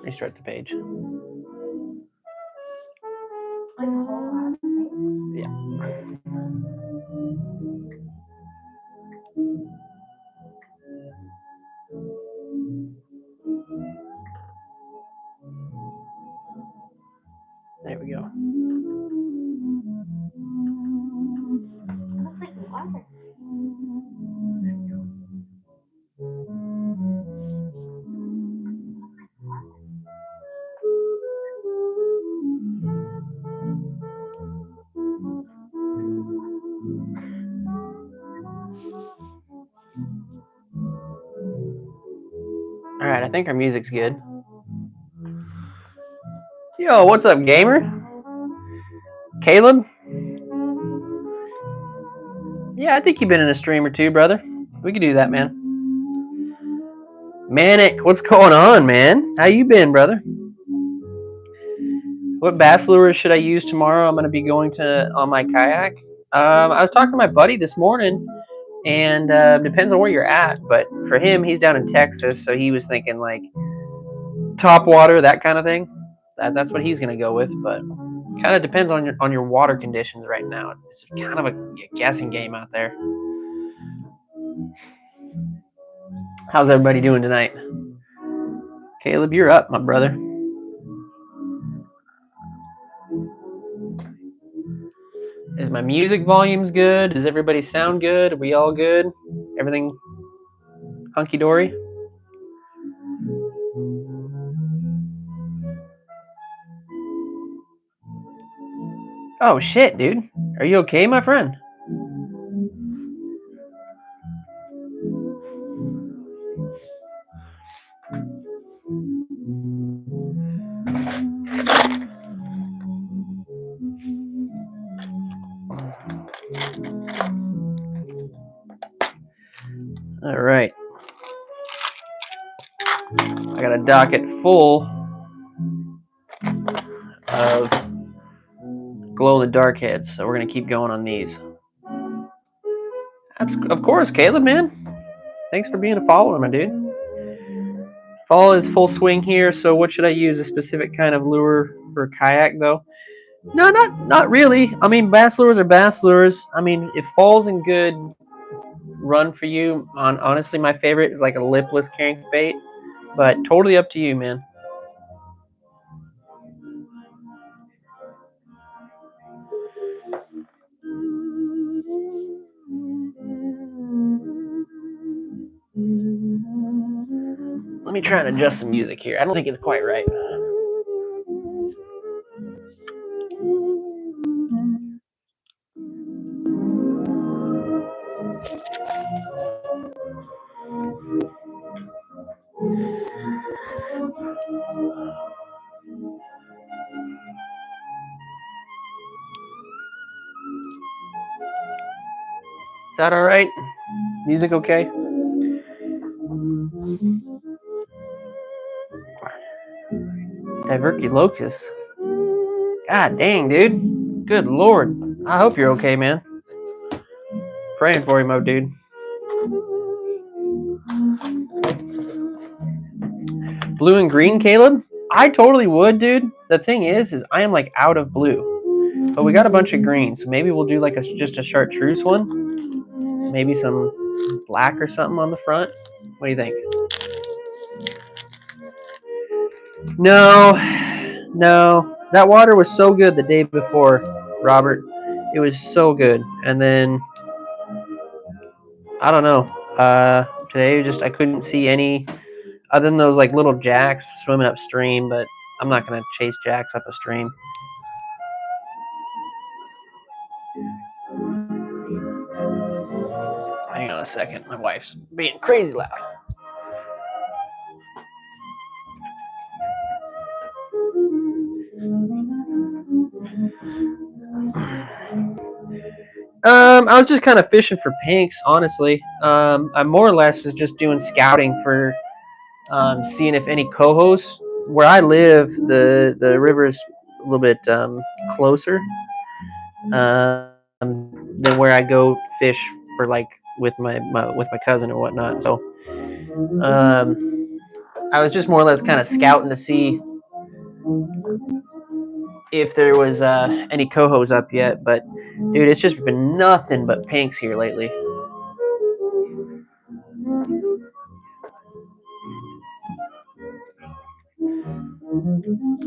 Restart the page. Yeah. There we go. All right, I think our music's good. Yo, what's up, gamer? Caleb? Yeah, I think you've been in a stream or two, brother. We could do that, man. Manic, what's going on, man? How you been, brother? What bass lures should I use tomorrow? I'm going to be going to on my kayak. I was talking to my buddy this morning, and depends on where you're at, but for him, he's down in Texas, so he was thinking like top water, that kind of thing. That's what he's going to go with, but kind of depends on your water conditions right now. It's kind of a guessing game out there. How's everybody doing tonight? Caleb, you're up, my brother. Is my music volumes good? Does everybody sound good? Are we all good? Everything hunky-dory? Oh, shit, dude. Are you okay, my friend? All right. I got a docket full of glow-in-the-dark heads, so we're going to keep going on these. Of course, Caleb, man. Thanks for being a follower, my dude. Fall is full swing here, so what should I use? A specific kind of lure for kayak, though? No, not really. I mean, bass lures are bass lures. I mean, if fall's in good run for you, honestly, my favorite is like a lipless crankbait, but totally up to you, man. Let me try and adjust the music here. I don't think it's quite right. Is that all right? Music okay? Diverculocus. God dang, dude. Good Lord. I hope you're okay, man. Praying for you, my dude. Blue and green, Caleb? I totally would, dude. The thing is I am like out of blue. But we got a bunch of green, so maybe we'll do like just a chartreuse one. Maybe some black or something on the front. What do you think? No. That water was so good the day before, Robert. It was so good. And then, I don't know. Today I couldn't see any, other than those like little jacks swimming upstream, but I'm not going to chase jacks up a stream. Hang on a second. My wife's being crazy loud. I was just kind of fishing for pinks, honestly. I more or less was just doing scouting for seeing if any cohos. Where I live, the river is a little bit closer than where I go fish for like with my cousin and whatnot. So I was just more or less kind of scouting to see if there was any cohos up yet, but dude, it's just been nothing but pinks here lately.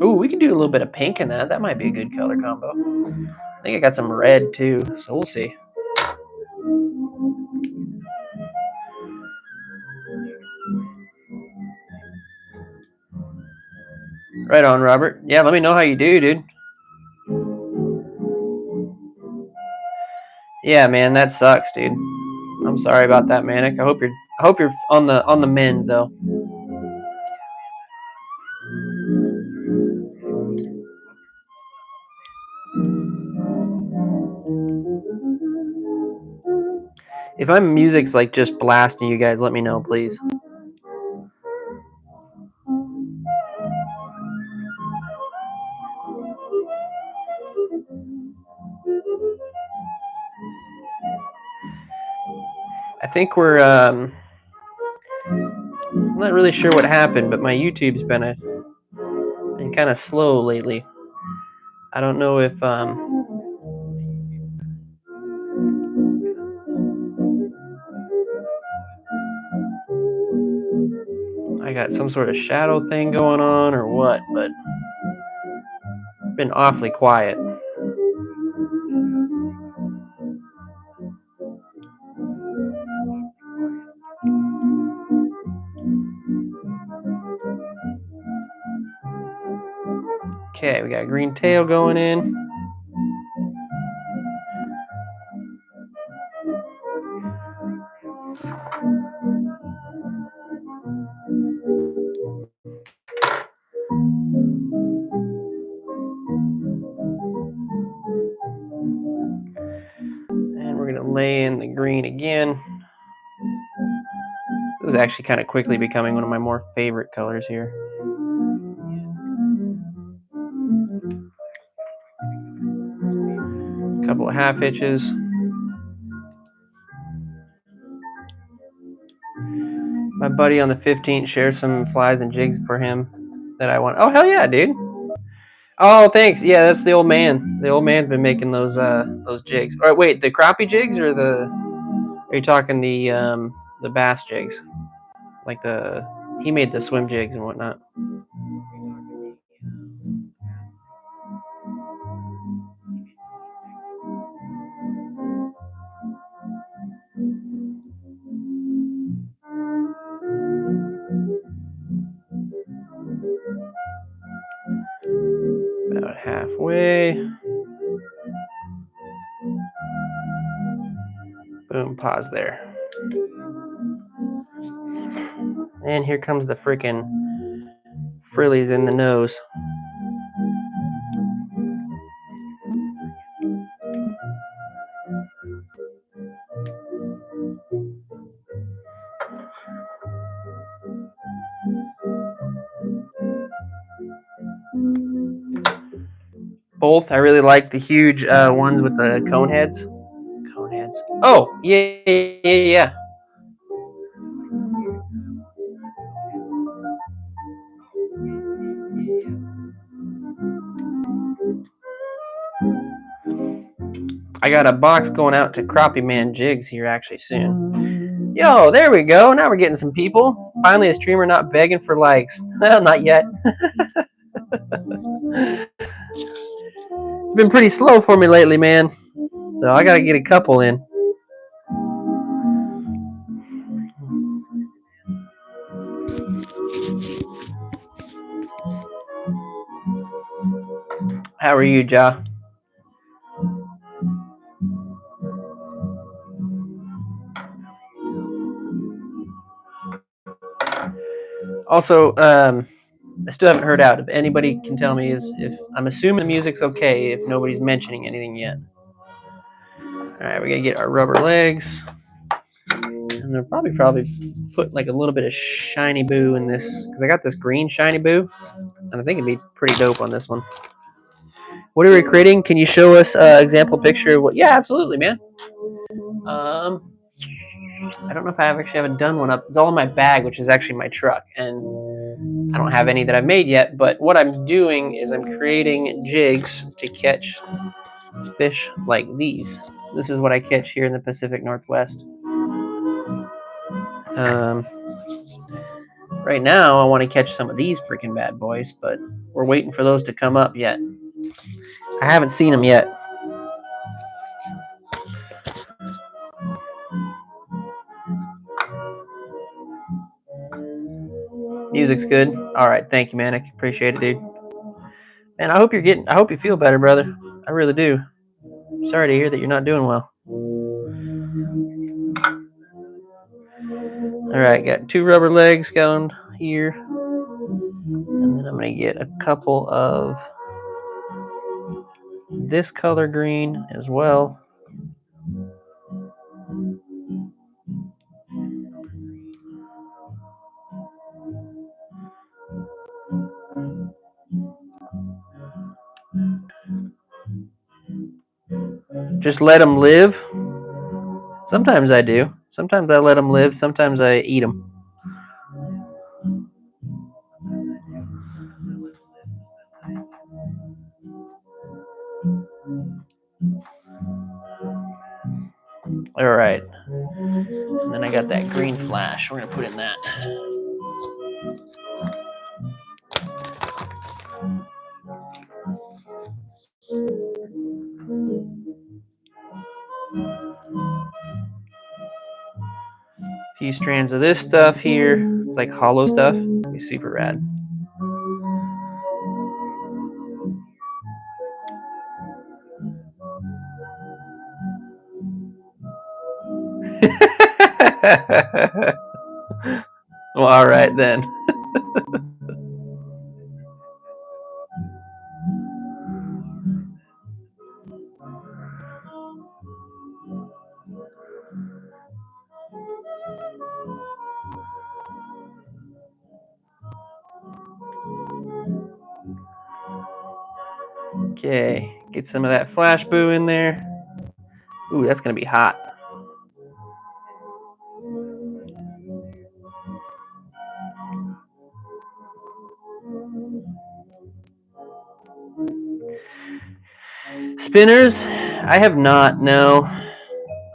Ooh, we can do a little bit of pink in that. That might be a good color combo. I think I got some red too, so we'll see. Right on, Robert. Yeah, let me know how you do, dude. Yeah, man, that sucks, dude. I'm sorry about that, Manic. I hope you're on the mend though. If my music's like just blasting you guys, let me know, please. I think we're I'm not really sure what happened, but my YouTube's been kind of slow lately. I don't know if I got some sort of shadow thing going on or what, but it's been awfully quiet. Okay, we got green tail going in. And we're gonna lay in the green again. This is actually kind of quickly becoming one of my more favorite colors here. A couple of half hitches. My buddy on the 15th shares some flies and jigs for him that I want. Oh, hell yeah, dude. Oh, thanks. Yeah, that's the old man. The old man's been making those jigs. All right, wait, the crappie jigs or are you talking the bass jigs? Like he made the swim jigs and whatnot. About halfway. Boom, pause there. And here comes the freaking frillies in the nose. Both. I really like the huge ones with the cone heads. Cone heads. Oh, yeah. I got a box going out to Crappie Man Jigs here actually soon. Yo, there we go. Now we're getting some people. Finally, a streamer not begging for likes. Well, not yet. It's been pretty slow for me lately, man. So I gotta get a couple in. How are you, Ja? Also, I still haven't heard out. If anybody can tell me, is if I'm assuming the music's okay if nobody's mentioning anything yet. All right, we gotta get our rubber legs, and they'll probably put like a little bit of shiny boo in this because I got this green shiny boo, and I think it'd be pretty dope on this one. What are we creating? Can you show us an example picture of what? Yeah, absolutely, man. I don't know if I actually haven't done one up. It's all in my bag, which is actually my truck, and I don't have any that I've made yet, but what I'm doing is I'm creating jigs to catch fish like these. This is what I catch here in the Pacific Northwest. Right now, I want to catch some of these freaking bad boys, but we're waiting for those to come up yet. I haven't seen them yet. Music's good. All right, thank you, man. I appreciate it, dude. Man, I hope you feel better, brother. I really do. Sorry to hear that you're not doing well. All right, got 2 rubber legs going here, and then I'm gonna get a couple of this color green as well. Just let them live. Sometimes I do. Sometimes I let them live. Sometimes I eat them. All right. And then I got that green flash. We're going to put in that. A few strands of this stuff here. It's like hollow stuff. It'll be super rad. Well, all right then. Okay, get some of that flash boo in there. Ooh, that's gonna be hot. Spinners, I have not, no.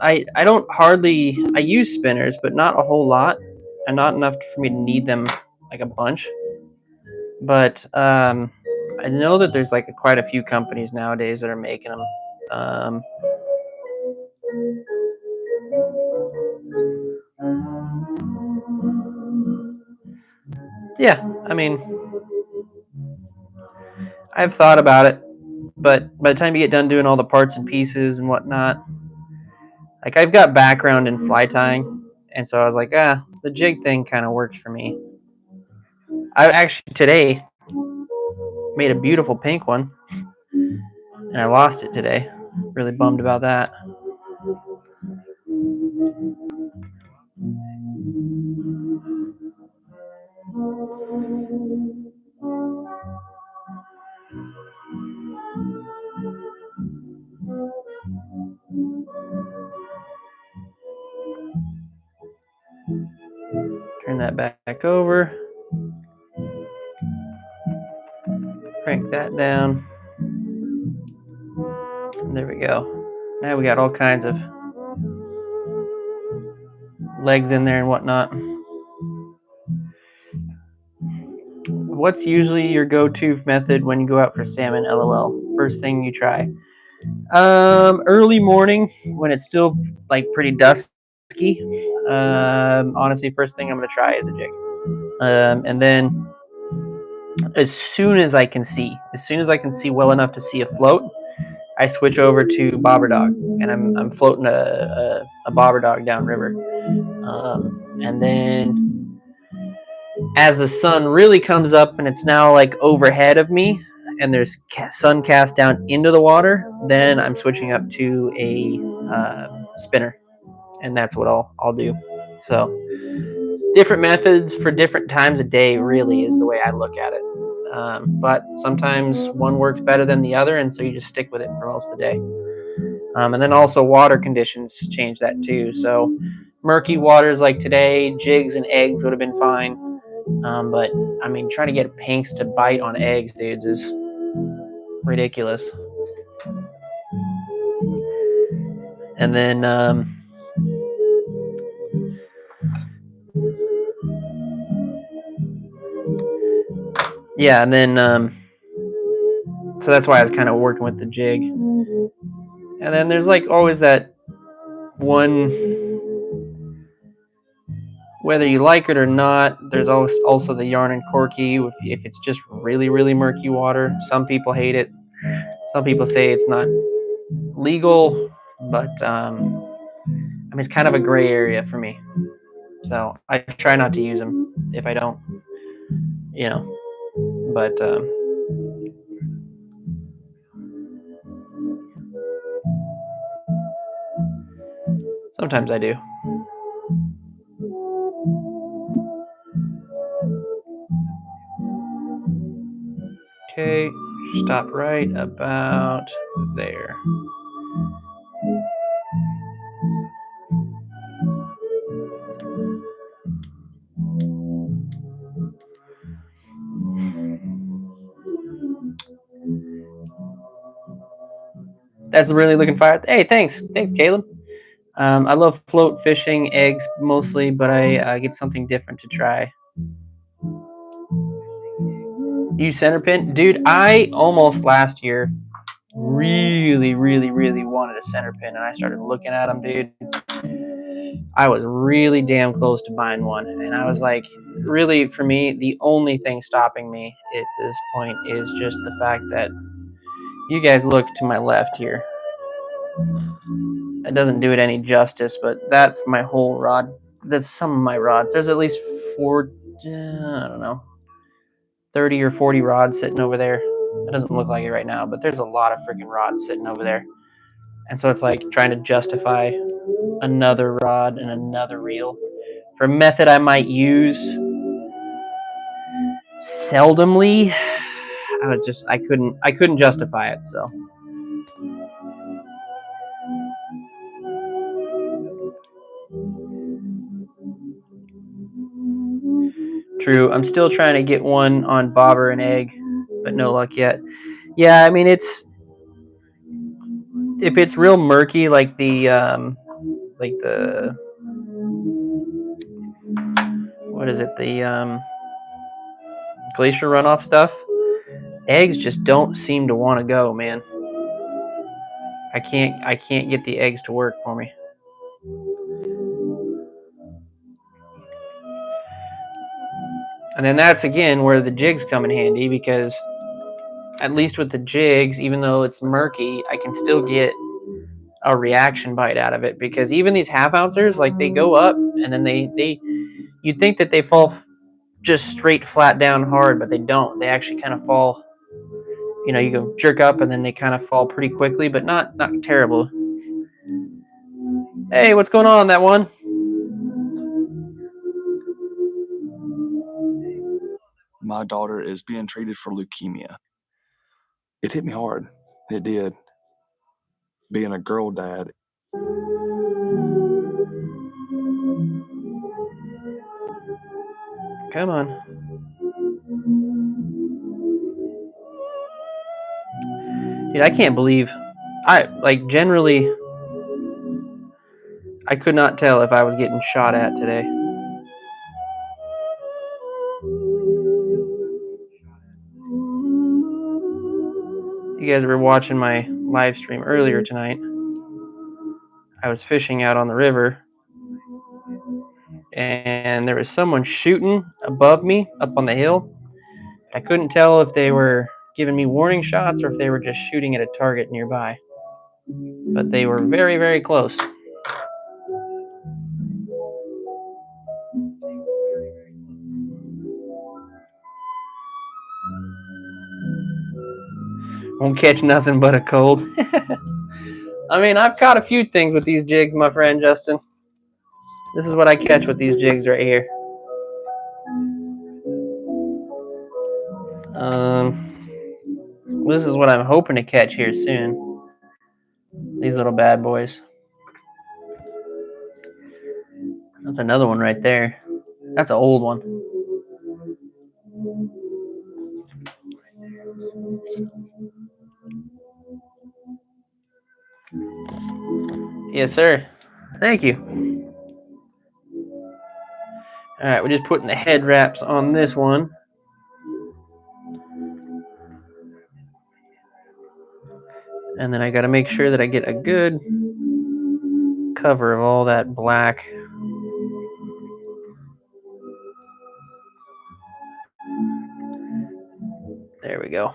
I don't hardly, I use spinners, but not a whole lot, and not enough for me to need them like a bunch. But I know that there's like quite a few companies nowadays that are making them. Yeah, I mean, I've thought about it, but by the time you get done doing all the parts and pieces and whatnot, like I've got background in fly tying, and so I was like, the jig thing kind of works for me. I actually today made a beautiful pink one, and I lost it today. Really bummed about that. Turn that back over. Crank that down. And there we go. Now we got all kinds of legs in there and whatnot. What's usually your go-to method when you go out for salmon, LOL? First thing you try? Early morning when it's still like pretty dusky. Honestly, first thing I'm gonna try is a jig. And then as soon as I can see well enough to see a float, I switch over to bobber dog, and I'm floating a bobber dog downriver. And then as the sun really comes up and it's now like overhead of me, and there's sun cast down into the water, then I'm switching up to a spinner, and that's what I'll do. So different methods for different times of day really is the way I look at it. But sometimes one works better than the other, and so you just stick with it for most of the day. And then also water conditions change that too. So murky waters like today, jigs and eggs would have been fine. But I mean, trying to get pinks to bite on eggs, dudes, is ridiculous. And then yeah, and then so that's why I was kind of working with the jig. And then there's like always that one, whether you like it or not, there's always also the yarn and corky if it's just really, really murky water. Some people hate it. Some people say it's not legal, but I mean, it's kind of a gray area for me. So I try not to use them if I don't, you know, but sometimes I do. Okay, stop right about there. That's really looking fire. Hey, thanks, Caleb. I love float fishing, eggs mostly, but I get something different to try. Use center pin, dude. I almost last year really wanted a center pin, and I started looking at them, dude. I was really damn close to buying one, and I was like, really, for me, the only thing stopping me at this point is just the fact that you guys look to my left here. That doesn't do it any justice, but that's my whole rod. That's some of my rods. There's at least 4, I don't know, 30 or 40 rods sitting over there. It doesn't look like it right now, but there's a lot of freaking rods sitting over there. And so it's like trying to justify another rod and another reel for a method I might use seldomly. I couldn't justify it. So true. I'm still trying to get one on bobber and egg, but no luck yet. Yeah, I mean, if it's real murky, like the what is it, the glacier runoff stuff, eggs just don't seem to want to go, man. I can't get the eggs to work for me. And then that's again where the jigs come in handy, because at least with the jigs, even though it's murky, I can still get a reaction bite out of it, because even these half ouncers, like, they go up and then they you'd think that they fall just straight flat down hard, but they don't. They actually kind of fall, you go jerk up and then they kind of fall pretty quickly, but not terrible. Hey, what's going on, that one? My daughter is being treated for leukemia. It hit me hard. It did. Being a girl dad. Come on. Dude, I can't believe generally I could not tell if I was getting shot at today. You guys were watching my live stream earlier tonight. I was fishing out on the river, and there was someone shooting above me up on the hill. I couldn't tell if they were giving me warning shots or if they were just shooting at a target nearby. But they were very, very close. Won't catch nothing but a cold. I mean, I've caught a few things with these jigs, my friend Justin. This is what I catch with these jigs right here. This is what I'm hoping to catch here soon. These little bad boys. That's another one right there. That's an old one. Yes, sir. Thank you. All right, we're just putting the head wraps on this one. And then I got to make sure that I get a good cover of all that black. There we go.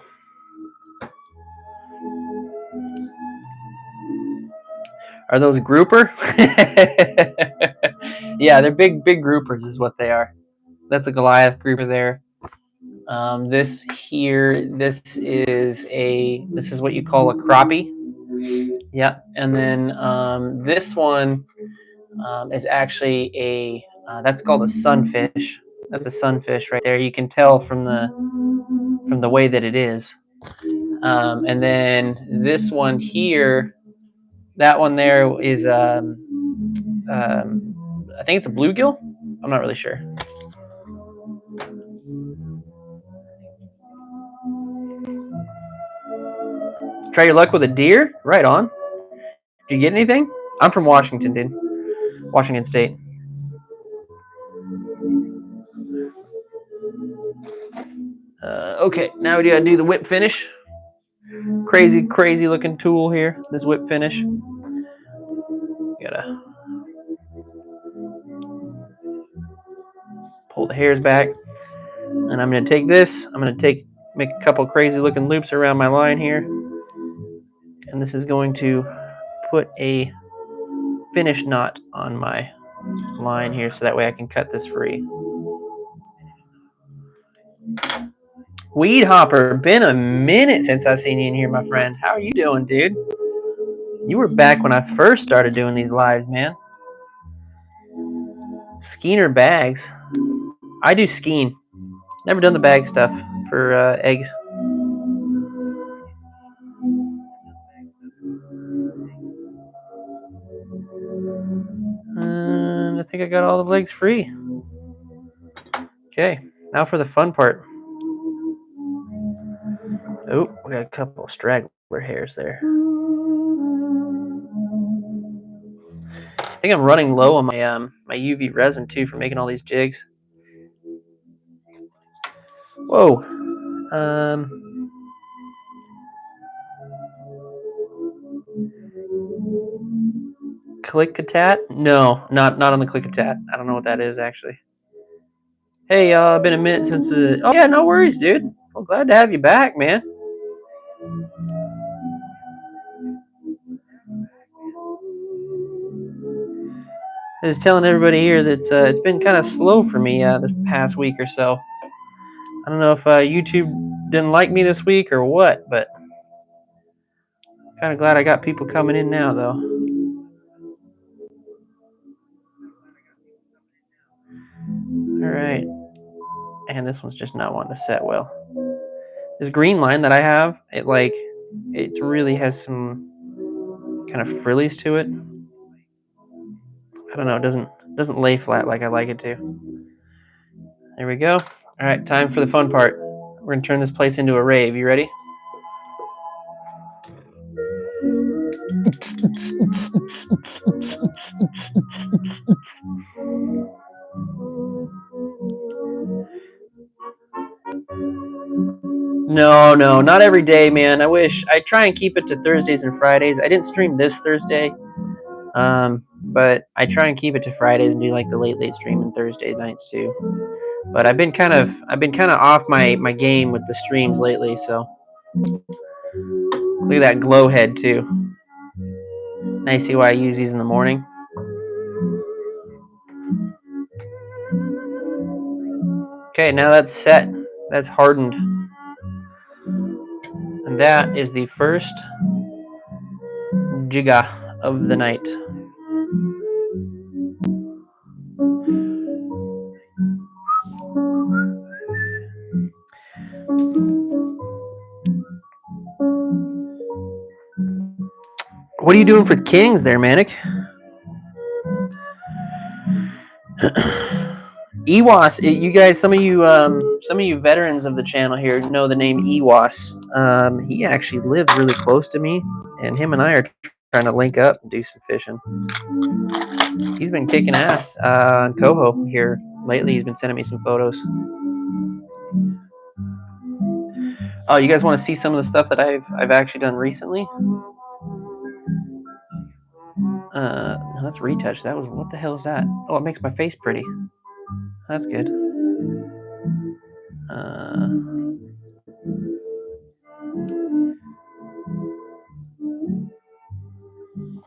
Are those grouper? Yeah, they're big groupers is what they are. That's a Goliath grouper there. This here, this is what you call a crappie. Yeah, and then this one is actually that's called a sunfish. That's a sunfish right there. You can tell from the way that it is. And then this one here, that one there is I think it's a bluegill. I'm not really sure. Try your luck with a deer? Right on. Did you get anything? I'm from Washington, dude. Washington State. Okay, now we gotta do the whip finish. Crazy looking tool here. This whip finish. Gotta pull the hairs back, and I'm gonna take this. I'm gonna make a couple crazy looking loops around my line here, and this is going to put a finish knot on my line here, so that way I can cut this free. Weed Hopper, been a minute since I've seen you in here, my friend. How are you doing, dude? You were back when I first started doing these lives, man. Skein or bags? I do skein. Never done the bag stuff for eggs. I think I got all the legs free. Okay, now for the fun part. Oh, we got a couple of straggler hairs there. I think I'm running low on my my UV resin too for making all these jigs. Whoa. Click-a-tat? No, not on the click-a-tat. I don't know what that is actually. Hey, been a minute since oh yeah, no worries, dude. Well, glad to have you back, man. I was telling everybody here that it's been kind of slow for me this past week or so. I don't know if YouTube didn't like me this week or what, but kind of glad I got people coming in now, though. All right. And this one's just not wanting to set well. This green line that I have, it really has some kind of frillies to it. I don't know, it doesn't lay flat like I like it to. There we go. All right, time for the fun part. We're gonna turn this place into a rave. You ready? No, not every day, man. I wish. I try and keep it to Thursdays and Fridays. I didn't stream this Thursday, but I try and keep it to Fridays and do like the late stream and Thursday nights too. But I've been kind of off my game with the streams lately. So look at that glow head too. Now you see why I use these in the morning. Okay, now that's set. That's hardened. And that is the first jigga of the night. What are you doing for kings there, Manic? Ewas, you guys, some of you veterans of the channel here know the name Ewas. He actually lives really close to me, and him and I are trying to link up and do some fishing. He's been kicking ass on Coho here lately. He's been sending me some photos. Oh, you guys want to see some of the stuff that I've actually done recently? No, that's retouch. That was, what the hell is that? Oh, it makes my face pretty. That's good.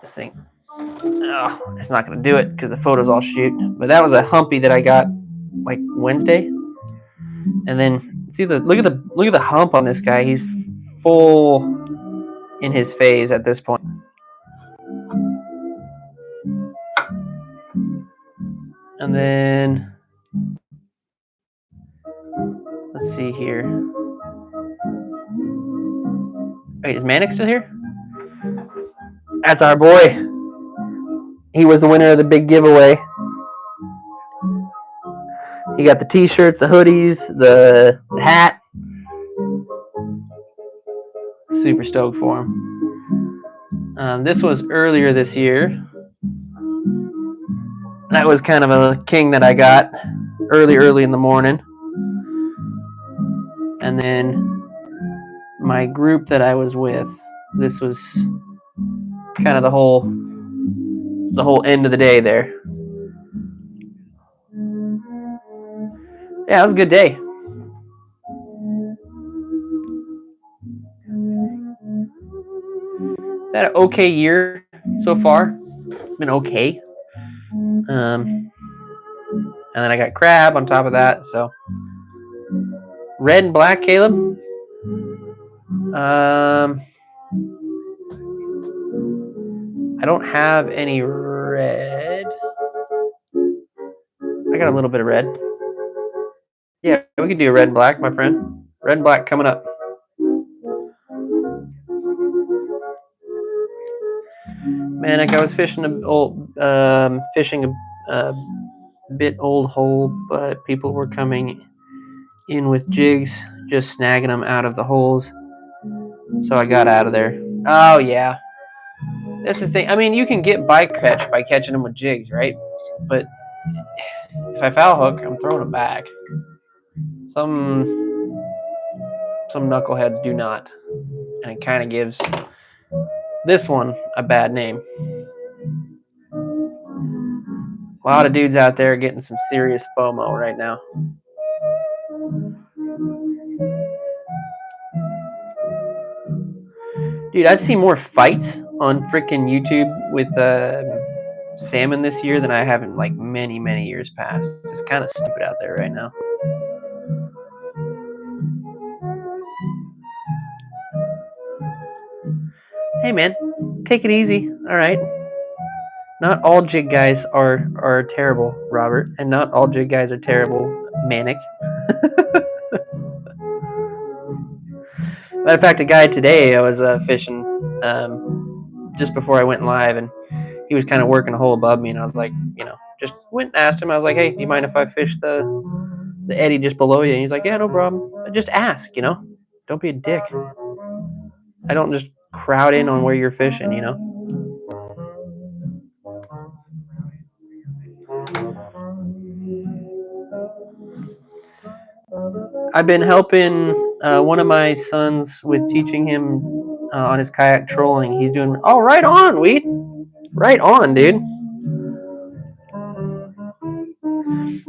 This thing. Oh, it's not going to do it because the photos all shoot. But that was a humpy that I got like Wednesday. And then see look at the hump on this guy. He's full in his phase at this point. And then let's see here. Wait, is Manic still here? That's our boy. He was the winner of the big giveaway. He got the t-shirts, the hoodies, the hat. Super stoked for him. This was earlier this year. That was kind of a king that I got early in the morning. And then my group that I was with, this was kind of the whole end of the day there. Yeah, it was a good day. Had an okay year so far. It's been okay. And then I got crab on top of that. So red and black, Caleb. I don't have any red. I got a little bit of red. Yeah, we could do a red and black, my friend. Red and black coming up. Man, like I was fishing a bit old hole, but people were coming in with jigs, just snagging them out of the holes. So I got out of there. Oh yeah, that's the thing. I mean, you can get bite catch by catching them with jigs, right? But if I foul hook, I'm throwing them back. Some knuckleheads do not, and it kind of gives this one a bad name. A lot of dudes out there getting some serious FOMO right now. Dude, I've seen more fights on freaking YouTube with salmon this year than I have in like many years past. It's kind of stupid out there right now. Hey man, take it easy. All right. Not all jig guys are terrible, Robert, and not all jig guys are terrible, Manic. Matter of fact, a guy today I was fishing just before I went live, and he was kind of working a hole above me, and I was like, just went and asked him. I was like, hey, do you mind if I fish the eddy just below you? And he's like, yeah, no problem. Just ask, Don't be a dick. I don't just crowd in on where you're fishing, I've been helping one of my sons with teaching him on his kayak trolling. He's doing right on, Weed. Right on, dude.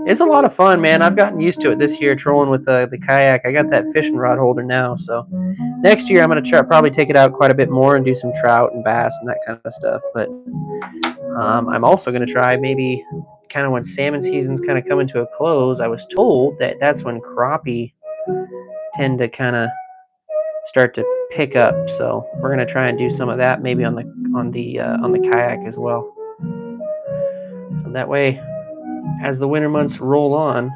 It's a lot of fun, man. I've gotten used to it this year, trolling with the kayak. I got that fishing rod holder now, so next year I'm going to probably take it out quite a bit more and do some trout and bass and that kind of stuff. But I'm also going to try maybe kind of when salmon season's kind of coming to a close. I was told that that's when crappie tend to kind of start to pick up. So we're going to try and do some of that maybe on the kayak as well. So that way, as the winter months roll on,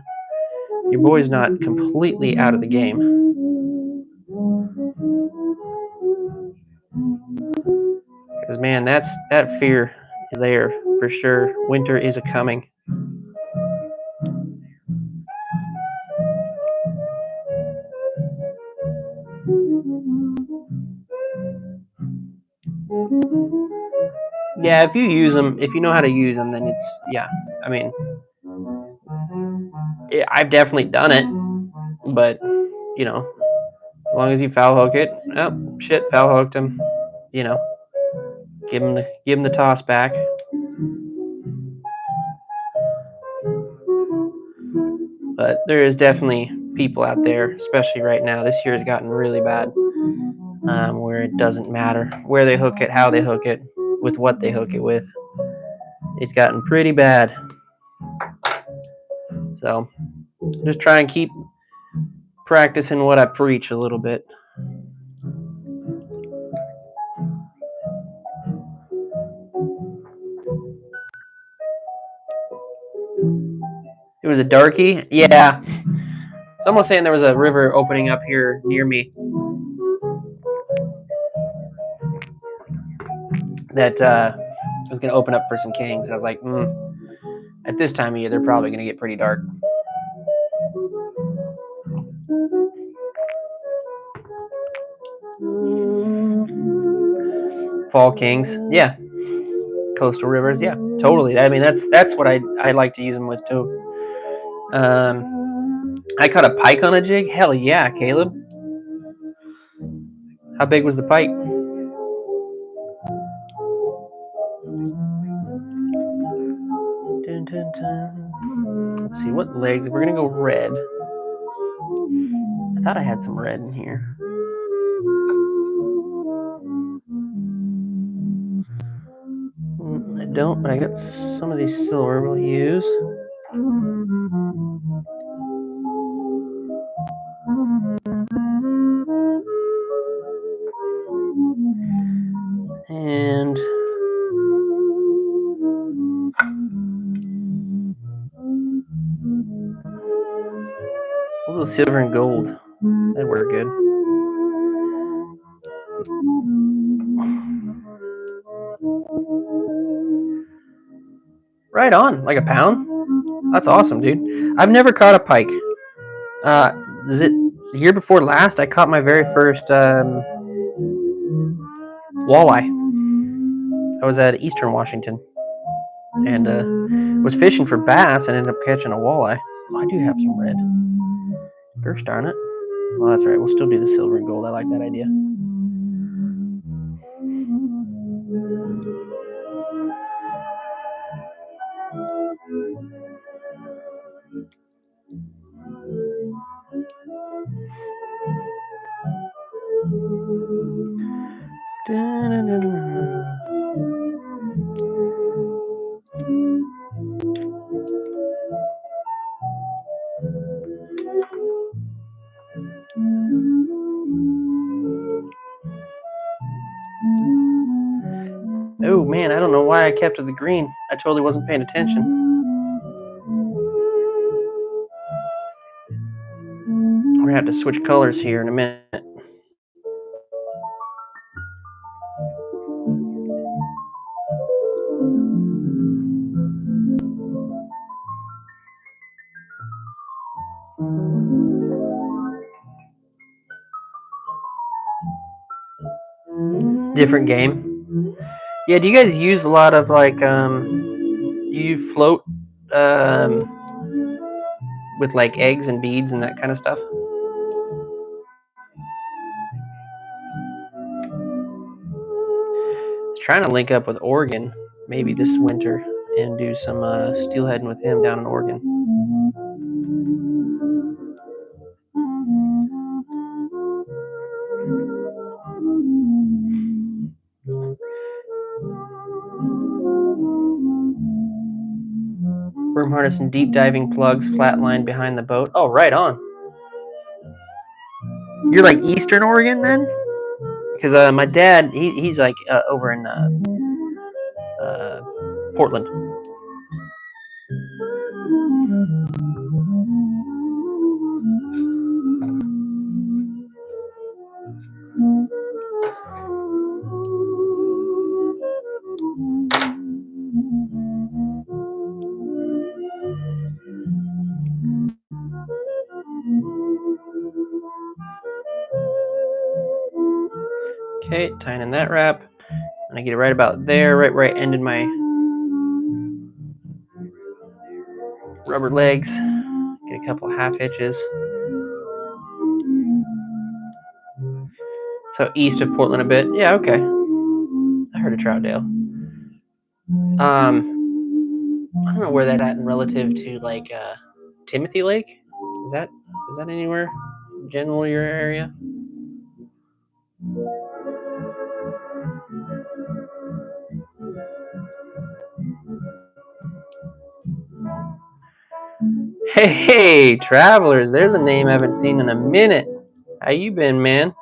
your boy's not completely out of the game. Because man, that fear is there for sure. Winter is a coming. Yeah, if you use them, if you know how to use them, then it's, yeah. I mean, I've definitely done it, but, you know, as long as you foul hook it, oh, shit, foul hooked him, you know, give him the toss back. But there is definitely people out there, especially right now. This year has gotten really bad, where it doesn't matter where they hook it, how they hook it, with what they hook it with. It's gotten pretty bad. So just try and keep practicing what I preach a little bit. It was a darkie? Yeah. Someone's saying there was a river opening up here near me that was going to open up for some kings. I was like, at this time of year, they're probably going to get pretty dark. Fall kings, yeah. Coastal rivers, yeah, totally. I mean, that's what I like to use them with too. I caught a pike on a jig. Hell yeah, Caleb. How big was the pike? Dun, dun, dun. Let's see what legs. We're gonna go red. I thought I had some red in here. I don't, but I got some of these silver we'll use. And a little silver and gold. That'd work good. Right on, like a pound. That's awesome, dude. I've never caught a pike. Is it the year before last? I caught my very first walleye. I was at Eastern Washington and was fishing for bass and ended up catching a walleye. Oh, I do have some red. Gosh darn it. Well, that's right. We'll still do the silver and gold. I like that idea. Oh man, I don't know why I kept the green. I totally wasn't paying attention. We're gonna have to switch colors here in a minute. Different game. Yeah, do you guys use a lot of like you float with like eggs and beads and that kind of stuff? I was trying to link up with Oregon maybe this winter and do some steelheading with him down in Oregon. Worm harness and deep diving plugs flatlined behind the boat. Oh, right on. You're like Eastern Oregon then? Because my dad, he's like over in Portland. Okay, tying in that wrap. I'm I get it right about there, right where I ended my rubber legs. Get a couple half hitches. So east of Portland a bit. Yeah, okay. I heard of Troutdale. I don't know where that's at in relative to like Timothy Lake. Is that anywhere general your area? Hey, travelers! There's a name I haven't seen in a minute. How you been, man?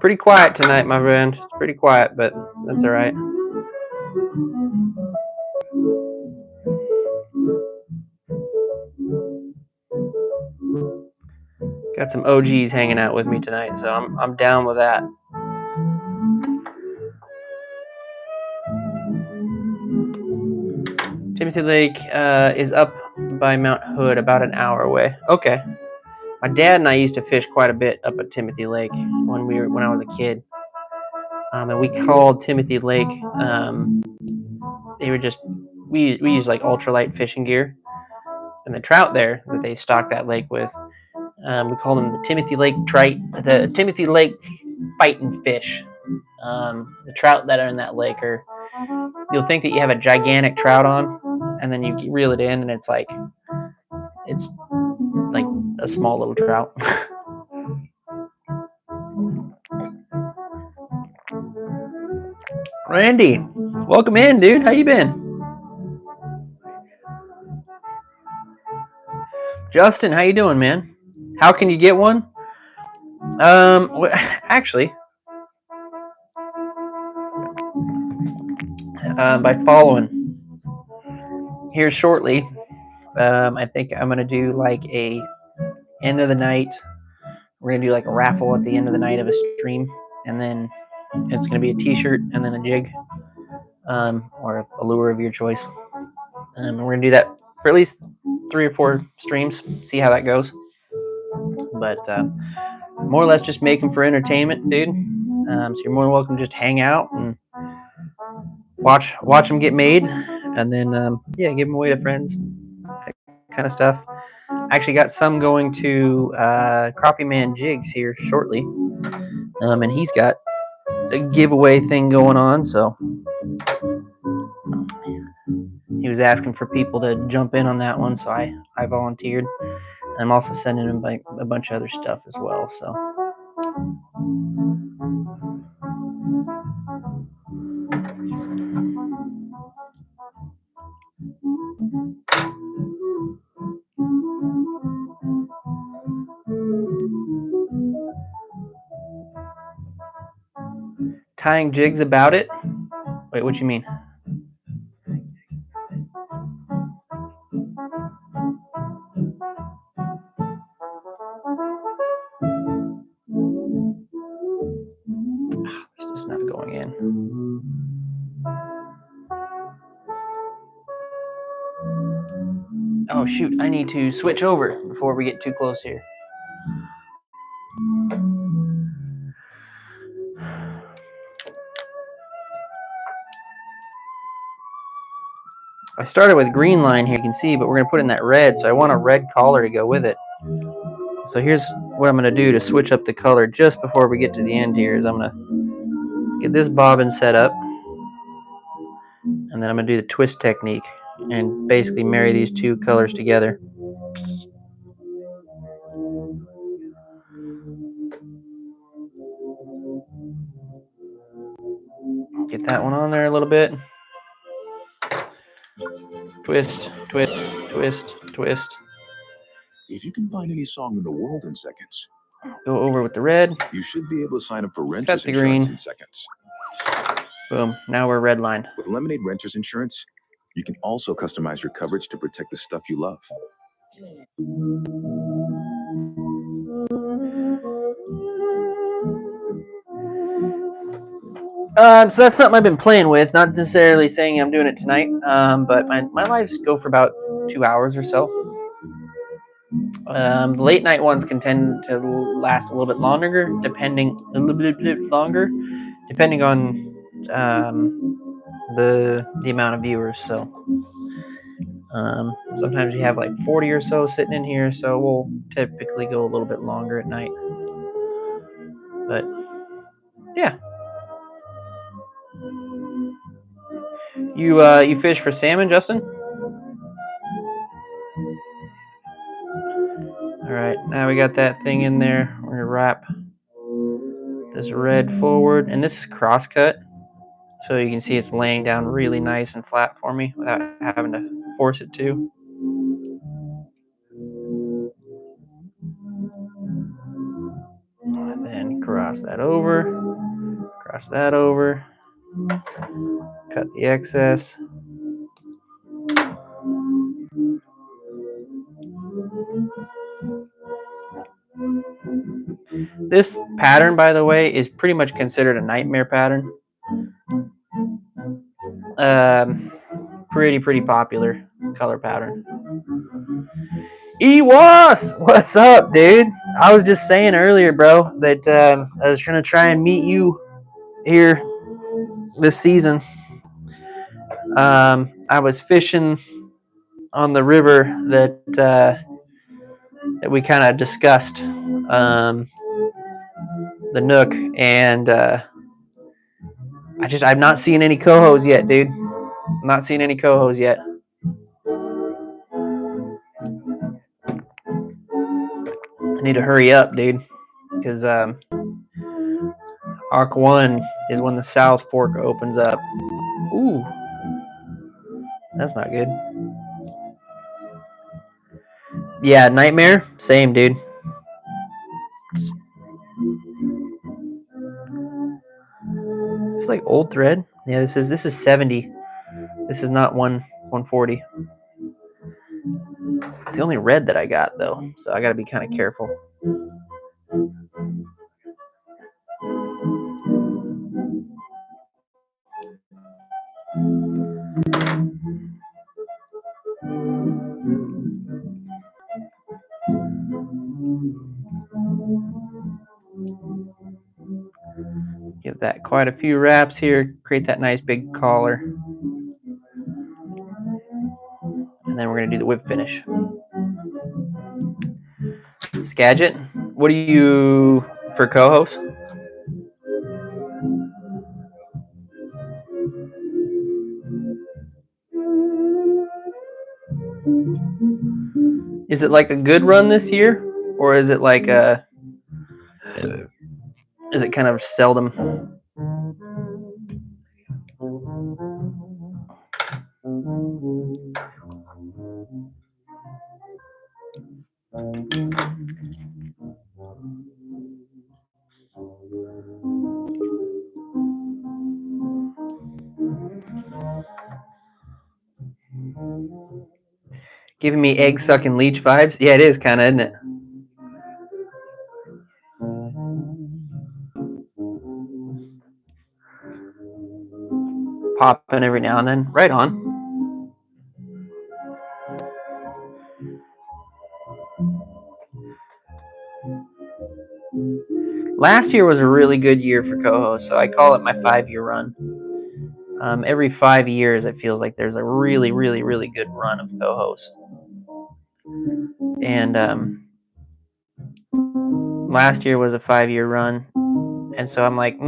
Pretty quiet tonight, my friend. It's pretty quiet, but that's all right. Got some OGs hanging out with me tonight, so I'm down with that. Timothy Lake is up by Mount Hood, about an hour away. Okay. My dad and I used to fish quite a bit up at Timothy Lake when I was a kid, and we called Timothy Lake. They were just we used like ultralight fishing gear, and the trout there that they stocked that lake with, we called them the Timothy Lake the Timothy Lake fighting fish. The trout that are in that lake are, you'll think that you have a gigantic trout on, and then you reel it in, and it's like a small little trout. Randy, welcome in, dude. How you been? Justin, how you doing, man? How can you get one? Actually, by following here shortly. I think I'm gonna do like a end of the night. We're gonna do like a raffle at the end of the night of a stream, and then it's gonna be a T-shirt and then a jig, or a lure of your choice. And we're gonna do that for at least 3 or 4 streams. See how that goes. But more or less just make them for entertainment, dude. So you're more than welcome to just hang out and watch them get made, and then give them away to friends, that kind of stuff. I actually got some going to Crappie Man Jigs here shortly, and he's got a giveaway thing going on, so he was asking for people to jump in on that one, so I volunteered. I'm also sending him like a bunch of other stuff as well, so. Tying jigs about it? Wait, what you mean? This is not going in. Oh shoot, I need to switch over before we get too close here. I started with green line here, you can see, but we're going to put in that red, so I want a red collar to go with it. So here's what I'm going to do to switch up the color just before we get to the end here, is I'm going to get this bobbin set up, and then I'm going to do the twist technique and basically marry these two colors together. Get that one on there a little bit. Twist, twist, twist, twist. If you can find any song in the world in seconds, go over with the red. You should be able to sign up for renter's insurance in seconds. Boom. Now we're red line. With Lemonade Renter's Insurance, you can also customize your coverage to protect the stuff you love. So that's something I've been playing with, not necessarily saying I'm doing it tonight, but my lives go for about 2 hours or so. The late night ones can tend to last a little bit longer, depending on the amount of viewers. So sometimes you have like 40 or so sitting in here, so we'll typically go a little bit longer at night. But yeah, you fish for salmon, Justin? All right, now we got that thing in there. We're gonna wrap this red forward, and this is cross cut, so you can see it's laying down really nice and flat for me without having to force it to. And then cross that over, cut the excess. This pattern, by the way, is pretty much considered a nightmare pattern. Pretty popular color pattern. Ewas, what's up, dude? I was just saying earlier, bro, that I was gonna try and meet you here this season. I was fishing on the river that we kind of discussed, the Nook, and I've not seen any cohos yet, dude. I'm not seeing any cohos yet. I need to hurry up, dude, because Arc 1 is when the South Fork opens up. Ooh, that's not good. Yeah, nightmare, same, dude. It's like old thread. Yeah, this is 70. This is not 140. It's the only red that I got though, so I gotta be kind of careful. Give that quite a few wraps here, create that nice big collar. And then we're gonna do the whip finish. Skagit, what do you for cohos? Is it like a good run this year, or is it like a? Is it kind of seldom? Giving me egg sucking leech vibes. Yeah, it is kind of, isn't it? Popping every now and then. Right on. Last year was a really good year for coho, so I call it my 5-year run. Every 5 years, it feels like there's a really good run of cohos. And last year was a 5-year run, and so I'm like,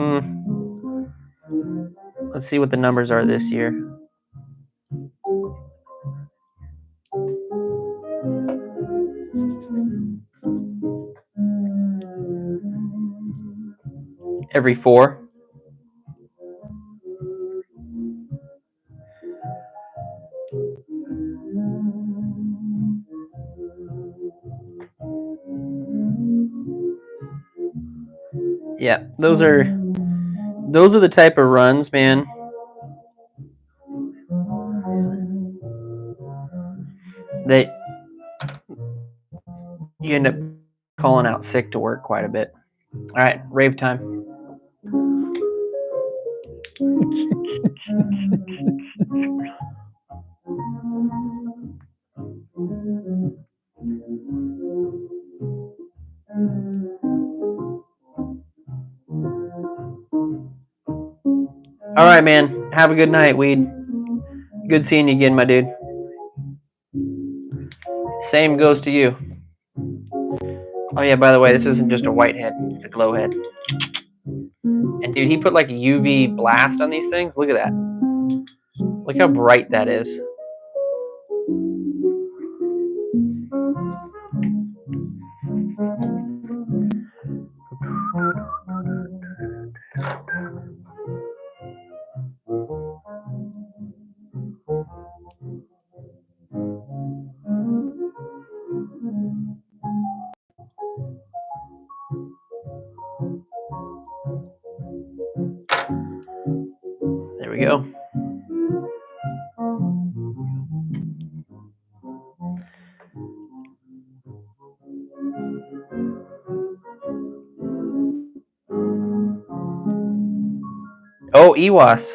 let's see what the numbers are this year. Every 4. Yeah, those are the type of runs, man. That you end up calling out sick to work quite a bit. All right, rave time. All right, man. Have a good night, Weed. Good seeing you again, my dude. Same goes to you. Oh yeah, by the way, this isn't just a white head, it's a glow head. And dude, he put like a UV blast on these things. Look at that. Look how bright that is. There we go. Oh, EWAS.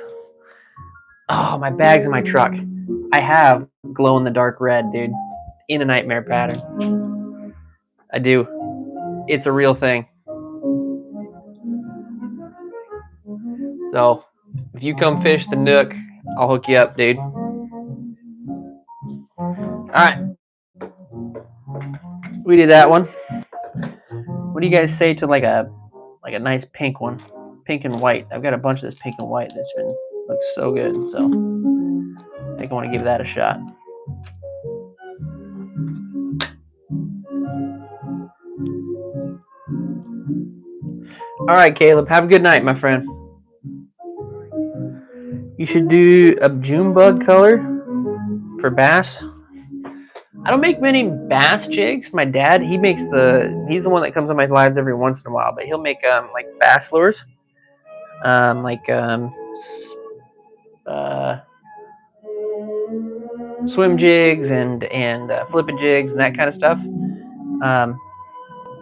Oh, my bag's in my truck. I have glow-in-the-dark red, dude. In a nightmare pattern. I do. It's a real thing. So, if you come fish the Nook, I'll hook you up, dude. Alright. We did that one. What do you guys say to like a nice pink one? Pink and white. I've got a bunch of this pink and white that's been looks so good. So I think I want to give that a shot. Alright, Caleb. Have a good night, my friend. You should do a June bug color for bass. I don't make many bass jigs. My dad, he's the one that comes on my lives every once in a while, but he'll make like bass lures. Swim jigs and flipping jigs and that kind of stuff.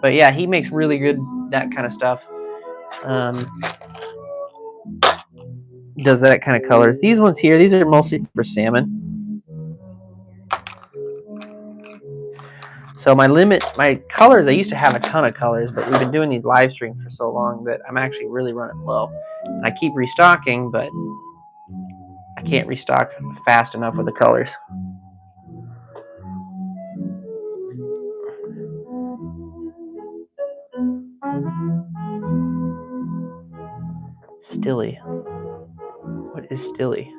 But yeah, he makes really good that kind of stuff. Does that kind of colors. These ones here, these are mostly for salmon. So my colors, I used to have a ton of colors, but we've been doing these live streams for so long that I'm actually really running low. And I keep restocking, but I can't restock fast enough with the colors. Stilly. What is Stilly?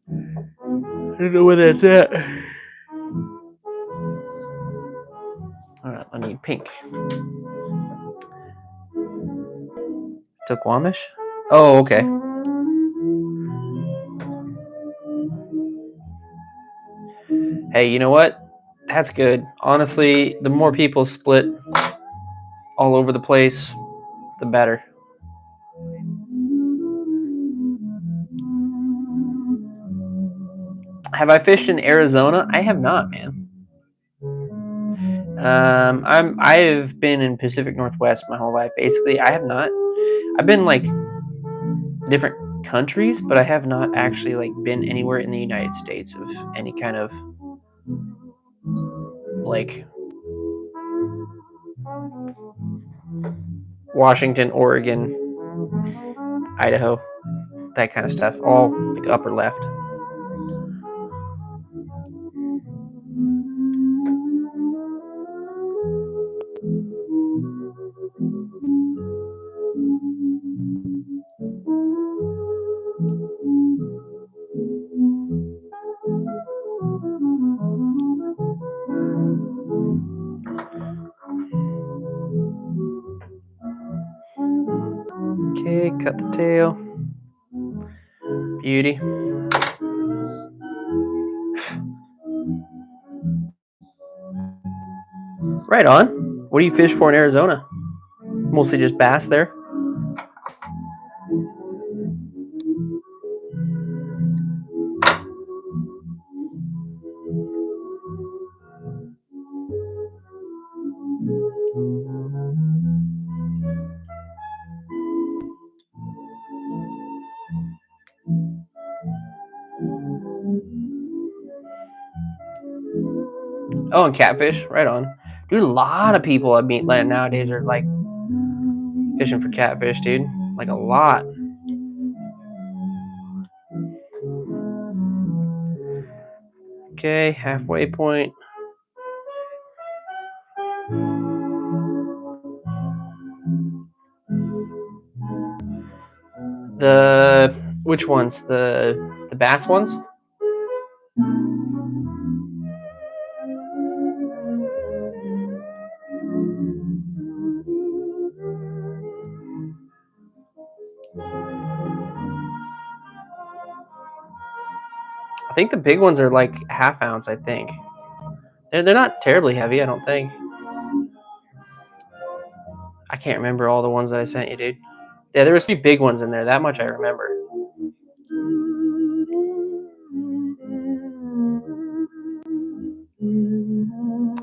I don't know where that's at. Alright, I need pink. Tukwamish? Oh, okay. Hey, you know what? That's good. Honestly, the more people split all over the place, the better. Have I fished in Arizona? I have not, man. I've been in Pacific Northwest my whole life. Basically, I have not. I've been like different countries, but I have not actually like been anywhere in the United States of any kind of like Washington, Oregon, Idaho, that kind of stuff. All like upper left. Okay, cut the tail. Beauty. Right on. What do you fish for in Arizona? Mostly just bass there? Oh, and catfish. Right on. Dude, a lot of people I meet nowadays are like fishing for catfish, dude. like a lot. Okay, halfway point. Which ones? The bass ones? I think the big ones are like ½ ounce, I think. They're not terribly heavy, I don't think. I can't remember all the ones that I sent you, dude. Yeah, there was 3 big ones in there. That much I remember.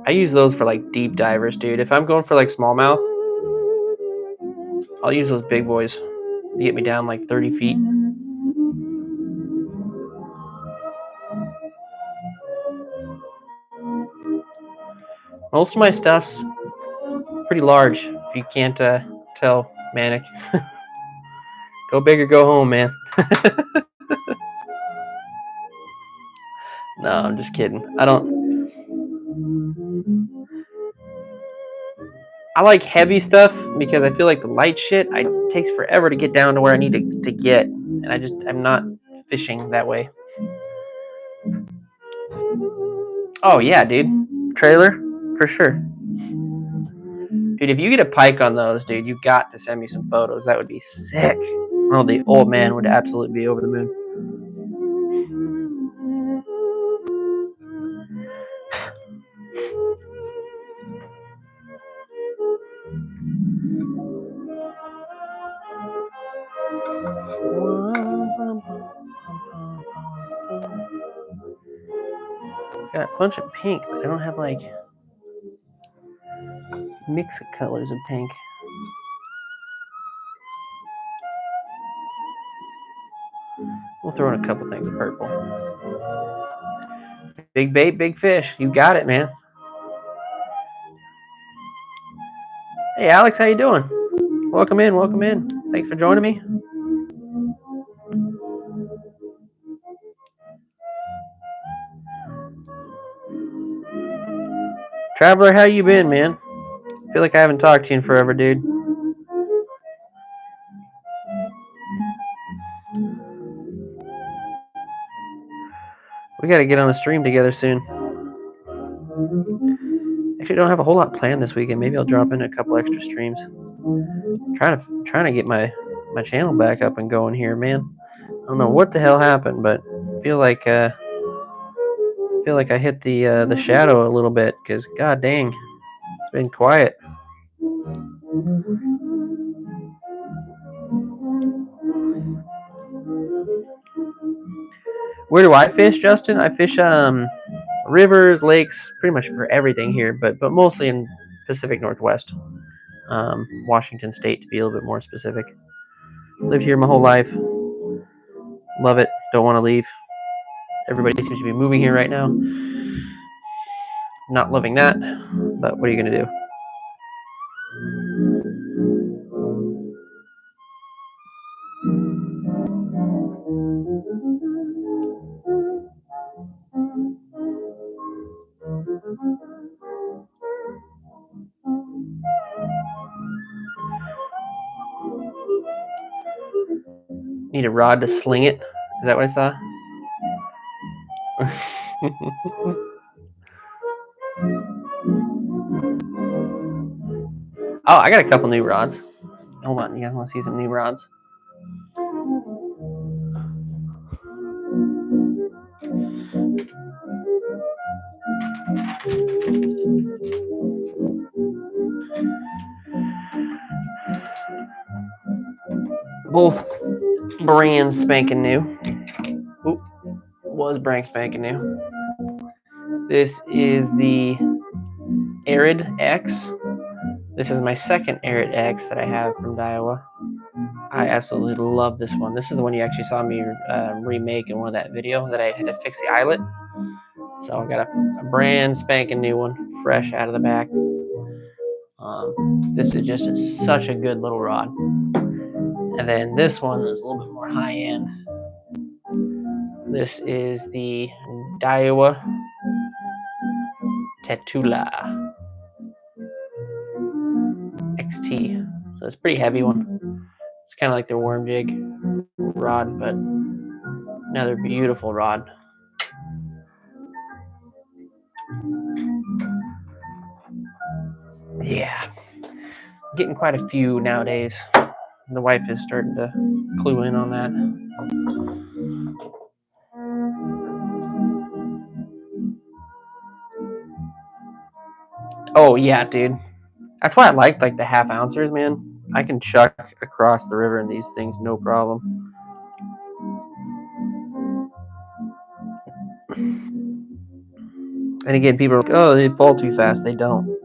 I use those for like deep divers, dude. If I'm going for like smallmouth, I'll use those big boys to get me down like 30 feet. Most of my stuff's pretty large, if you can't tell, Manic. Go big or go home, man. No, I'm just kidding. I like heavy stuff because I feel like the light shit, it takes forever to get down to where I need to get. And I'm not fishing that way. Oh, yeah, dude. Trailer, for sure. Dude, if you get a pike on those, dude, you got to send me some photos. That would be sick. Oh, the old man would absolutely be over the moon. Got a bunch of pink, but I don't have like mix of colors of pink. We'll throw in a couple things of purple. Big bait, big fish. You got it, man. Hey, Alex, how you doing? Welcome in, welcome in. Thanks for joining me. Traveler, how you been, man? I feel like I haven't talked to you in forever, dude. We got to get on a stream together soon. Actually, don't have a whole lot planned this weekend. Maybe I'll drop in a couple extra streams. Trying to get my channel back up and going here, man. I don't know what the hell happened, but I feel like I hit the shadow a little bit because god dang, it's been quiet. Where do I fish, Justin? I fish rivers, lakes, pretty much for everything here, but mostly in Pacific Northwest, Washington State to be a little bit more specific. Lived here my whole life. Love it. Don't want to leave. Everybody seems to be moving here right now. Not loving that, but what are you gonna do? Need a rod to sling it. Is that what I saw? Oh, I got a couple new rods. Hold on, you guys want to see some new rods? Both brand spanking new. Oop, was brand spanking new. This is the Arid X. This is my second Arid X that I have from Daiwa. I absolutely love this one. This is the one you actually saw me remake in one of that video that I had to fix the eyelet. So I got a brand spanking new one, fresh out of the back. This is just such a good little rod. And then this one is a little bit more high end. This is the Daiwa Tetula XT. So it's a pretty heavy one. It's kind of like their worm jig rod, but another beautiful rod. Yeah, getting quite a few nowadays. The wife is starting to clue in on that. Oh yeah, dude. That's why I like the half ouncers, man. I can chuck across the river in these things, no problem. And again, people are like, "Oh, they fall too fast." They don't.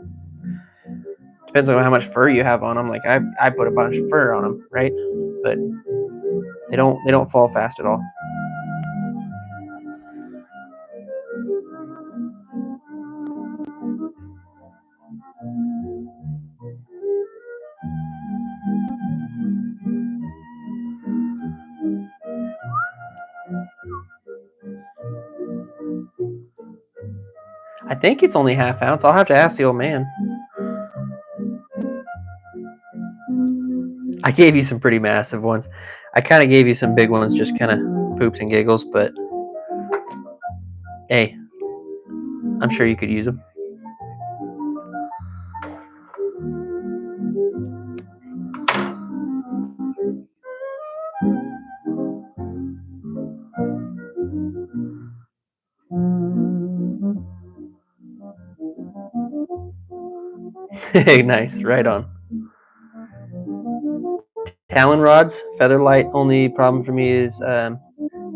Depends on how much fur you have on them. Like I put a bunch of fur on them, right? But they don't fall fast at all. I think it's only half ounce. I'll have to ask the old man. I gave you some pretty massive ones. I kind of gave you some big ones, just kind of poops and giggles, but hey, I'm sure you could use them. Nice, right on. Talon rods, feather light. Only problem for me is they're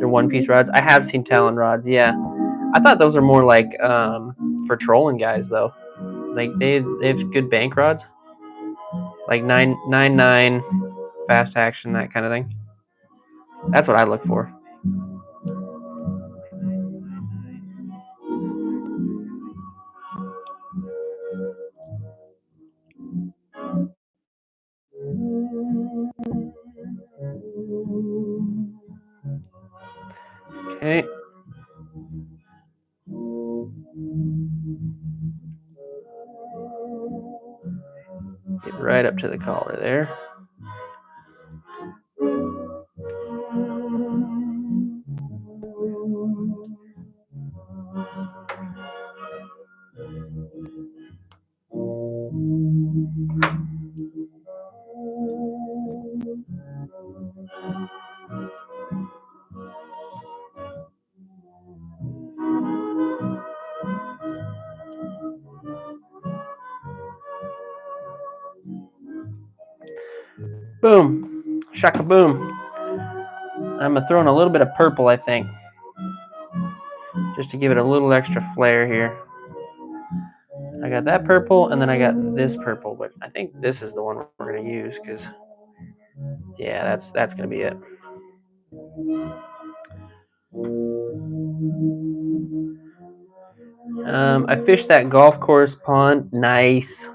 one-piece rods. I have seen Talon rods. Yeah, I thought those are more like for trolling guys though. Like they have good bank rods, like 999 fast action, that kind of thing. That's what I look for. Okay. Get right up to the collar there. Boom. Shaka boom. I'm going to throw in a little bit of purple, I think, just to give it a little extra flair here. I got that purple, and then I got this purple, but I think this is the one we're going to use because, yeah, that's going to be it. I fished that golf course pond. Nice.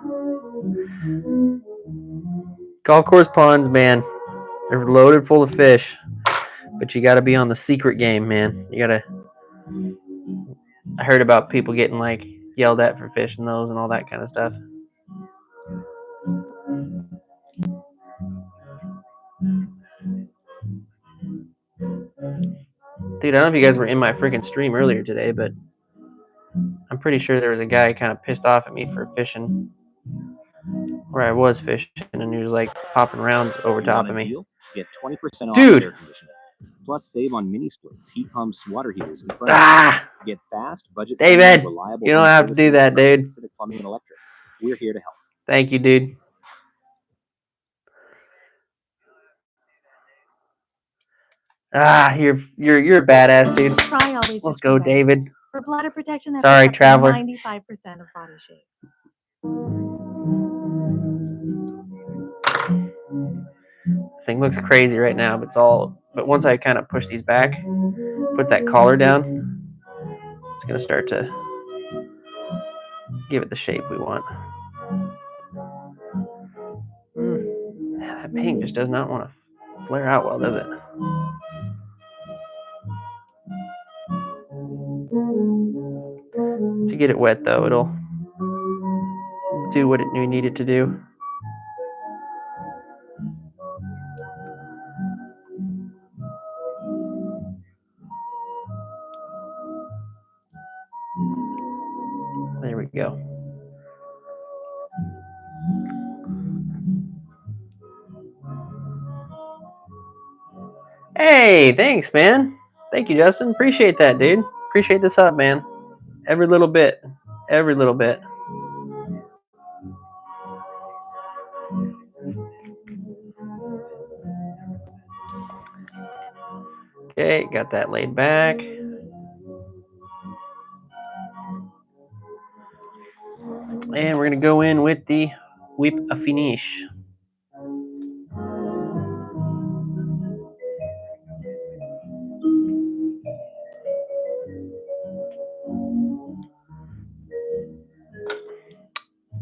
Golf course ponds, man, they're loaded full of fish, but you got to be on the secret game, man. You got to. I heard about people getting like yelled at for fishing those and all that kind of stuff. Dude, I don't know if you guys were in my freaking stream earlier today, but I'm pretty sure there was a guy kind of pissed off at me for fishing where I was fishing, and he was like popping around over top of me. Get 20% off Dude. air conditioning. Plus, save on mini splits, heat pumps, water heaters, and furnace. Ah! Get fast, budget David, reliable. you don't have to do that, dude. Pacific Plumbing and Electric. We're here to help. Thank you, dude. Ah, you're a badass, dude. Try always. Let's go, David. For bladder protection, that Sorry, protects traveler. 95% of body shapes. This thing looks crazy right now, but once I kind of push these back, put that collar down, it's gonna start to give it the shape we want. Yeah, that paint just does not want to flare out well, does it? To get it wet though, it'll do what we need it to do. There we go. Hey, thanks, man. Thank you, Justin. Appreciate that, dude. Appreciate this up, man. Every little bit. Every little bit. Okay, got that laid back. And we're going to go in with the whip a finish.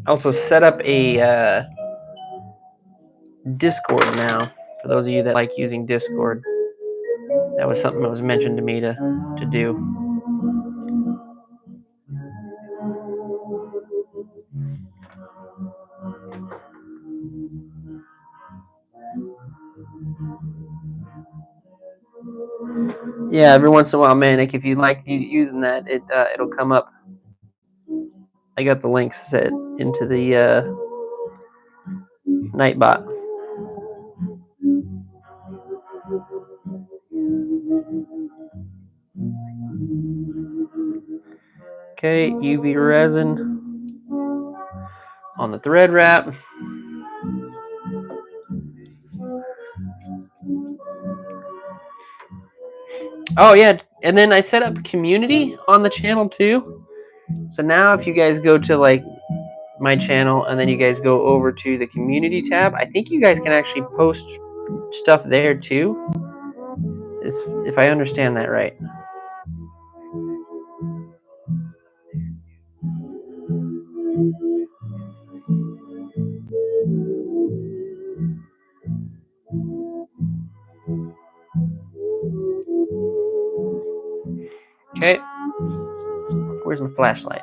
Also set up a Discord now, for those of you that like using Discord. That was something that was mentioned to me to do. Yeah, every once in a while, Manic, if you like using that, it'll come up. I got the links set into the Nightbot. Okay, UV resin on the thread wrap. Oh yeah, and then I set up community on the channel too. So now if you guys go to like my channel and then you guys go over to the community tab, I think you guys can actually post stuff there too, if I understand that right. Okay, where's my flashlight?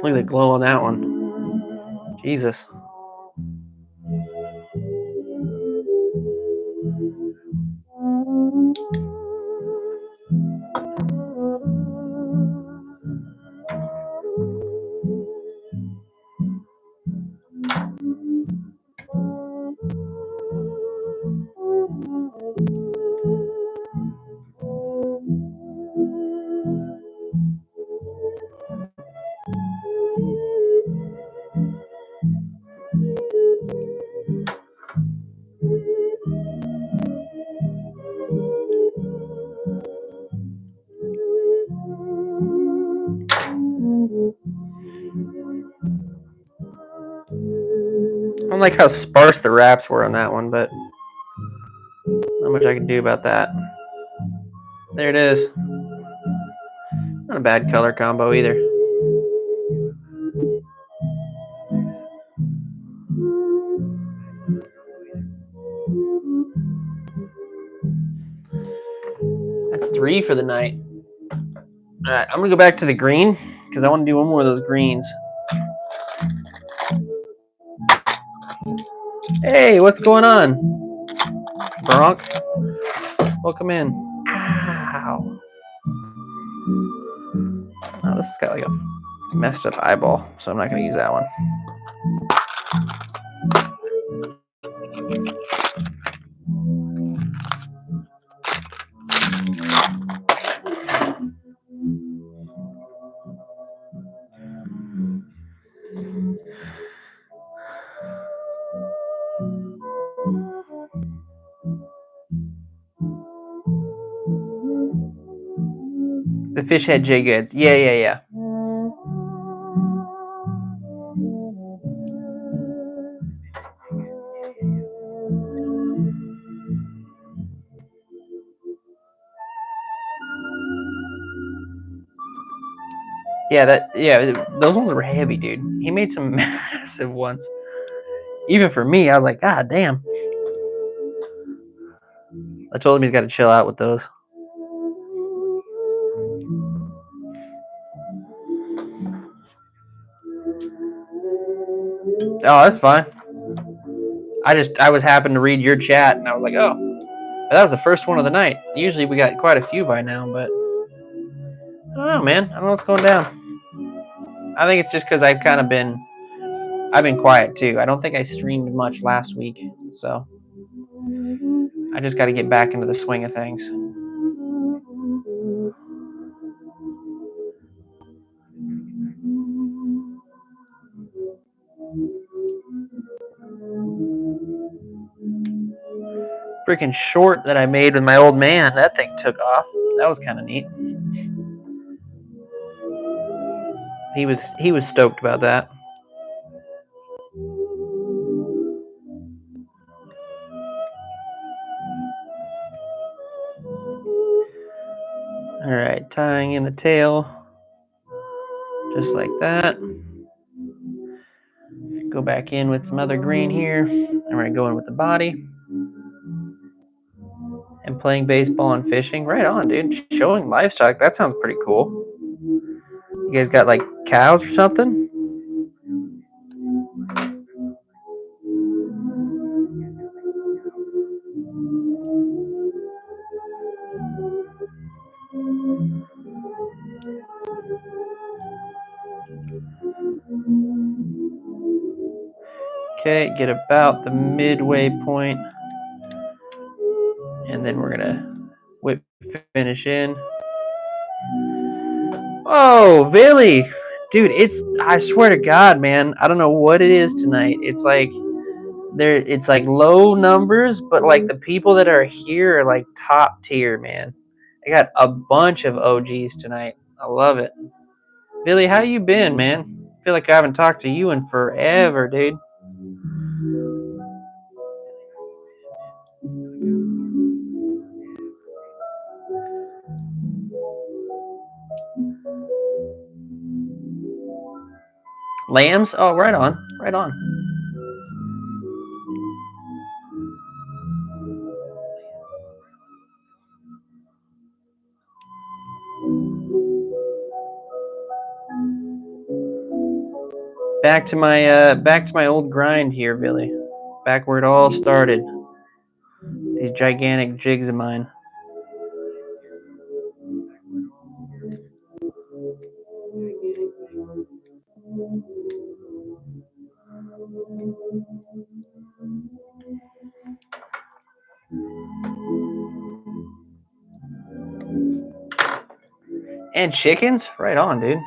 Look at the glow on that one. Jesus. I don't like how sparse the wraps were on that one, but not much I can do about that. There it is. Not a bad color combo either. That's 3 for the night. Alright, I'm gonna go back to the green because I want to do one more of those greens. Hey, what's going on? Bronk? Welcome in. Ow. Oh, this has got like a messed up eyeball, so I'm not gonna use that one. The fish head J goods. Yeah. Yeah, those ones were heavy, dude. He made some massive ones. Even for me, I was like, God damn. I told him he's got to chill out with those. Oh, that's fine. I was happened to read your chat and I was like, oh, that was the first one of the night. Usually we got quite a few by now, but I don't know, man. I don't know what's going down. I think it's just because I've been quiet too. I don't think I streamed much last week, so I just got to get back into the swing of things. Freaking short that I made with my old man, that thing took off. That was kind of neat. He was stoked about that. All right, tying in the tail, just like that. Go back in with some other green here, and we're gonna go in with the body. And playing baseball and fishing, right on, dude. Showing livestock, that sounds pretty cool. You guys got like cows or something? Okay, get about the midway point, and then we're gonna whip finish in. Oh, Billy, dude, I swear to God, man, I don't know what it is tonight. It's like low numbers, but like the people that are here are like top tier, man. I got a bunch of OGs tonight. I love it. Billy, how you been, man? I feel like I haven't talked to you in forever, dude. Lambs? Oh, right on. Right on. Back to my old grind here, Billy. Back where it all started. These gigantic jigs of mine. And chickens? Right on, dude.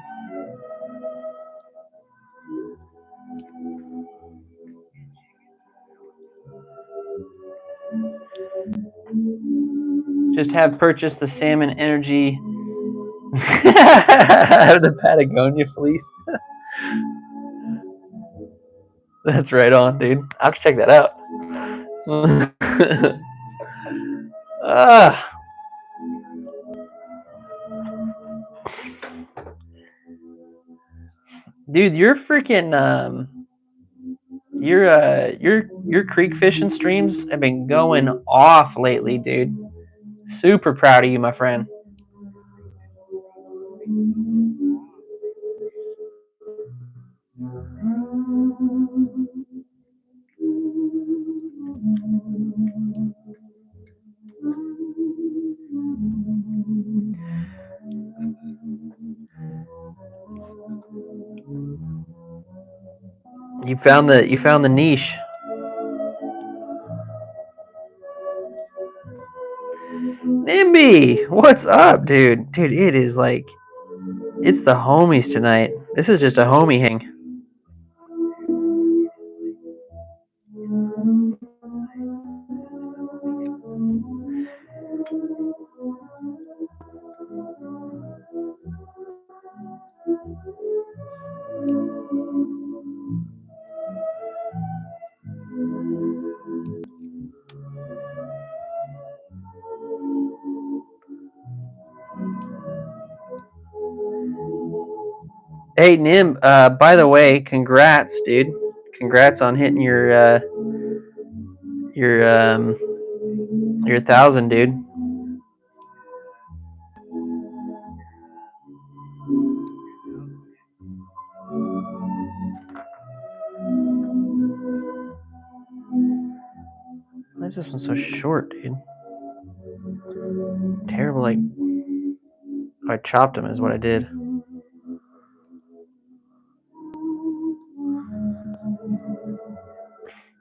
Just have purchased the Salmon Energy the Patagonia fleece. That's right on, dude. I'll have to check that out. Dude, you're freaking your creek fishing streams have been going off lately, dude. Super proud of you, my friend. You found the niche. Nimby, what's up, dude? Dude, it is like it's the homies tonight. This is just a homie hang. Hey Nim, by the way, congrats, dude. Congrats on hitting your 1,000, dude. Why is this one so short, dude? Terrible, like, I chopped him is what I did.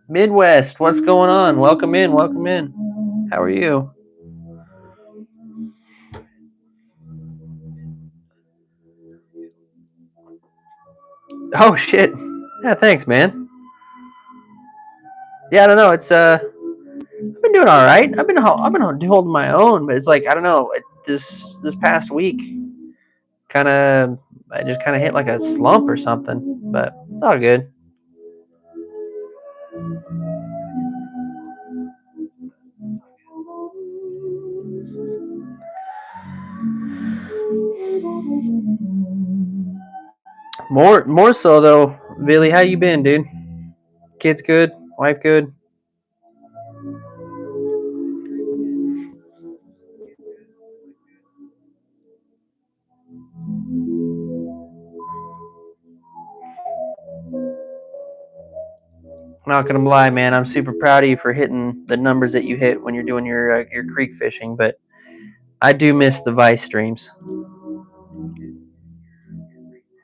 Midwest, what's going on? Welcome in, welcome in. How are you? Oh shit. Yeah, thanks, man. Yeah, I don't know. It's I've been doing all right. I've been holding my own, but it's like I don't know. This past week, I just kind of hit like a slump or something. But it's all good. More so though, Billy. How you been, dude? Kids good? Wife good? Not gonna lie, man. I'm super proud of you for hitting the numbers that you hit when you're doing your creek fishing. But I do miss the Vice streams.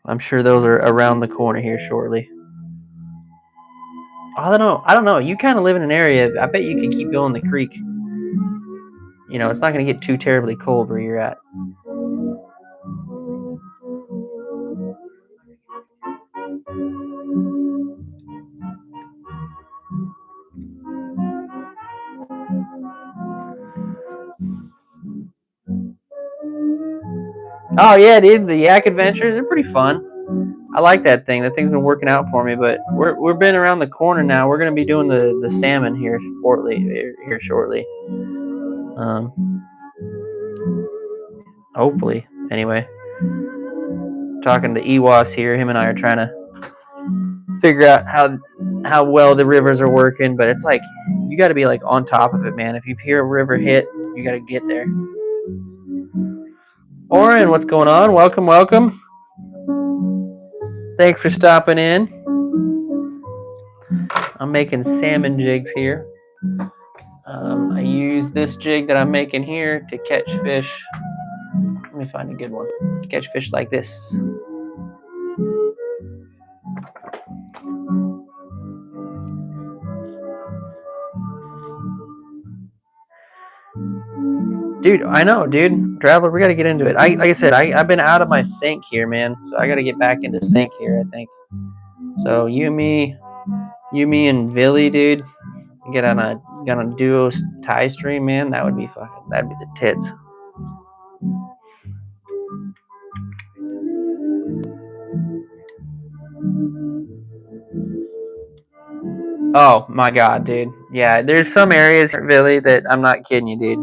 I'm sure those are around the corner here shortly. I don't know. You kind of live in an area. I bet you could keep going the creek. You know, it's not going to get too terribly cold where you're at. Oh yeah, dude, the Yak Adventures are pretty fun. I like that thing. That thing's been working out for me. But we're been around the corner now. We're gonna be doing the salmon here shortly. Hopefully, anyway. Talking to Ewas here. Him and I are trying to figure out how well the rivers are working. But it's like you got to be like on top of it, man. If you hear a river hit, you got to get there. Oren, what's going on? Welcome, welcome. Thanks for stopping in. I'm making salmon jigs here. I use this jig that I'm making here to catch fish. Let me find a good one. To catch fish like this. Dude, I know, dude. Traveler, we got to get into it. Like I said, I've been out of my sink here, man. So I got to get back into sink here, I think. So you, me, and Billy, dude. Get on a duo tie stream, man. That'd be the tits. Oh my god, dude. Yeah, there's some areas here, Billy, that I'm not kidding you, dude.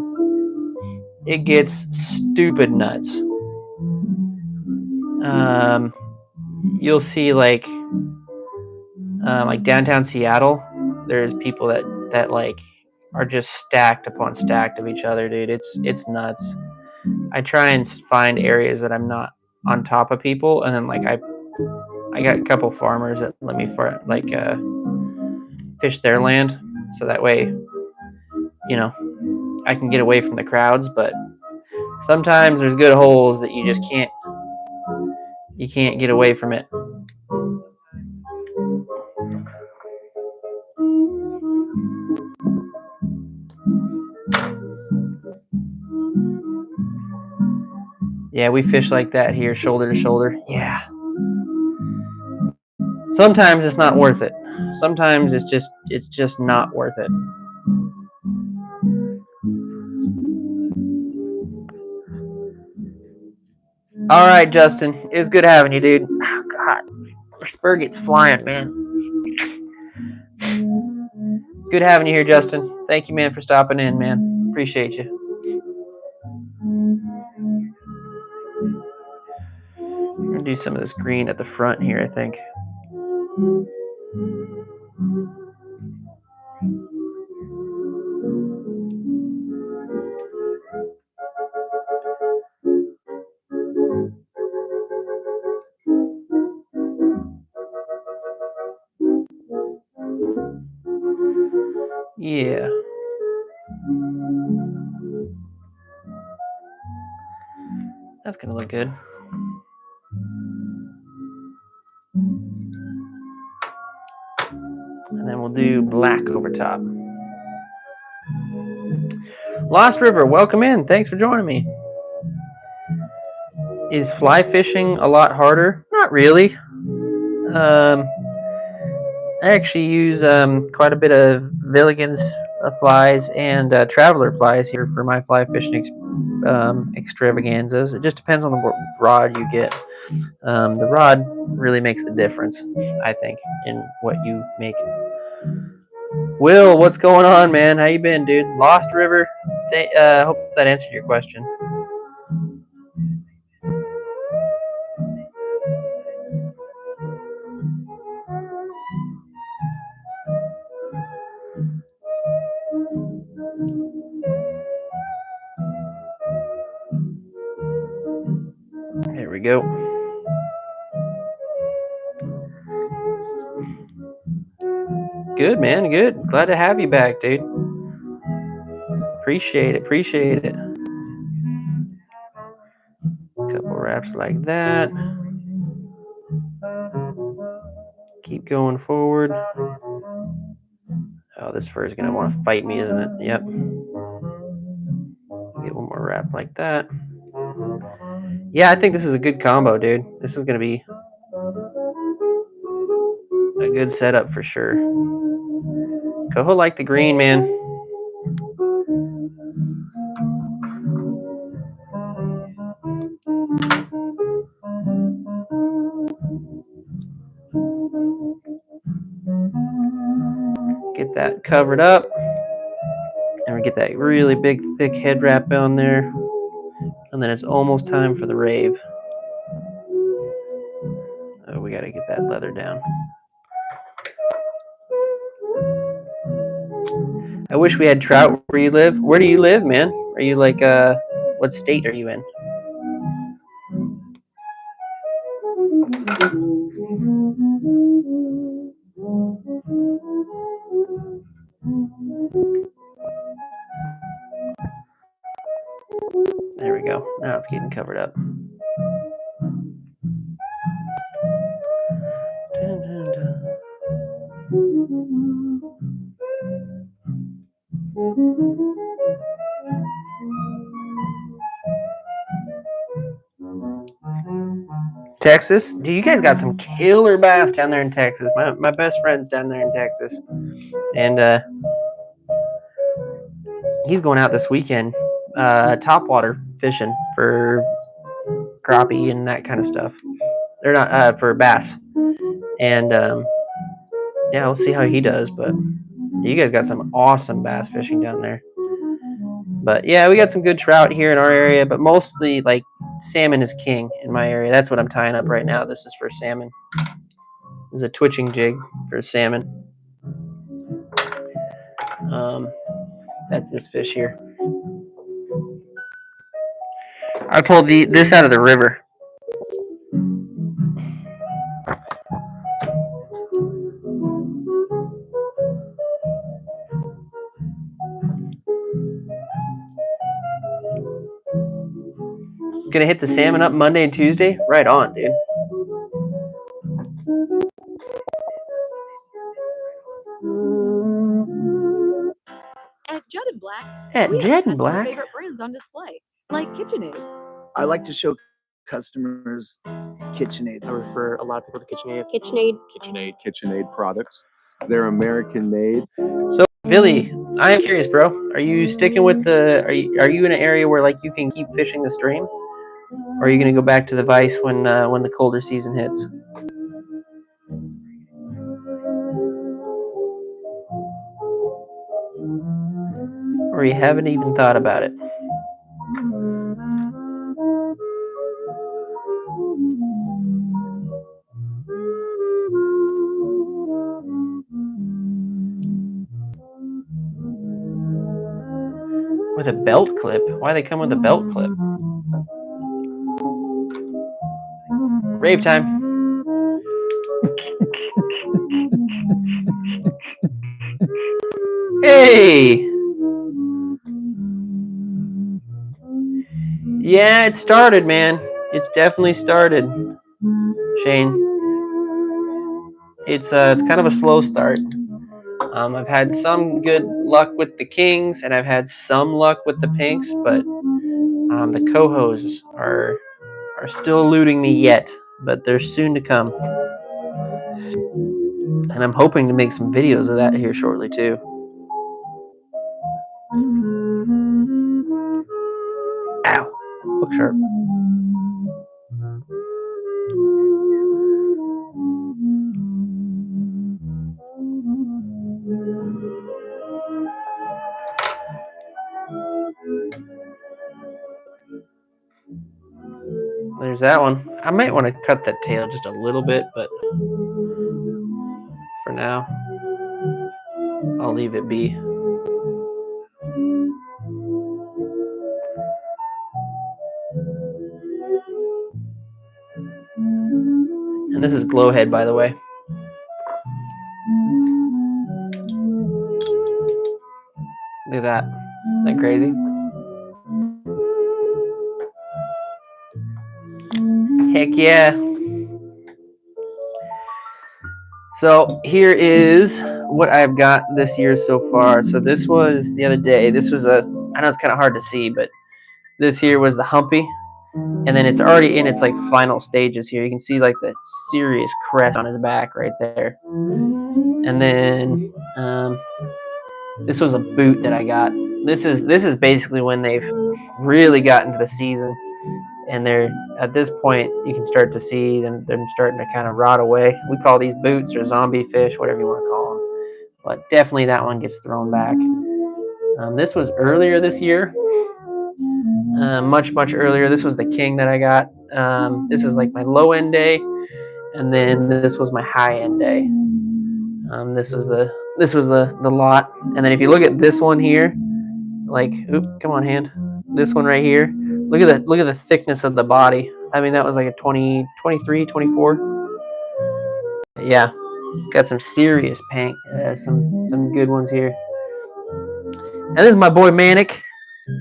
It gets stupid nuts. You'll see like downtown Seattle. There's people that like are just stacked upon stacked of each other, dude. It's nuts. I try and find areas that I'm not on top of people, and then like I got a couple farmers that let me fish their land, so that way, you know, I can get away from the crowds. But sometimes there's good holes that you just can't get away from it. Yeah, we fish like that here, shoulder to shoulder. Yeah. Sometimes it's not worth it. Sometimes it's just not worth it. All right, Justin. It was good having you, dude. Oh, God. Fur gets flying, man. Good having you here, Justin. Thank you, man, for stopping in, man. Appreciate you. We're gonna do some of this green at the front here, I think. Yeah. That's gonna look good. And then we'll do black over top. Lost River, welcome in. Thanks for joining me. Is fly fishing a lot harder? Not really. I actually use quite a bit of Villigan's flies and Traveler flies here for my fly fishing extravaganzas. It just depends on the rod you get. The rod really makes the difference, I think, in what you make. Will, what's going on, man? How you been, dude? Lost River. Hope that answered your question. There we go. Good, man. Good. Glad to have you back, dude. Appreciate it. Appreciate it. Couple wraps like that. Keep going forward. Oh, this fur is going to want to fight me, isn't it? Yep. Get one more wrap like that. Yeah, I think this is a good combo, dude. This is going to be a good setup for sure. Coho like the green, man. Get that covered up. And we get that really big, thick head wrap on there. And then it's almost time for the rave. Oh, we got to get that leather down. I wish we had trout where you live. Where do you live, man? Are you like, what state are you in? There we go. Now it's getting covered up. Dun, dun, dun. Texas? Dude, you guys got some killer bass down there in Texas. My best friend's down there in Texas. And he's going out this weekend topwater fishing for crappie and that kind of stuff. They're not for bass. And yeah, we'll see how he does. But you guys got some awesome bass fishing down there. But yeah, we got some good trout here in our area, but mostly like salmon is king in my area. That's what I'm tying up right now. This is for salmon. This is a twitching jig for salmon. That's this fish here. I pulled this out of the river. Gonna hit the salmon up Monday and Tuesday? Right on, dude. At Judd and Black, At we Judd have and customer Black? favorite brands on display, like KitchenAid. I like to show customers KitchenAid. I refer a lot of people to KitchenAid. KitchenAid products. They're American made. So, Billy, I am curious, bro. Are you sticking with the? Are you in an area where like you can keep fishing the stream, or are you gonna go back to the Vice when the colder season hits? Or you haven't even thought about it? With a belt clip? Why they come with a belt clip? Rave time. Hey! Yeah, it started, man. It's definitely started, Shane. It's kind of a slow start. I've had some good luck with the kings, and I've had some luck with the pinks, but the cohos are still eluding me yet, but they're soon to come. And I'm hoping to make some videos of that here shortly too. Ow! Look sharp. There's that one. I might want to cut that tail just a little bit, but for now, I'll leave it be. And this is glowhead, by the way. Look at that. Isn't that crazy? Heck yeah. So here is what I've got this year so far. So this was the other day. This was I know it's kind of hard to see, but this here was the humpy. And then it's already in its like final stages here. You can see like the serious crest on his back right there. And then this was a boot that I got. This is basically when they've really gotten to the season, and they're at this point you can start to see them starting to kind of rot away. We call these boots or zombie fish, whatever you want to call them. But definitely that one gets thrown back. This was earlier this year, much earlier. This was the king that I got. This was like my low end day, and then this was my high end day. This was the lot, and then if you look at this one here, like, oop, come on hand, this one right here, look at the thickness of the body. I mean, that was like a 20, 23, 24. Yeah, got some serious paint, some good ones here. And this is my boy Manic,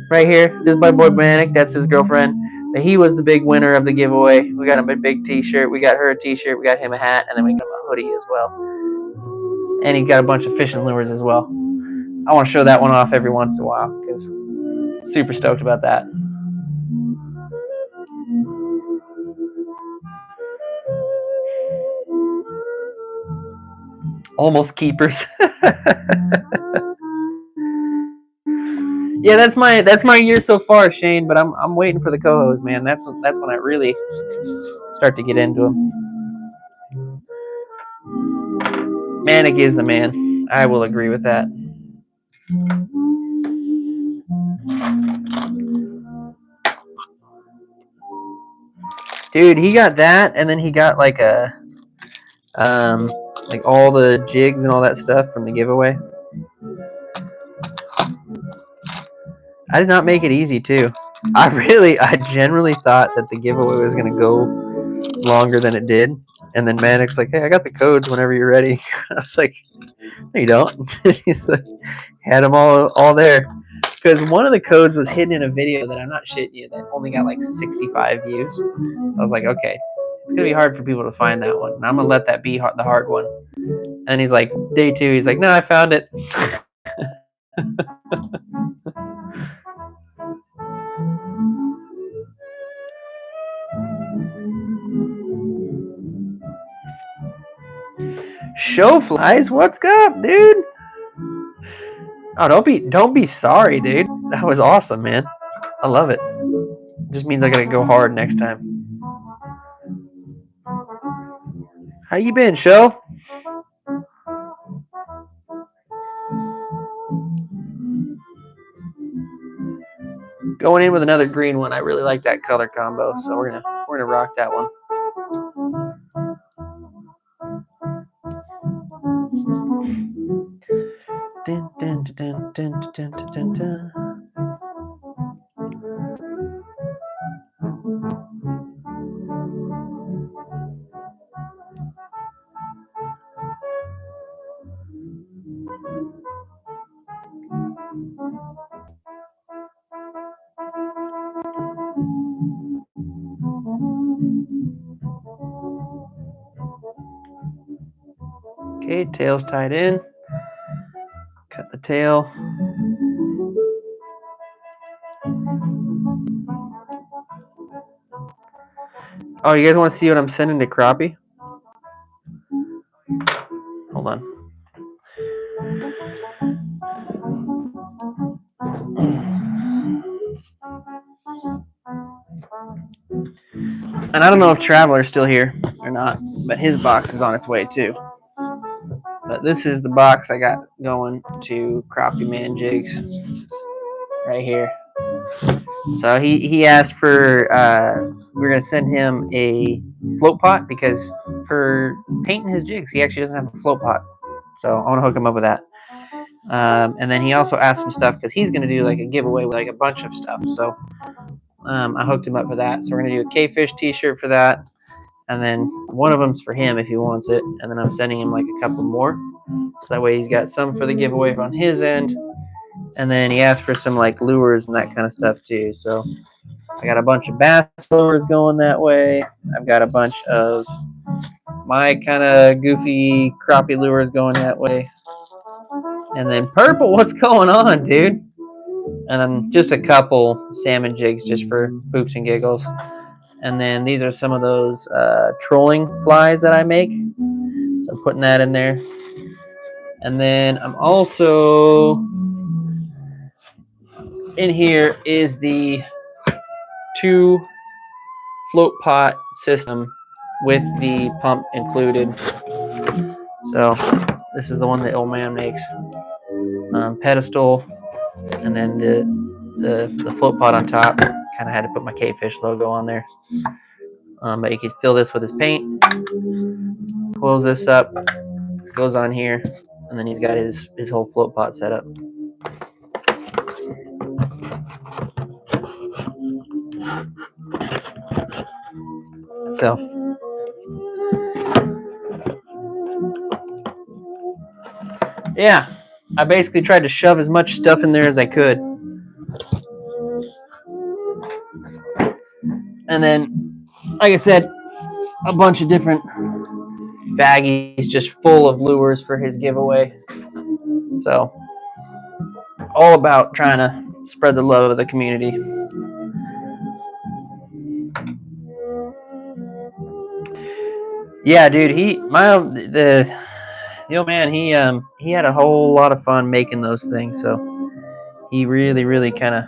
right here. This is my boy Manic. That's his girlfriend. But he was the big winner of the giveaway. We got him a big T-shirt. We got her a T-shirt. We got him a hat, and then we got him a hoodie as well. And he got a bunch of fishing lures as well. I want to show that one off every once in a while because I'm super stoked about that. Almost keepers. Yeah, that's my year so far, Shane. But I'm waiting for the cohos, man. That's when I really start to get into them. Manic is the man. I will agree with that. Dude, he got that, and then he got like a like all the jigs and all that stuff from the giveaway. I did not make it easy too. I generally thought that the giveaway was gonna go longer than it did. And then Manic's like, hey, I got the codes whenever you're ready. I was like, no, you don't. He's like, had them all there. Because one of the codes was hidden in a video that I'm not shitting you, that only got like 65 views. So I was like, okay, it's going to be hard for people to find that one. And I'm going to let that be the hard one. And he's like, day 2, he's like, no, I found it. Show flies, what's up, dude? Oh, don't be sorry, dude. That was awesome, man. I love it. Just means I gotta go hard next time. How you been, Show? Going in with another green one. I really like that color combo, so we're gonna rock that one. Dun, dun, dun, dun, dun, dun, dun, dun. Okay, tail's tied in. Cut the tail. Oh, you guys want to see what I'm sending to Crappie? Hold on. And I don't know if Traveler's still here or not, but his box is on its way too. But this is the box I got going to Crappie Man Jigs right here. So he asked for we're gonna send him a float pot because for painting his jigs he actually doesn't have a float pot. So I want to hook him up with that. And then he also asked some stuff because he's gonna do like a giveaway with like a bunch of stuff. So I hooked him up for that. So we're gonna do a K-Fish T-shirt for that, and then one of them's for him if he wants it, and then I'm sending him like a couple more, so that way he's got some for the giveaway on his end. And then he asked for some like lures and that kind of stuff too. So I got a bunch of bass lures going that way. I've got a bunch of my kind of goofy crappie lures going that way. And then Purple, what's going on, dude? And then just a couple salmon jigs just for poops and giggles. And then these are some of those trolling flies that I make. So I'm putting that in there. And then I'm also in here is the 2 float pot system with the pump included. So this is the one that old man makes. Pedestal, and then the float pot on top. Kind of had to put my K-Fish logo on there. But you can fill this with his paint. Close this up. Goes on here, and then he's got his whole float pot set up. So yeah, I basically tried to shove as much stuff in there as I could. And then, like I said, a bunch of different baggies just full of lures for his giveaway. So all about trying to spread the love of the community. Yeah, dude, the old man, he had a whole lot of fun making those things. So he really kind of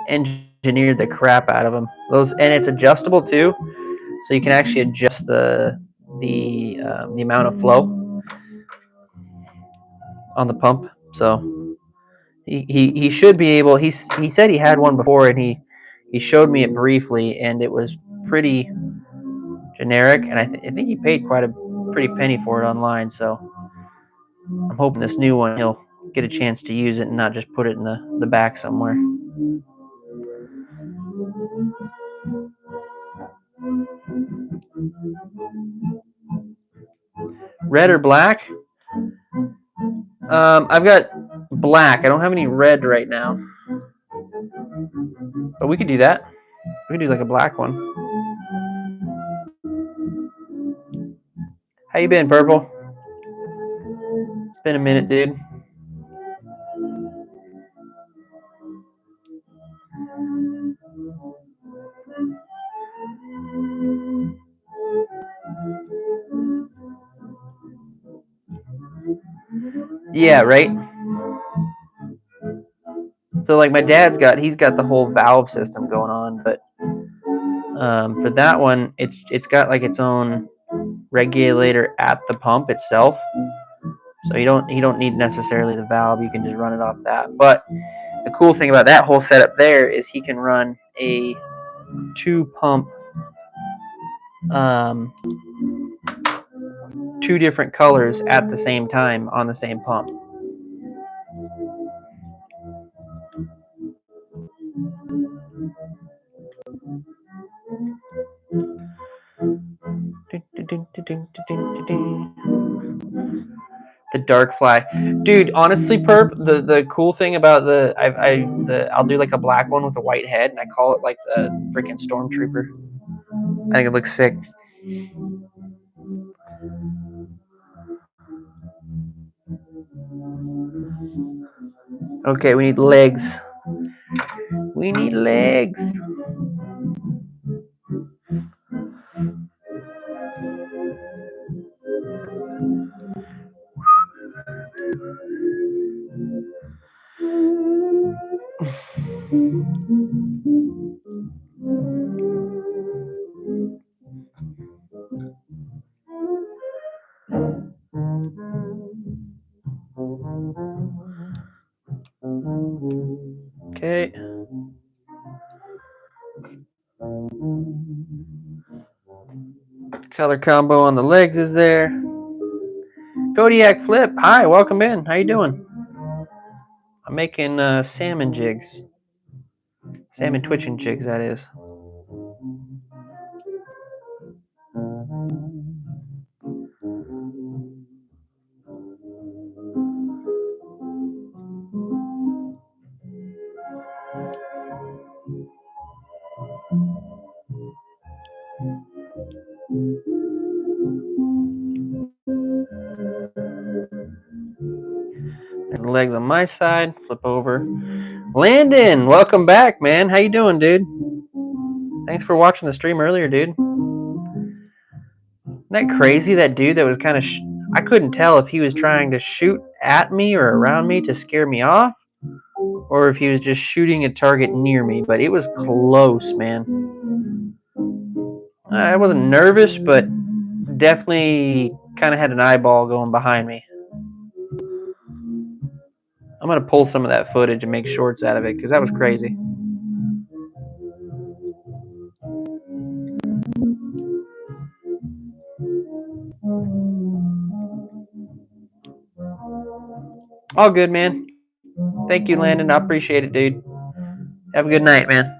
engineered the crap out of them. And it's adjustable too, so you can actually adjust the amount of flow on the pump. So he should be able. He said he had one before, and he showed me it briefly, and it was pretty generic. And I think he paid quite a pretty penny for it online. So I'm hoping this new one he'll get a chance to use it and not just put it in the back somewhere. Red or black? I've got black. I don't have any red right now. But we could do that. We could do like a black one. How you been, Purple? It's been a minute, dude. Yeah, right? So like my dad's he's got the whole valve system going on, but for that one, it's got like its own regulator at the pump itself. So you don't need necessarily the valve. You can just run it off that. But the cool thing about that whole setup there is he can run a 2 pump, 2 different colors at the same time on the same pump. The dark fly, dude. Honestly, Perp, the cool thing about I'll do like a black one with a white head, and I call it like the freaking stormtrooper. I think it looks sick. Okay, we need legs. We need legs. Okay. Color combo on the legs is there. Kodiak Flip, hi, welcome in. How you doing? I'm making salmon jigs. Salmon twitching jigs, that is. And the legs on my side, flip over. Landon, welcome back, man. How you doing, dude? Thanks for watching the stream earlier, dude. Isn't that crazy, that dude that was kind of... I couldn't tell if he was trying to shoot at me or around me to scare me off, or if he was just shooting a target near me, but it was close, man. I wasn't nervous, but definitely kind of had an eyeball going behind me. I'm going to pull some of that footage and make shorts out of it, because that was crazy. All good, man. Thank you, Landon. I appreciate it, dude. Have a good night, man.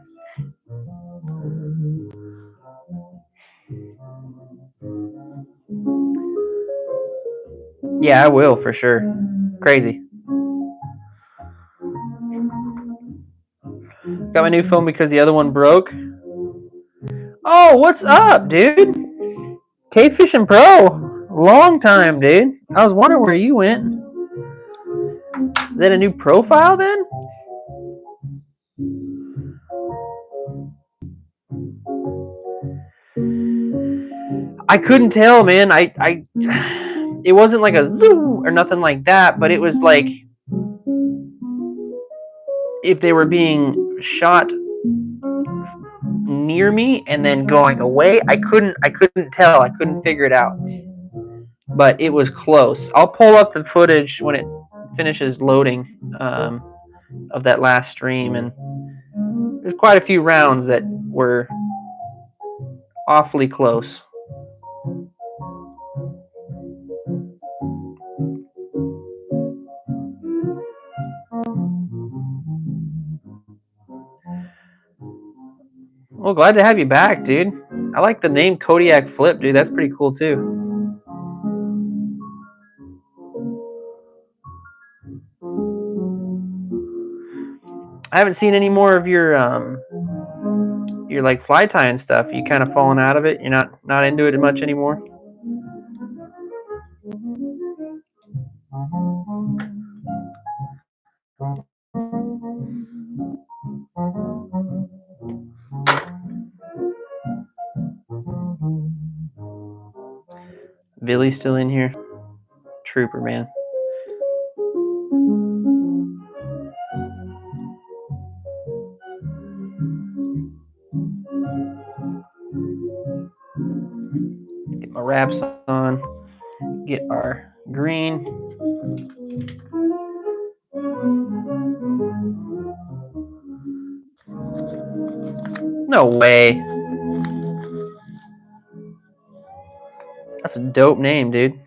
Yeah, I will, for sure. Crazy. Got my new phone because the other one broke. Oh, what's up, dude? Cave Fishing Pro. Long time, dude. I was wondering where you went. Is that a new profile, then? I couldn't tell, man. It wasn't like a zoom or nothing like that, but it was like if they were being shot near me and then going away. I couldn't tell. I couldn't figure it out. But it was close. I'll pull up the footage when it finishes loading of that last stream, and there's quite a few rounds that were awfully close. Well, glad to have you back, dude. I like the name Kodiak Flip, dude. That's pretty cool, too. I haven't seen any more of your like fly tying stuff. You kind of fallen out of it? You're not into it much anymore? Billy's still in here. Trooper, man. Get my wraps on. Get our green. No way. That's a dope name, dude.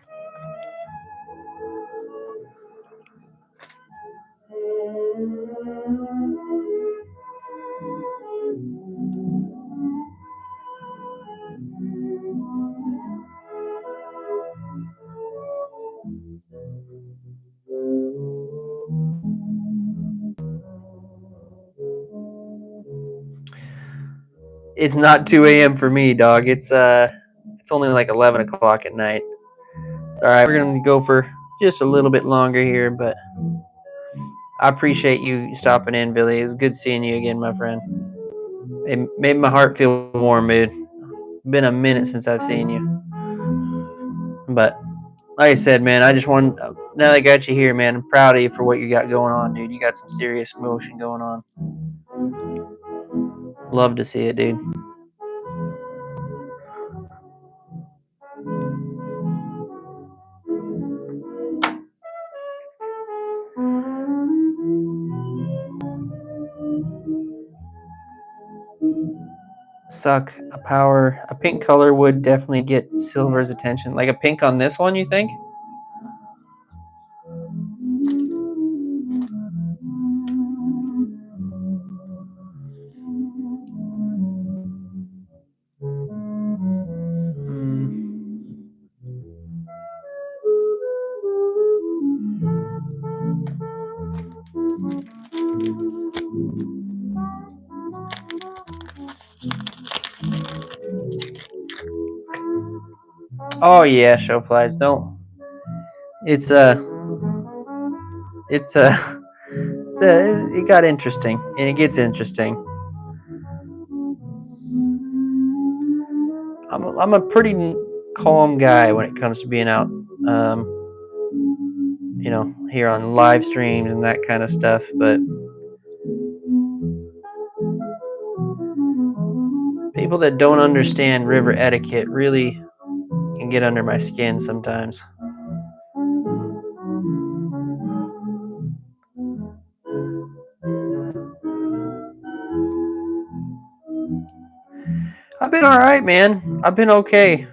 It's not 2 a.m. for me, dog. It's only like 11 o'clock at night. All right, we're gonna go for just a little bit longer here, but I appreciate you stopping in, Billy. It was good seeing you again, my friend. It made my heart feel warm, dude. Been a minute since I've seen you. But like I said, man, I just want, now that I got you here, man, I'm proud of you for what you got going on, dude. You got some serious motion going on. Love to see it, dude. Suck a pink color would definitely get silver's attention. Like a pink on this one, you think? Oh yeah, show flies. Don't. It got interesting, and it gets interesting. I'm a pretty calm guy when it comes to being out, you know, here on live streams and that kind of stuff. But people that don't understand river etiquette really can get under my skin sometimes. I've been all right, man. I've been okay.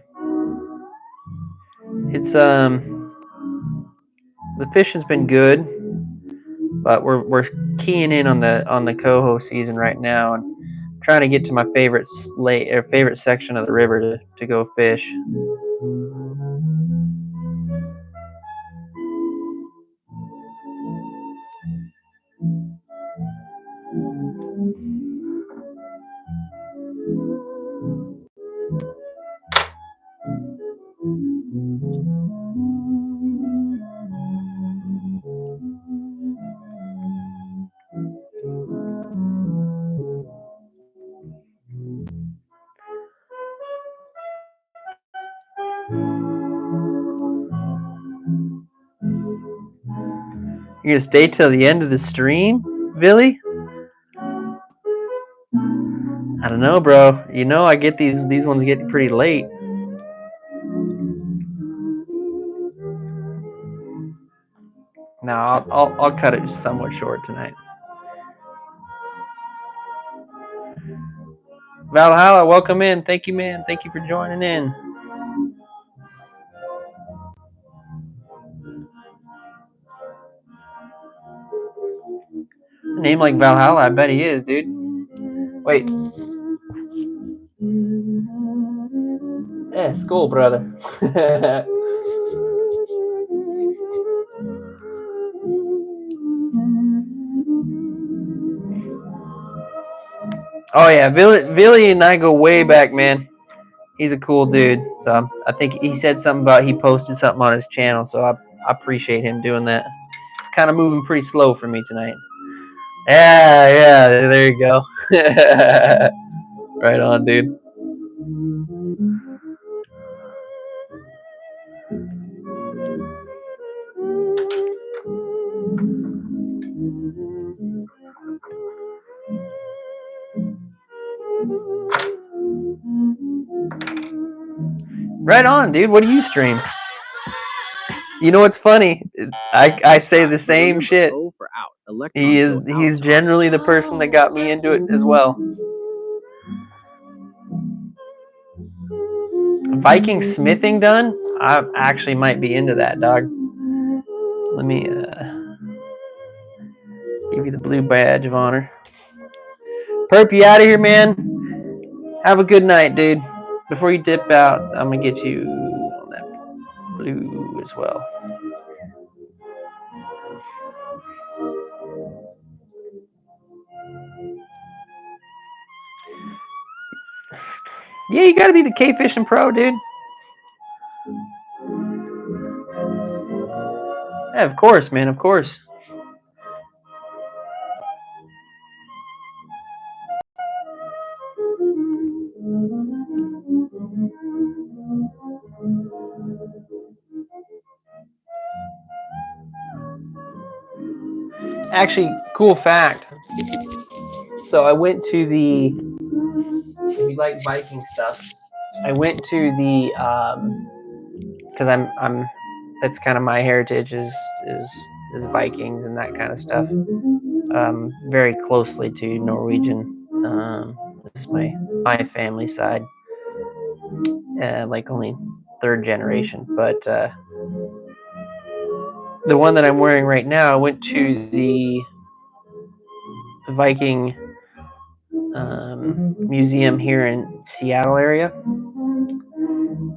It's the fishing's been good, but we're keying in on the coho season right now and trying to get to my favorite section of the river to go fish. You're gonna stay till the end of the stream, Billy? I don't know, bro. You know, I get these ones getting pretty late. No, I'll cut it somewhat short tonight. Valhalla, welcome in. Thank you, man. Thank you for joining in. A name like Valhalla, I bet he is, dude. Wait. Skull, brother. Oh yeah, Billy and I go way back, man. He's a cool dude. So I think he said something about he posted something on his channel, so I appreciate him doing that. It's kind of moving pretty slow for me tonight. Yeah, there you go. Right on, dude. Right on, dude. What do you stream? You know what's funny? I say the same shit. He's generally the person that got me into it as well. Viking smithing done? I actually might be into that, dog. Let me give you the blue badge of honor. Perp, you out of here, man. Have a good night, dude. Before you dip out, I'm gonna get you on that blue as well. Yeah, you gotta be the K-Fishing Pro, dude. Yeah, of course, man, of course. Actually, cool fact. So I went to the. If you like Viking stuff, I went to the because I'm that's kind of my heritage is Vikings and that kind of stuff. Very closely to Norwegian. This is my family side, like only third generation. But the one that I'm wearing right now, I went to the Viking museum here in Seattle area.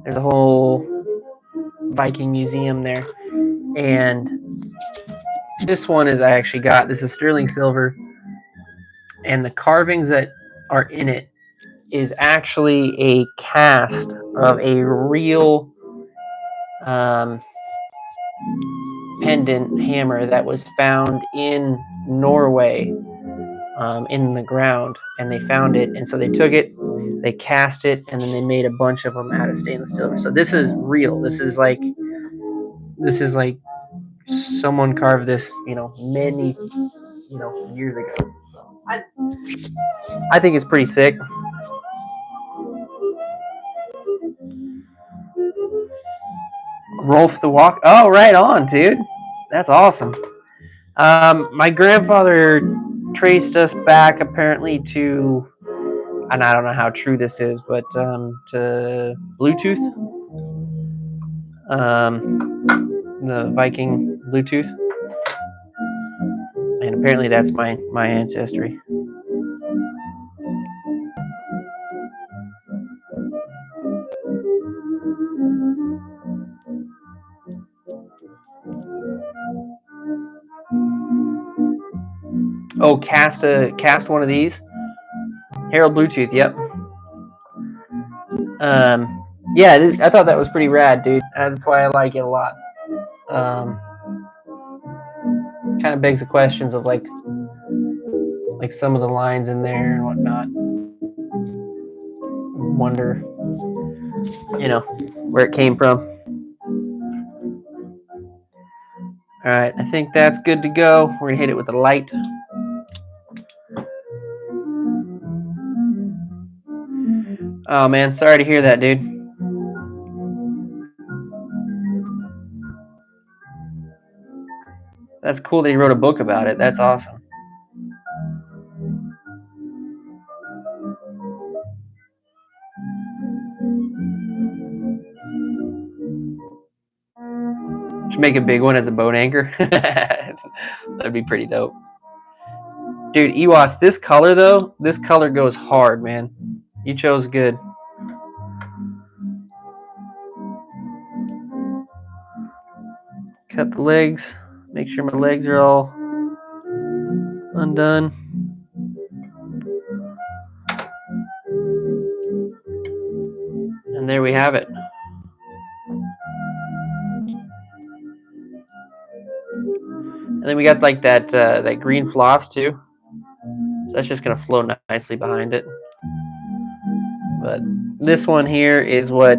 There's a whole Viking museum there, and this one is I actually got. This is sterling silver, and the carvings that are in it is actually a cast of a real pendant hammer that was found in Norway in the ground, and they found it, and so they took it, they cast it, and then they made a bunch of them out of stainless silver. So this is real. This is like someone carved this, many, years ago. I think it's pretty sick. Rolf the Walk. Oh, right on, dude. That's awesome. My grandfather traced us back apparently to, and I don't know how true this is, but to Bluetooth. The Viking Bluetooth. And apparently that's my ancestry. Oh, cast one of these. Herald Bluetooth, yep. Yeah, I thought that was pretty rad, dude. That's why I like it a lot. Kind of begs the questions of like some of the lines in there and whatnot. Wonder, where it came from. All right, I think that's good to go. We're gonna hit it with the light. Oh man, sorry to hear that, dude. That's cool that he wrote a book about it. That's awesome. Should make a big one as a boat anchor. That'd be pretty dope. Dude, Ewas, this color though, this color goes hard, man. You chose good. Cut the legs. Make sure my legs are all undone. And there we have it. And then we got like that green floss too. So that's just gonna flow nicely behind it. But this one here is what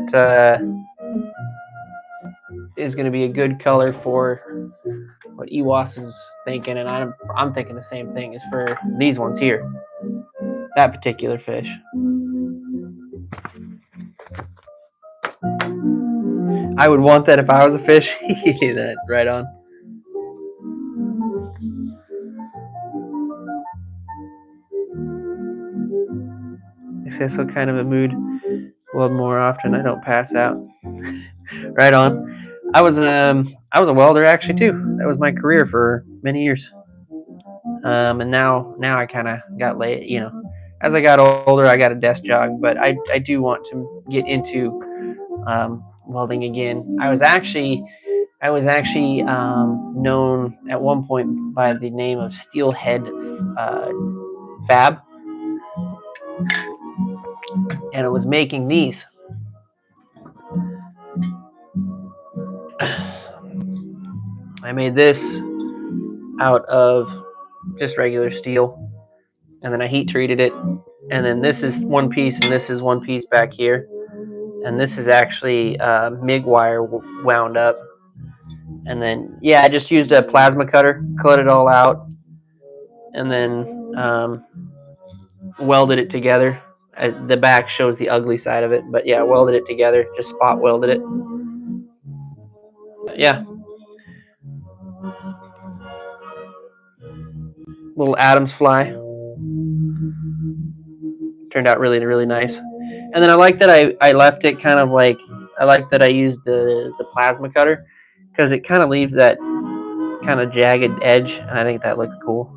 is gonna be a good color for what Ewas is thinking, and I'm thinking the same thing as for these ones here. That particular fish. I would want that if I was a fish. That right on. I say so kind of a mood. Weld more often. I don't pass out. Right on. I was a welder actually too. That was my career for many years. And now I kind of got late. As I got older, I got a desk job, but I do want to get into welding again. I was actually known at one point by the name of Steelhead Fab, and it was making these. I made this out of just regular steel, and then I heat treated it, and then this is one piece, and this is one piece back here, and this is actually MIG wire wound up, and then I just used a plasma cutter, cut it all out, and then welded it together. The back shows the ugly side of it, but yeah, welded it together, just spot welded it. But yeah. Little Adams fly. Turned out really, really nice. And then I like that I left it kind of like, I like that I used the plasma cutter because it kind of leaves that kind of jagged edge, and I think that looks cool.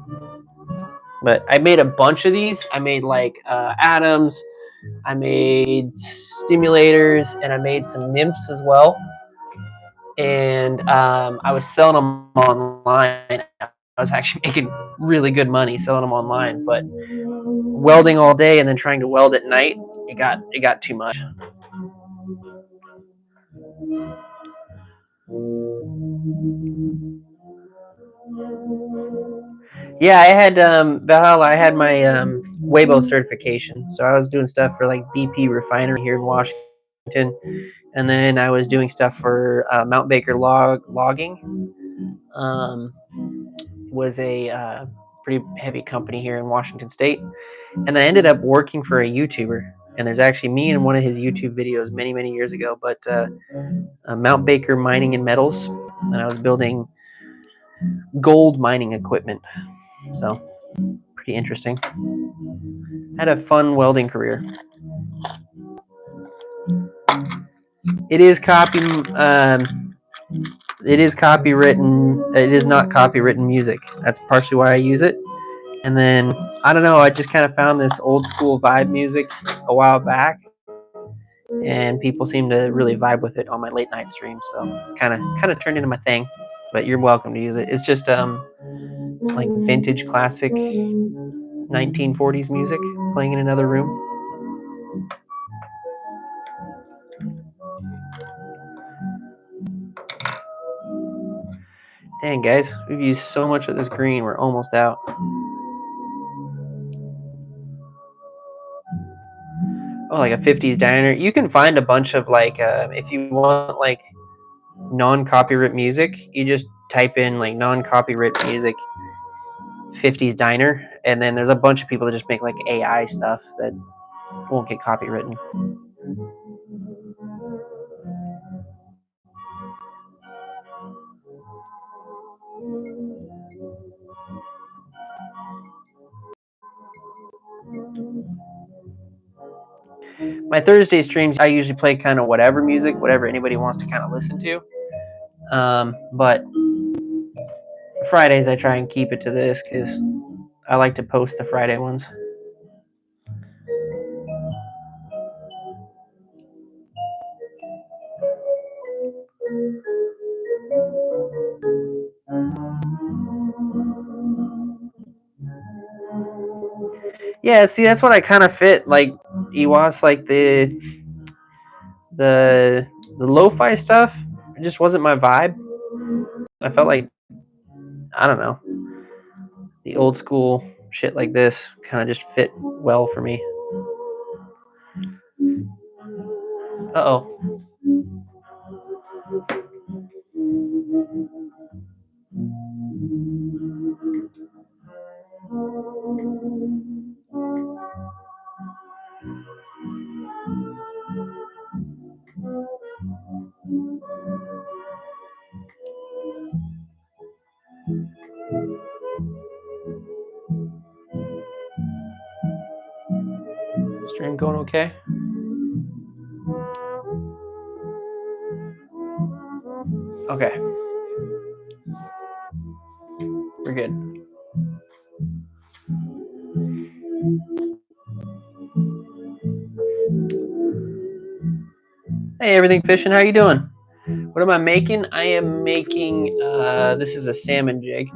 But I made a bunch of these. I made like Adams, I made stimulators, and I made some nymphs as well. And I was selling them online. I was actually making really good money selling them online, but welding all day and then trying to weld at night, it got too much. Yeah, I had Valhalla. I had my Weibo certification, so I was doing stuff for like BP Refinery here in Washington, and then I was doing stuff for Mount Baker Logging. Was a pretty heavy company here in Washington State, and I ended up working for a YouTuber. And there's actually me in one of his YouTube videos many years ago. But Mount Baker Mining and Metals, and I was building gold mining equipment. So pretty interesting. Had a fun welding career. It is copywritten. It is copywritten. It is not copywritten music. That's partially why I use it. And then I don't know. I just kind of found this old school vibe music a while back, and people seem to really vibe with it on my late night stream. So it's kind of turned into my thing. But you're welcome to use it. It's just like vintage classic 1940s music playing in another room. Dang, guys, we've used so much of this green, we're almost out. Oh, like a 50s diner. You can find a bunch of like, if you want like non-copyright music, you just type in like non-copyright music 50s diner, and then there's a bunch of people that just make like AI stuff that won't get copywritten. My Thursday streams, I usually play kind of whatever music, whatever anybody wants to kind of listen to. But Fridays, I try and keep it to this because I like to post the Friday ones. Yeah, see, that's what I kind of fit. Like, Iwas, like the lo-fi stuff, it just wasn't my vibe. I felt like, I don't know, the old school shit like this kind of just fit well for me. Uh-oh. Stream going okay? Okay. We're good. Hey, everything fishing, how you doing? What am I making? I am making, this is a salmon jig.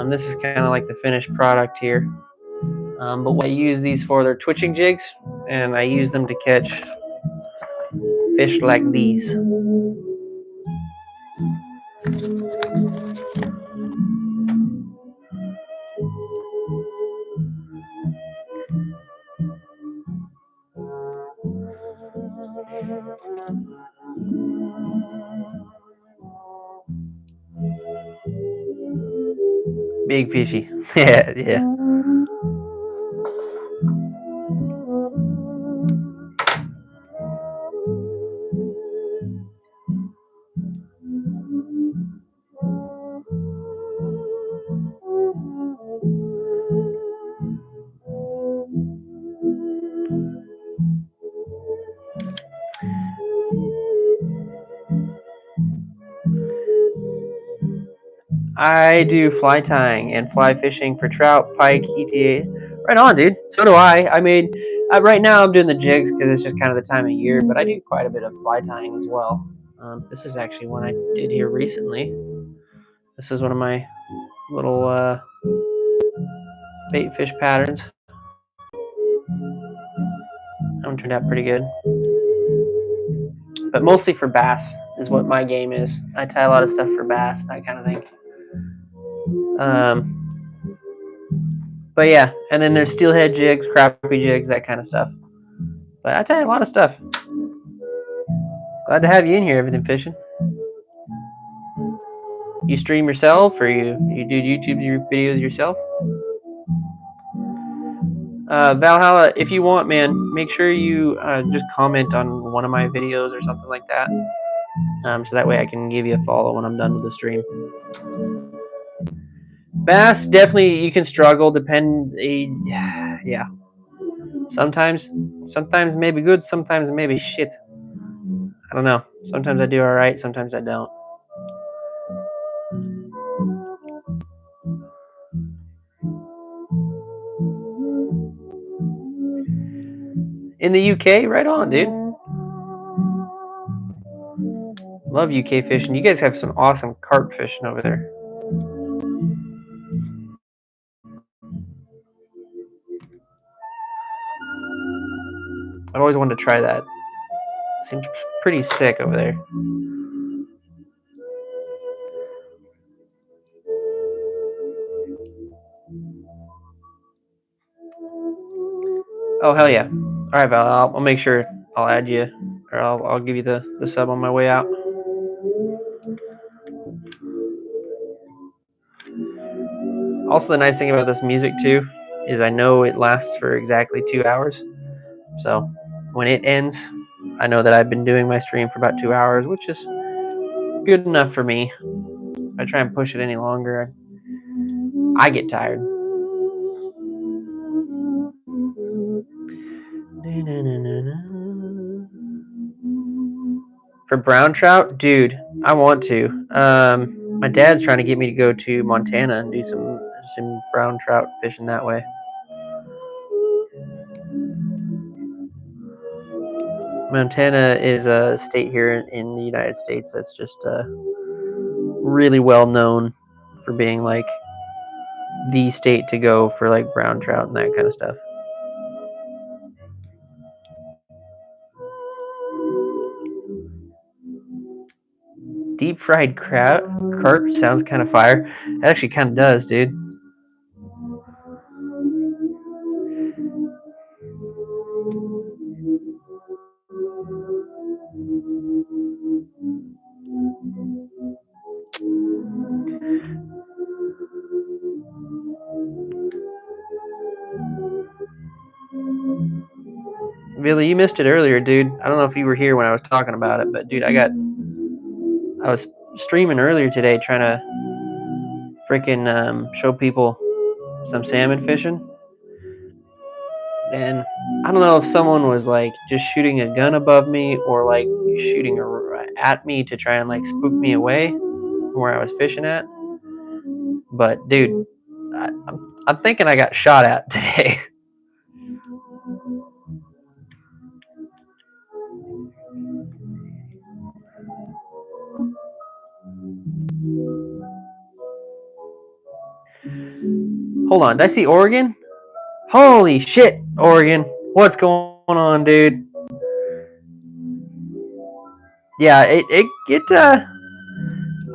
This is kind of like the finished product here. But what I use these for, they're twitching jigs, and I use them to catch fish like these. Big fishy. Yeah, yeah. I do fly tying and fly fishing for trout, pike, ETA. Right on, dude. So do I. I made right now I'm doing the jigs because it's just kind of the time of year, but I do quite a bit of fly tying as well. This is actually one I did here recently. This is one of my little bait fish patterns. That one turned out pretty good. But mostly for bass is what my game is. I tie a lot of stuff for bass, that kind of thing. But yeah, and then there's steelhead jigs, crappie jigs, that kind of stuff. But I tie a lot of stuff. Glad to have you in here, Everything Fishing. You stream yourself, or you do YouTube videos yourself? Valhalla, if you want, man, make sure you just comment on one of my videos or something like that. So that way I can give you a follow when I'm done with the stream. Bass, definitely you can struggle. Depends. Yeah. Sometimes maybe good. Sometimes maybe shit. I don't know. Sometimes I do all right. Sometimes I don't. In the UK, right on, dude. Love UK fishing. You guys have some awesome carp fishing over there. I've always wanted to try that. Seems pretty sick over there. Oh, hell yeah. All right, Val, I'll make sure I'll add you, or I'll give you the sub on my way out. Also, the nice thing about this music, too, is I know it lasts for exactly 2 hours. So when it ends, I know that I've been doing my stream for about 2 hours, which is good enough for me. If I try and push it any longer, I get tired. For brown trout, dude, I want to. My dad's trying to get me to go to Montana and do some brown trout fishing that way. Montana is a state here in the United States that's just really well known for being like the state to go for like brown trout and that kind of stuff. Deep fried carp sounds kind of fire. It actually kind of does, dude. Billy, you missed it earlier, dude. I don't know if you were here when I was talking about it, but dude, I was streaming earlier today trying to freaking show people some salmon fishing. And I don't know if someone was like just shooting a gun above me or like shooting at me to try and like spook me away from where I was fishing at. But dude, I'm thinking I got shot at today. Hold on, did I see Oregon? Holy shit, Oregon. What's going on, dude? Yeah,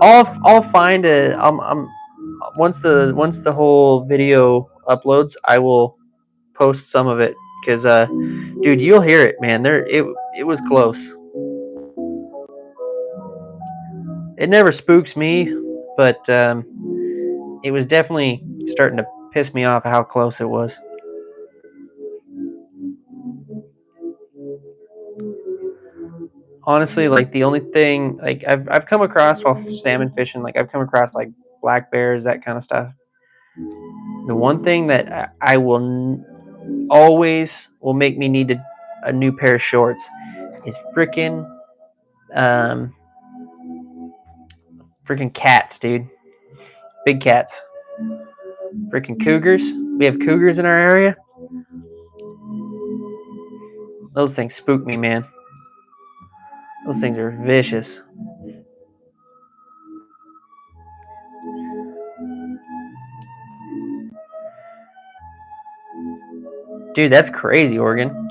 I'll find a once the whole video uploads, I will post some of it cuz dude, you'll hear it, man. It was close. It never spooks me, but it was definitely starting to piss me off how close it was. Honestly, like the only thing like I've come across while salmon fishing, like I've come across like black bears, that kind of stuff. The one thing that I will always will make me need a new pair of shorts is freaking cats, dude. Big cats. Freaking cougars. We have cougars in our area. Those things spook me, man. Those things are vicious. Dude, that's crazy, Oregon.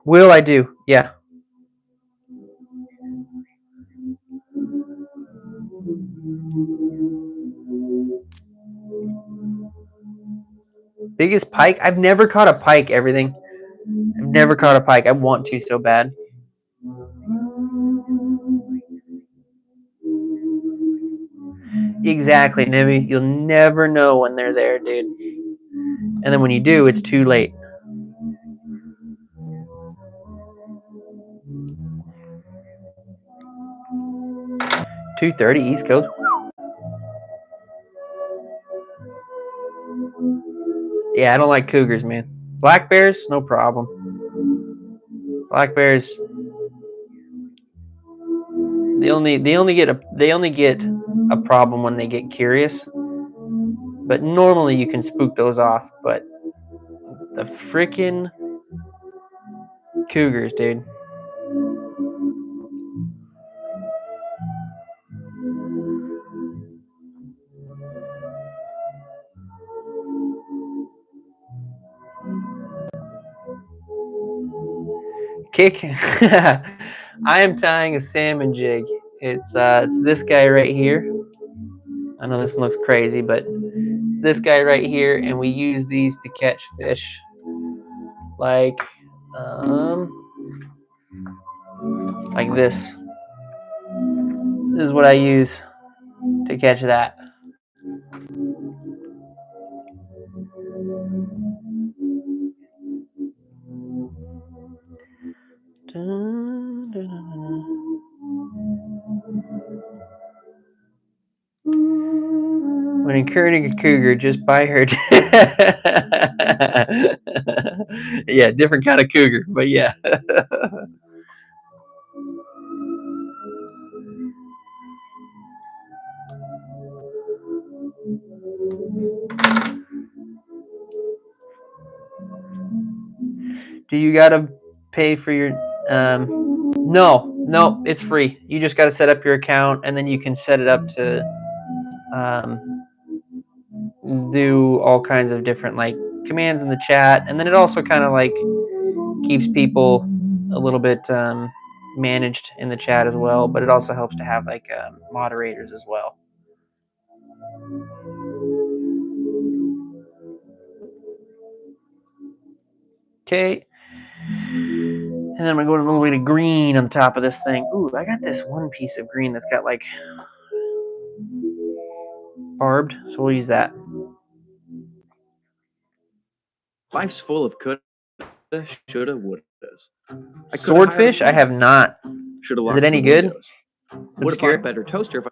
Will I do? Yeah. Biggest pike? I've never caught a pike, everything. I've never caught a pike. I want to so bad. Exactly, Nibby. You'll never know when they're there, dude. And then when you do, it's too late. $2.30 East Coast. Yeah, I don't like cougars, man. Black bears, no problem. Black bears, they only get a problem when they get curious. But normally you can spook those off. But the freaking cougars, dude. Kick. I am tying a salmon jig. It's this guy right here. I know this one looks crazy, but it's this guy right here, and we use these to catch fish. Like this. This is what I use to catch that. When encouraging a cougar, just buy her. Yeah, different kind of cougar, but yeah. Do you gotta pay for your? No, it's free. You just gotta set up your account, and then you can set it up to do all kinds of different like commands in the chat, and then it also kind of like keeps people a little bit managed in the chat as well. But it also helps to have like moderators as well. Okay. And then I'm going to go a little bit of green on the top of this thing. Ooh, I got this one piece of green that's got like barbed, so we'll use that. Life's full of coulda, shoulda, wouldas. Swordfish? I have not. Is it any good? Would have bought a better toaster if I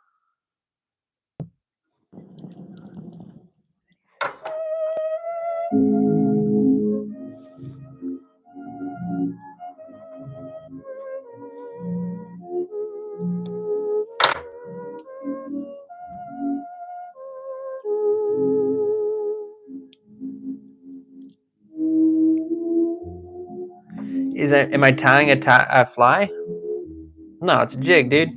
Am I tying a fly? No, it's a jig, dude.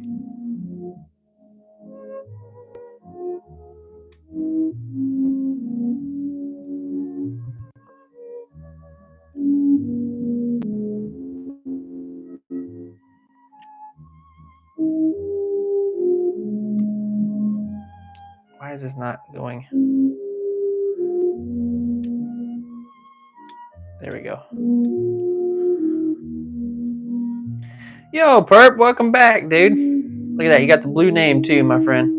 Why is this not going? There we go. Yo, Perp, welcome back, dude. Look at that. You got the blue name too, my friend.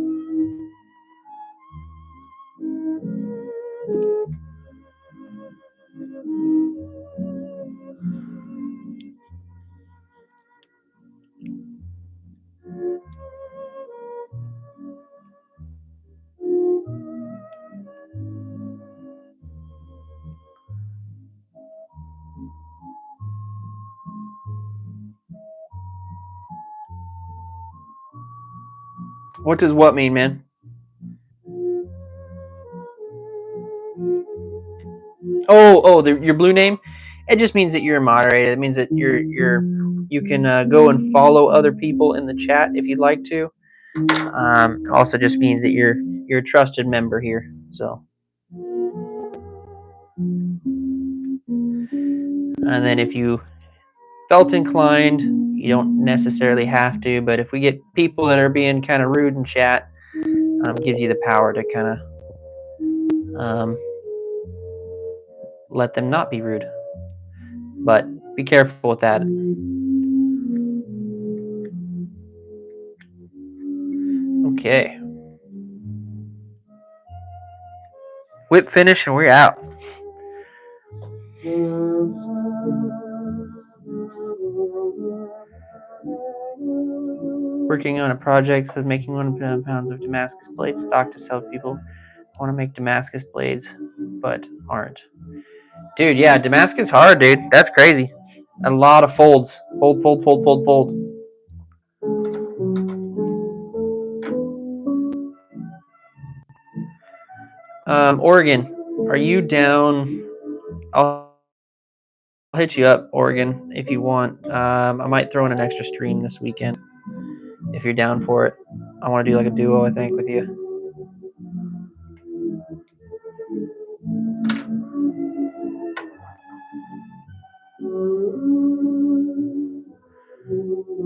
What does what mean, man? Your blue name. It just means that you're a moderator. It means that you can go and follow other people in the chat if you'd like to. It also just means that you're a trusted member here. So, and then if you felt inclined, you don't necessarily have to. But if we get people that are being kind of rude in chat, gives you the power to kind of let them not be rude. But be careful with that. Okay. Whip finish and we're out. Working on a project says making 1 pound of Damascus blades stock to sell to people. I want to make Damascus blades, but aren't. Dude, yeah, Damascus hard, dude. That's crazy. A lot of folds. Fold, fold, fold, fold, fold. Oregon, are you down? I'll hit you up, Oregon, if you want. I might throw in an extra stream this weekend if you're down for it. I want to do like a duo, I think, with you.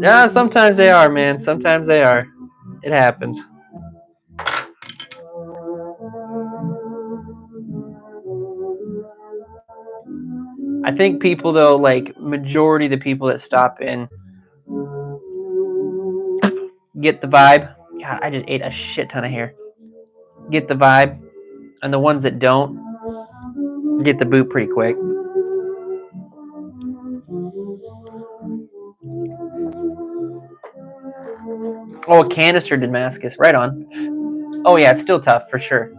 Yeah, sometimes they are, man. Sometimes they are. It happens. I think people, though, like majority of the people that stop in get the vibe. God, I just ate a shit ton of hair. Get the vibe. And the ones that don't get the boot pretty quick. Oh, a canister Damascus. Right on. Oh, yeah, it's still tough for sure.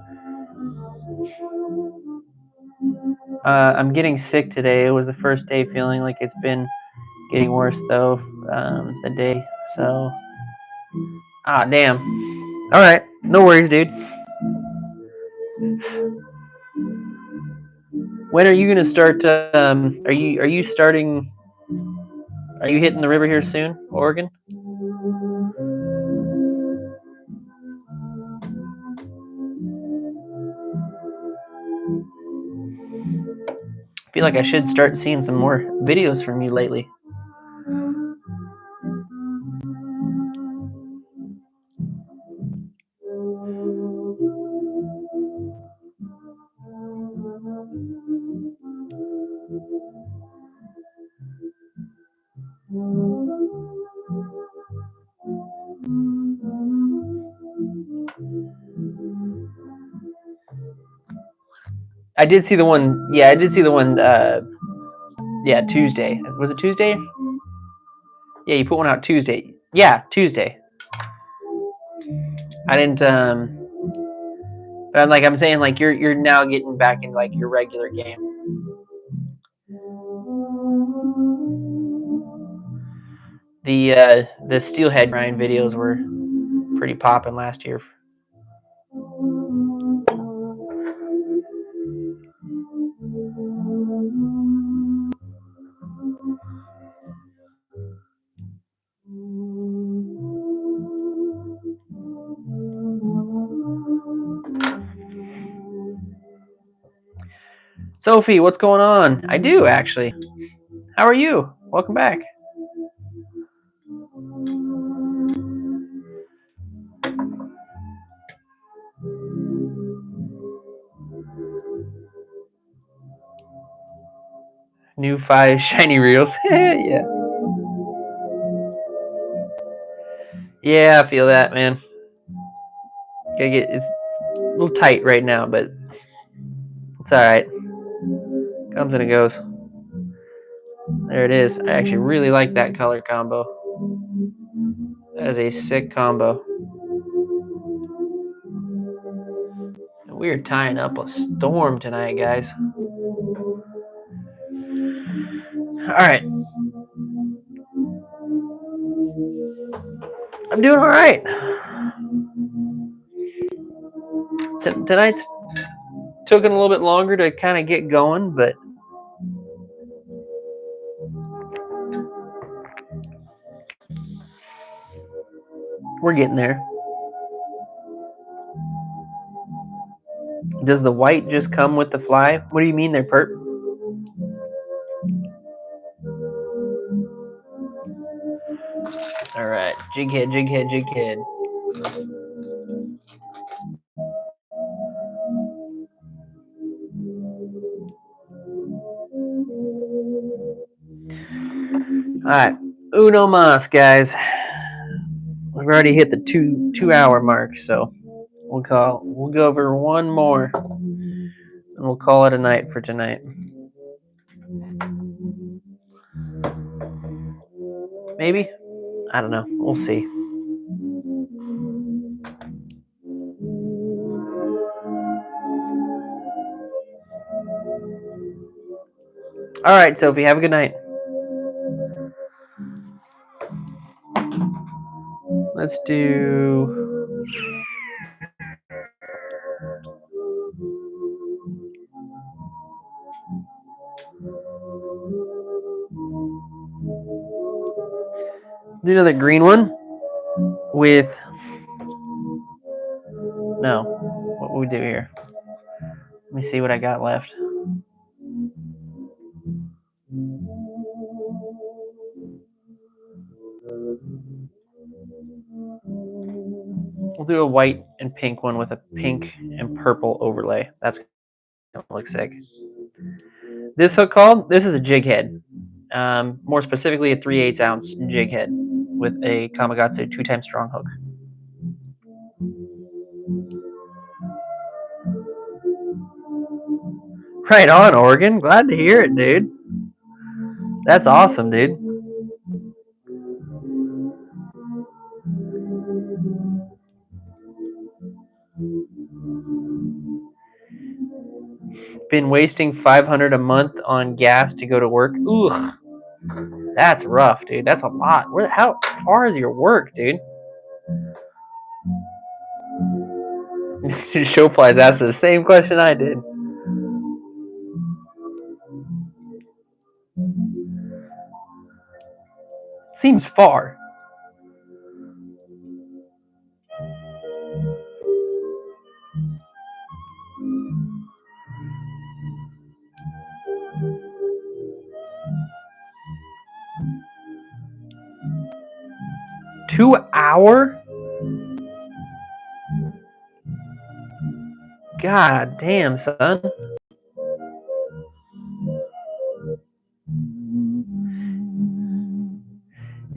I'm getting sick today. It was the first day feeling like it's been getting worse, though, the day. So, damn. All right. No worries, dude. When are you going to start? Are you starting? Are you hitting the river here soon, Oregon? I feel like I should start seeing some more videos from you lately. I did see the one. Yeah, I did see the one. Yeah, Tuesday. Was it Tuesday? Yeah, you put one out Tuesday. Yeah, Tuesday. I didn't. But I'm saying, like you're now getting back into like your regular game. The steelhead grind videos were pretty popping last year. Sophie, what's going on? I do, actually. How are you? Welcome back. New 5 shiny reels. Yeah. Yeah, I feel that, man. It's a little tight right now, but it's alright. Comes and it goes. There it is. I actually really like that color combo. That is a sick combo. We're tying up a storm tonight, guys. Alright. I'm doing alright. Tonight's took a little bit longer to kind of get going, but we're getting there. Does the white just come with the fly? What do you mean there, Perp? All right, jig head, jig head, jig head. All right, uno mas, guys. We've already hit the two hour mark, so we'll go over one more, and we'll call it a night for tonight. Maybe, I don't know. We'll see. All right, Sophie, have a good night. Let's do. Do another green one with. No, what would we do here? Let me see what I got left. We'll do a white and pink one with a pink and purple overlay. That's gonna look sick. This hook called, this is a jig head. More specifically, a 3/8 ounce jig head with a Kamagatsu 2x strong hook. Right on, Oregon. Glad to hear it, dude. That's awesome, dude. Been wasting $500 a month on gas to go to work. Ooh, that's rough, dude. That's a lot. How far is your work, dude? Mr. Showflies asked the same question I did. Seems far. $2 hour? God damn, son.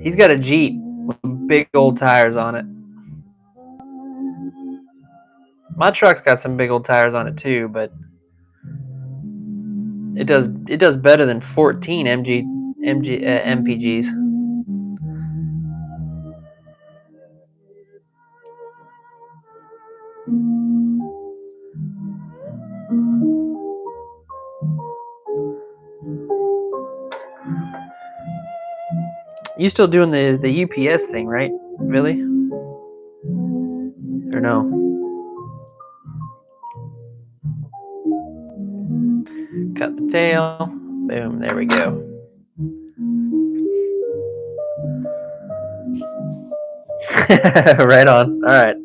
He's got a Jeep with big old tires on it. My truck's got some big old tires on it too, but it does better than 14 MPGs. You still doing the UPS thing, right? Really? Or no? Cut the tail. Boom, there we go. Right on. All right.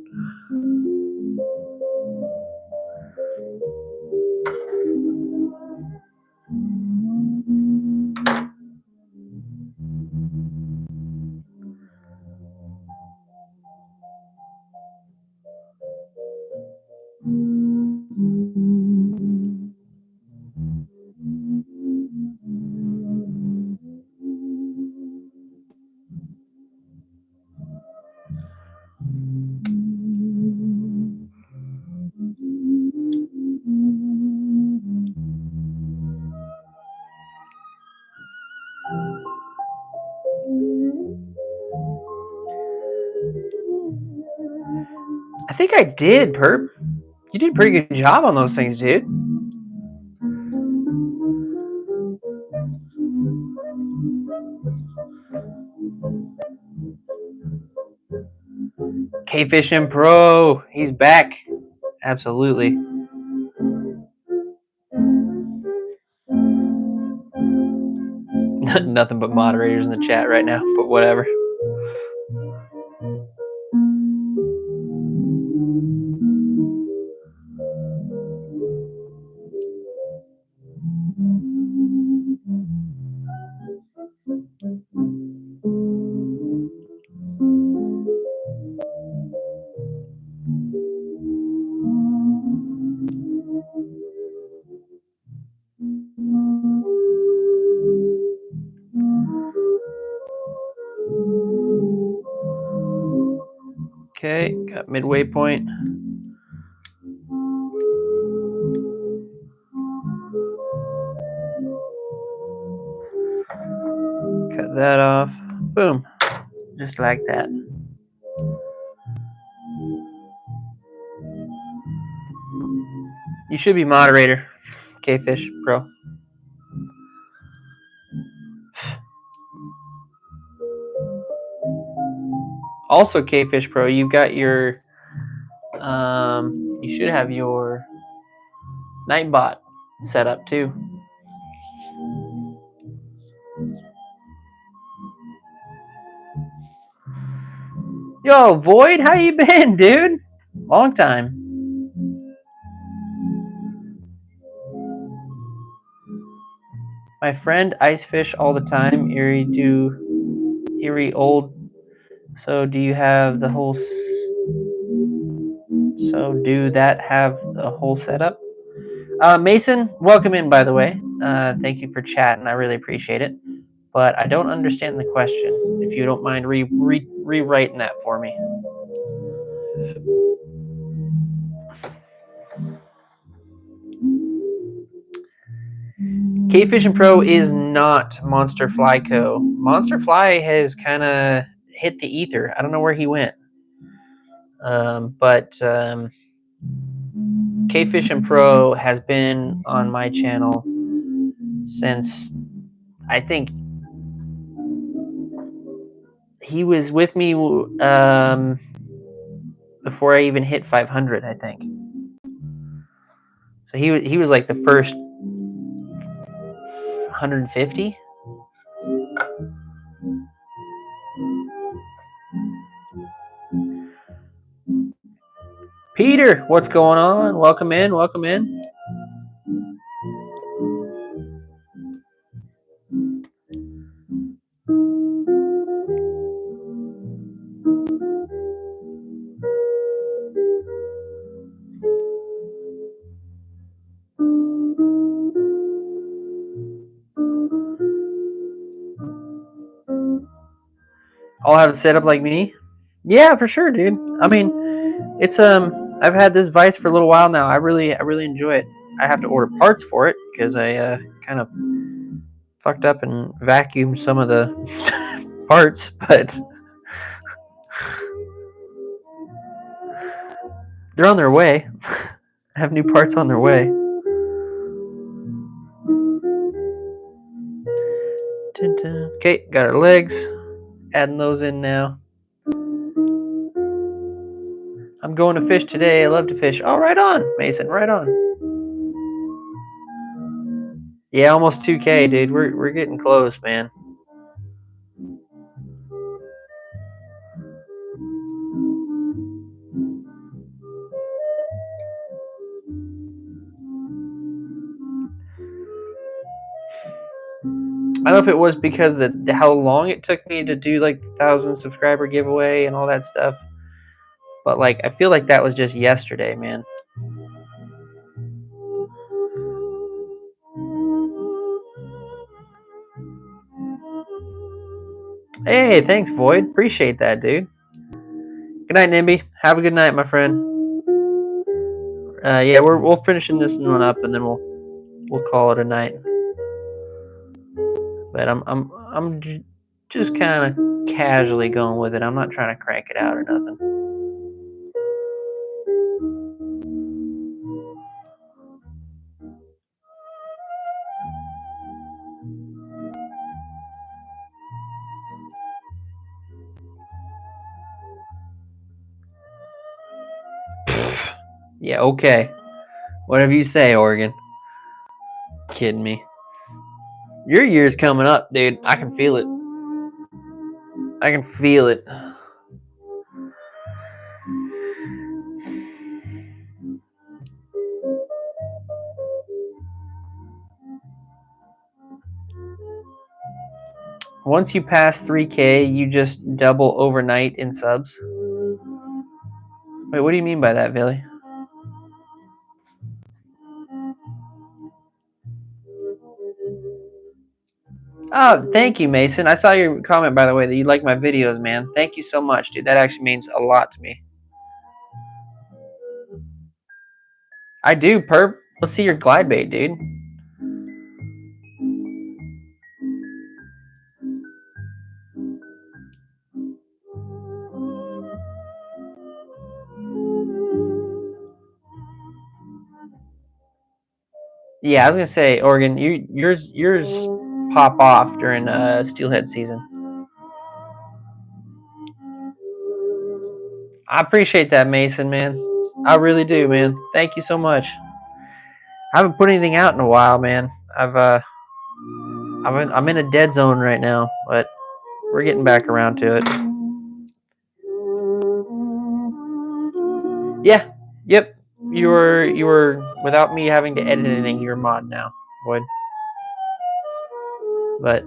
I think I did, Perp. You did a pretty good job on those things, dude. K-Fishing Pro, he's back. Absolutely. Nothing but moderators in the chat right now, but whatever. Okay, got midway point. Cut that off. Boom. Just like that. You should be moderator, K-Fish Pro. Also, K-Fish Pro, you've got your, you should have your Nightbot set up too. Yo, Void, how you been, dude? Long time. My friend ice fish all the time. Eerie old. So do you have the whole? So do that have the whole setup? Mason, welcome in, by the way. Thank you for chatting. I really appreciate it. But I don't understand the question. If you don't mind rewriting that for me. K-Fishing Pro is not Monster Fly Co. Monster Fly has kind of hit the ether. I don't know where he went. But K-Fishing Pro has been on my channel since, I think, he was with me before I even hit 500, I think. So he was like the first 150. Peter, what's going on? Welcome in, welcome in. I'll have it set up like me. Yeah, for sure, dude. I mean, it's I've had this vise for a little while now. I really enjoy it. I have to order parts for it because I kind of fucked up and vacuumed some of the parts, but they're on their way. I have new parts on their way. Okay, got our legs. Adding those in now. I'm going to fish today. I love to fish. Oh, right on, Mason. Right on. Yeah, almost 2K, dude. We're getting close, man. I don't know if it was because how long it took me to do like the 1,000 subscriber giveaway and all that stuff, but like I feel like that was just yesterday, man. Hey, thanks, Void. Appreciate that, dude. Good night, Nimby. Have a good night, my friend. Yeah, we'll finishing this one up and then we'll call it a night. But I'm just kind of casually going with it. I'm not trying to crank it out or nothing. Yeah, okay. Whatever you say, Oregon. Kidding me. Your year's coming up, dude. I can feel it. I can feel it. Once you pass 3K, you just double overnight in subs. Wait, what do you mean by that, Billy? Oh, thank you, Mason. I saw your comment, by the way, that you like my videos, man. Thank you so much, dude. That actually means a lot to me. I do, Perp. Let's see your glide bait, dude. Yeah, I was gonna say, Oregon, yours pop off during steelhead season. I appreciate that, Mason, man. I really do, man. Thank you so much. I haven't put anything out in a while, man. I'm in a dead zone right now, but we're getting back around to it. Yeah. Yep. You were without me having to edit anything. You're a mod now, Boyd. But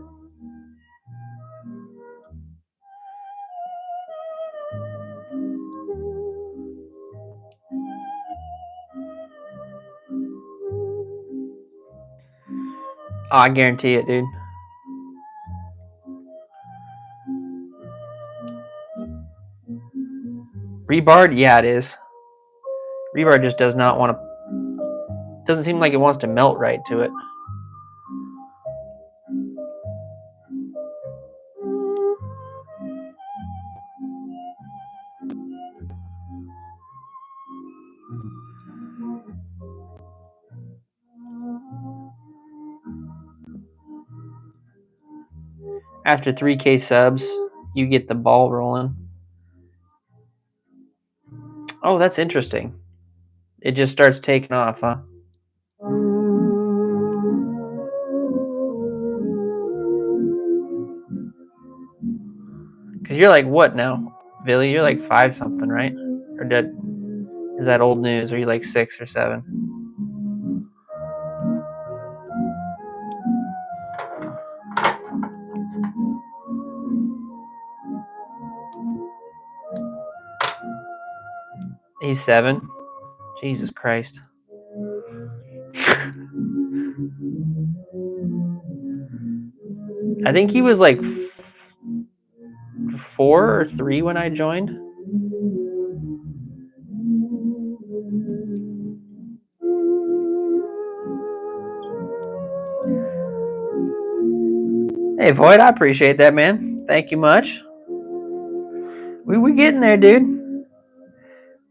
I guarantee it, dude. Rebarred? Yeah, it is. Rebar just does not want to. Doesn't seem like it wants to melt right to it. After 3K subs, you get the ball rolling. Oh, that's interesting. It just starts taking off, huh? Because you're like what now, Billy? You're like 5 something, right? Or is that old news? Are you like 6 or 7? He's 7. Jesus Christ. I think he was like 4 or 3 when I joined. Hey Void, I appreciate that, man. Thank you much. We getting there, dude.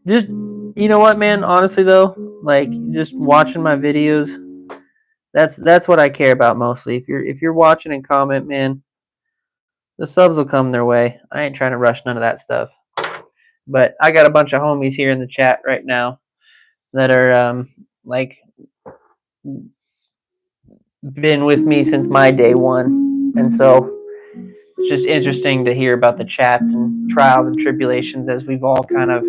Just, you know what, man? Honestly though, like just watching my videos, that's what I care about mostly. If you're watching and comment, man, the subs will come their way. I ain't trying to rush none of that stuff. But I got a bunch of homies here in the chat right now that are like been with me since my day one, and so it's just interesting to hear about the chats and trials and tribulations as we've all kind of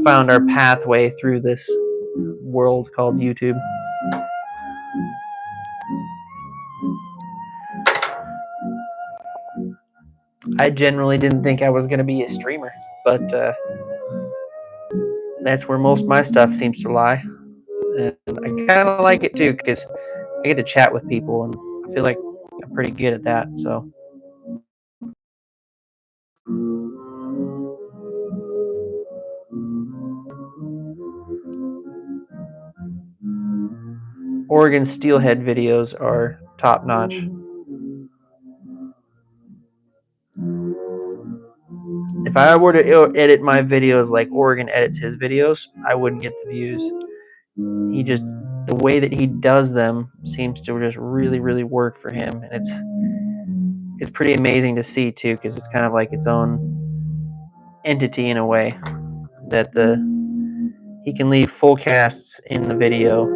found our pathway through this world called YouTube. I generally didn't think I was going to be a streamer, but that's where most of my stuff seems to lie. And I kind of like it too because I get to chat with people, and I feel like I'm pretty good at that. So. Oregon steelhead videos are top notch. If I were to edit my videos like Oregon edits his videos, I wouldn't get the views. The way that he does them seems to just really, really work for him, and it's pretty amazing to see too, because it's kind of like its own entity in a way. That he can leave full casts in the video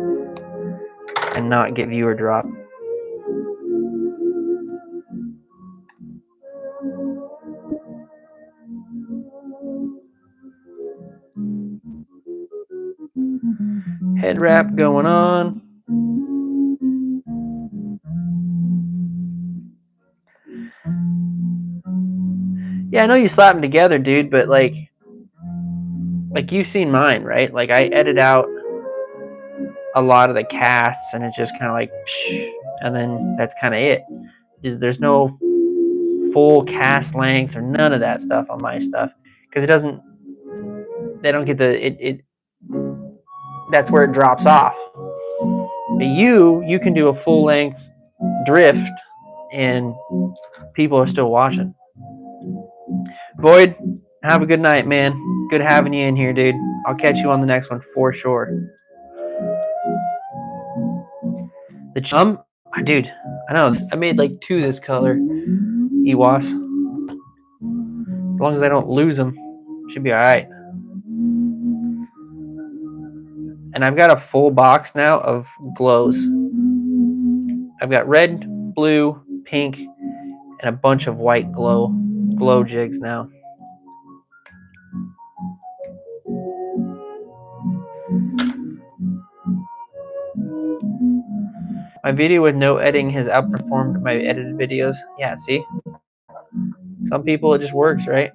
and not get viewer drop. Head wrap going on. Yeah, I know you slap them together, dude, but like you've seen mine, right? Like I edit out a lot of the casts and it's just kind of like, psh, and then that's kind of it. There's no full cast length or none of that stuff on my stuff because they don't get the, that's where it drops off. But you can do a full length drift and people are still watching. Void, have a good night, man. Good having you in here, dude. I'll catch you on the next one for sure. The chum, dude, I know. I made like 2 this color. Ewas. As long as I don't lose them, should be all right. And I've got a full box now of glows. I've got red, blue, pink, and a bunch of white glow jigs now. My video with no editing has outperformed my edited videos. Yeah, see? Some people it just works, right?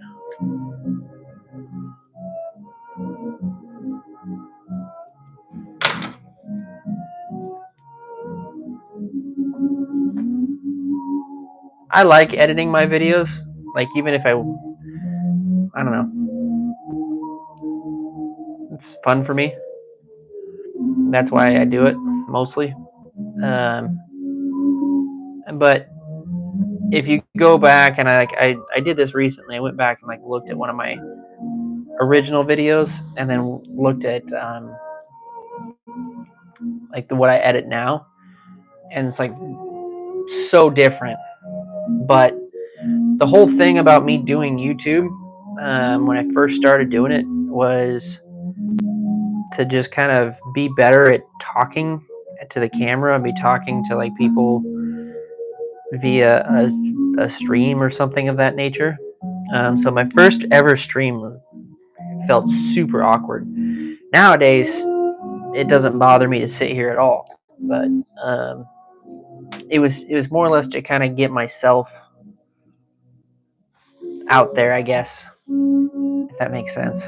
I like editing my videos. Like even if I don't know. It's fun for me. That's why I do it mostly. But if you go back and I did this recently. I went back and like looked at one of my original videos and then looked at like what I edit now, and it's like so different. But the whole thing about me doing YouTube when I first started doing it was to just kind of be better at talking to the camera and be talking to like people via a stream or something of that nature. So my first ever stream felt super awkward. Nowadays, it doesn't bother me to sit here at all. But it was more or less to kind of get myself out there, I guess, if that makes sense.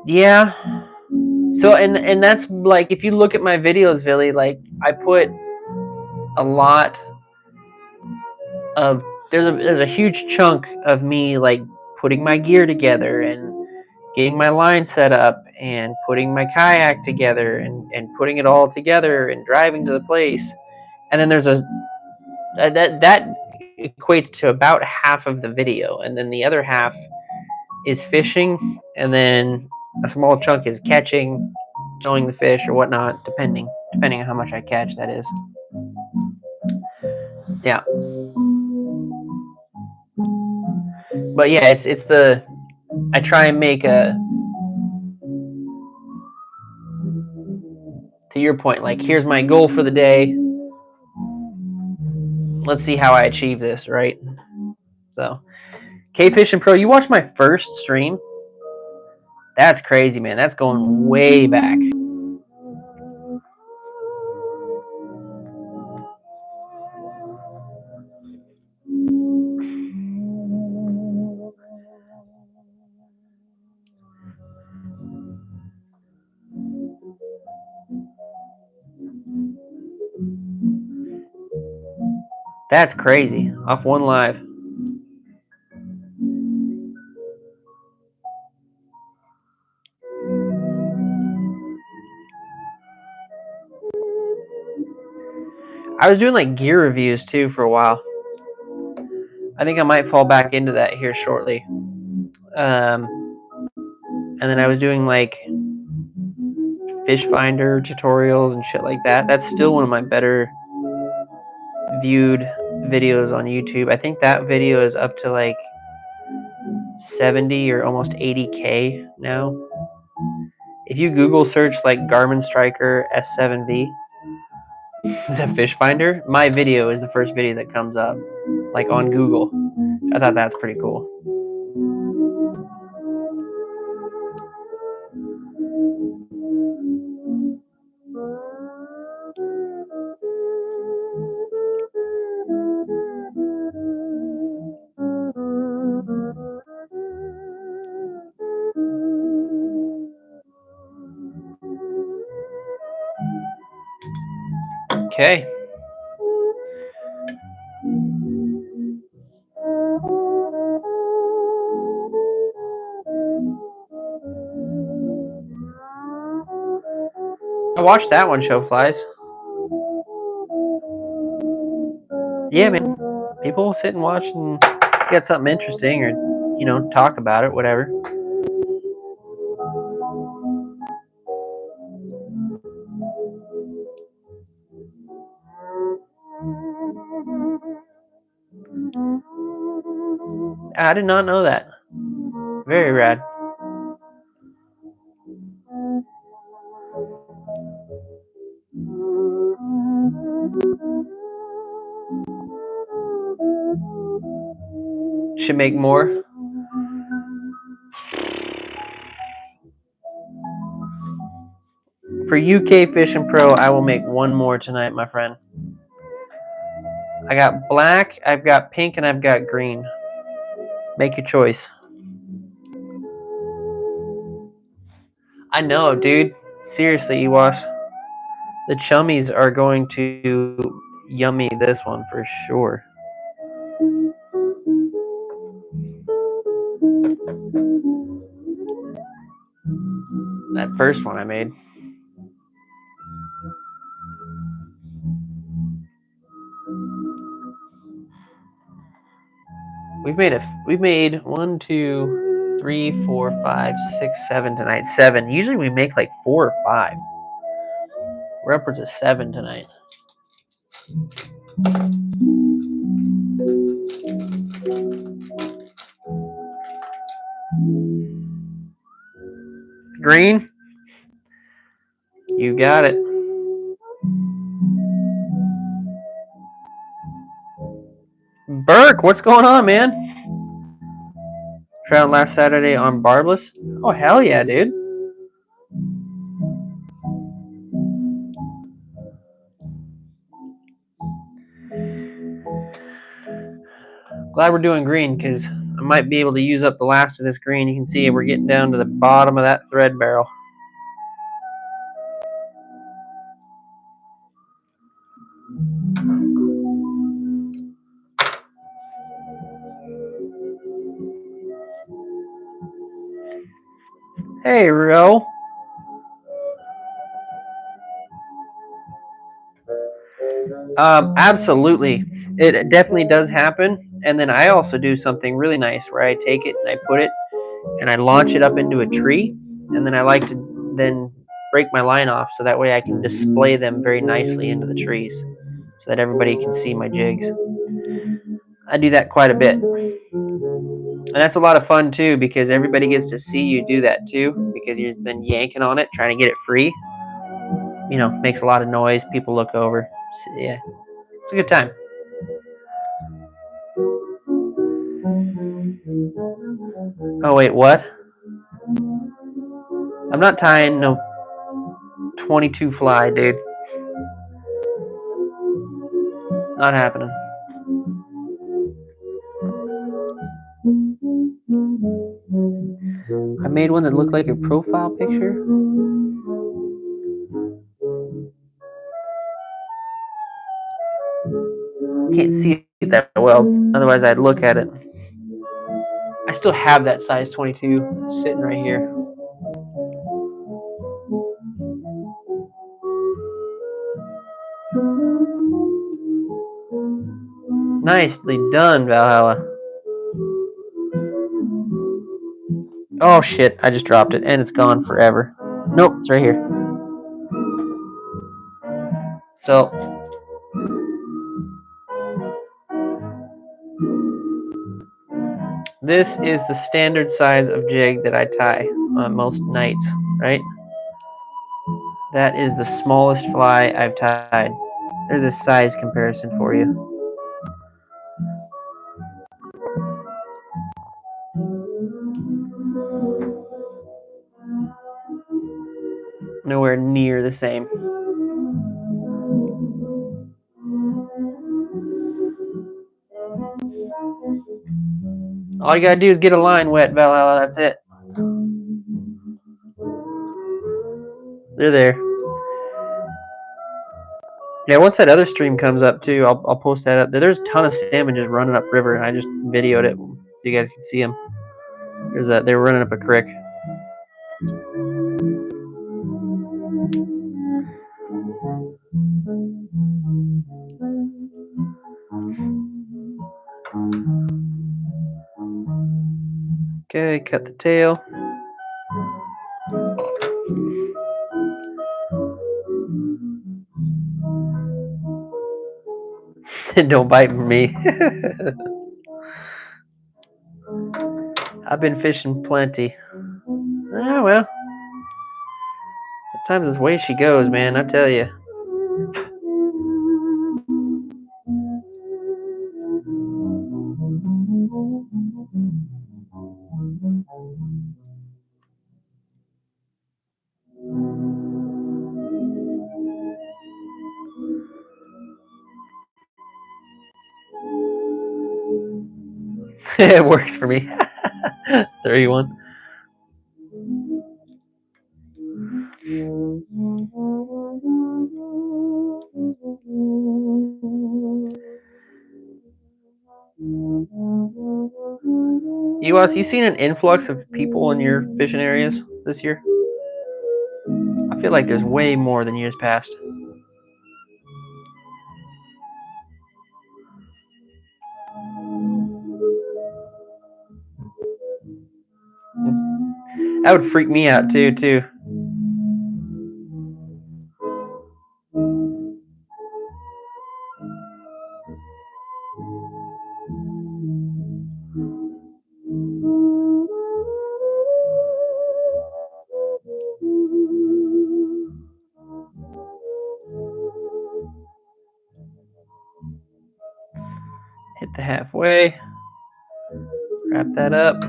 Yeah. So and that's like if you look at my videos, Billy, like I put a lot of there's a huge chunk of me like putting my gear together and getting my line set up and putting my kayak together and putting it all together and driving to the place. And then there's that equates to about half of the video, and then the other half is fishing, and then a small chunk is catching, showing the fish or whatnot, depending on how much I catch, that is. Yeah. But yeah, it's the I try and make a, to your point, like here's my goal for the day. Let's see how I achieve this, right? So, K-Fishing Pro, you watched my first stream? That's crazy, man. That's going way back. That's crazy. Off one live. I was doing like gear reviews too for a while. I think I might fall back into that here shortly. And then I was doing like fish finder tutorials and shit like that. That's still one of my better viewed videos on YouTube. I think that video is up to like 70 or almost 80K now. If you Google search like Garmin Striker S7V, the fish finder, my video is the first video that comes up, like on Google. I thought that's pretty cool. Okay. I watched that one, Show Flies. Yeah, man. People will sit and watch and get something interesting or, you know, talk about it, whatever. I did not know that. Very rad. Should make more. For UK Fishing Pro, I will make one more tonight, my friend. I got black, I've got pink, and I've got green. Make your choice. I know, dude. Seriously, Ewas. The chummies are going to yummy this one for sure. That first one I made. We've made 1, 2, 3, 4, 5, 6, 7 tonight. 7. Usually we make like 4 or 5. We're upwards of 7 tonight. Green? You got it. Burke, what's going on, man? Trout last Saturday on barbless. Oh, hell yeah, dude. Glad we're doing green because I might be able to use up the last of this green. You can see we're getting down to the bottom of that thread barrel. Hey, Ro. Absolutely. It definitely does happen. And then I also do something really nice where I take it and I put it and I launch it up into a tree. And then I like to then break my line off so that way I can display them very nicely into the trees so that everybody can see my jigs. I do that quite a bit. And that's a lot of fun too because everybody gets to see you do that too because you're then yanking on it, trying to get it free. You know, makes a lot of noise. People look over. So, yeah, it's a good time. Oh, wait, what? I'm not tying no 22 fly, dude. Not happening. I made one that looked like a profile picture. Can't see it that well, otherwise I'd look at it. I still have that size 22 sitting right here. Nicely done, Valhalla. Oh shit, I just dropped it and it's gone forever. Nope, it's right here. So this is the standard size of jig that I tie on most nights, right? That is the smallest fly I've tied. There's a size comparison for you. Nowhere near the same. All you gotta do is get a line wet, Valhalla. That's it. They're there. Yeah, once that other stream comes up too, I'll post that up. There's a ton of salmon just running up river, and I just videoed it so you guys can see them. They're running up a creek. Okay, cut the tail. Don't bite me. I've been fishing plenty. Ah, well. Sometimes it's the way she goes, man, I tell you. It works for me. 31. Ewas, you seen an influx of people in your fishing areas this year? I feel like there's way more than years past. That would freak me out too. Hit the halfway. Wrap that up.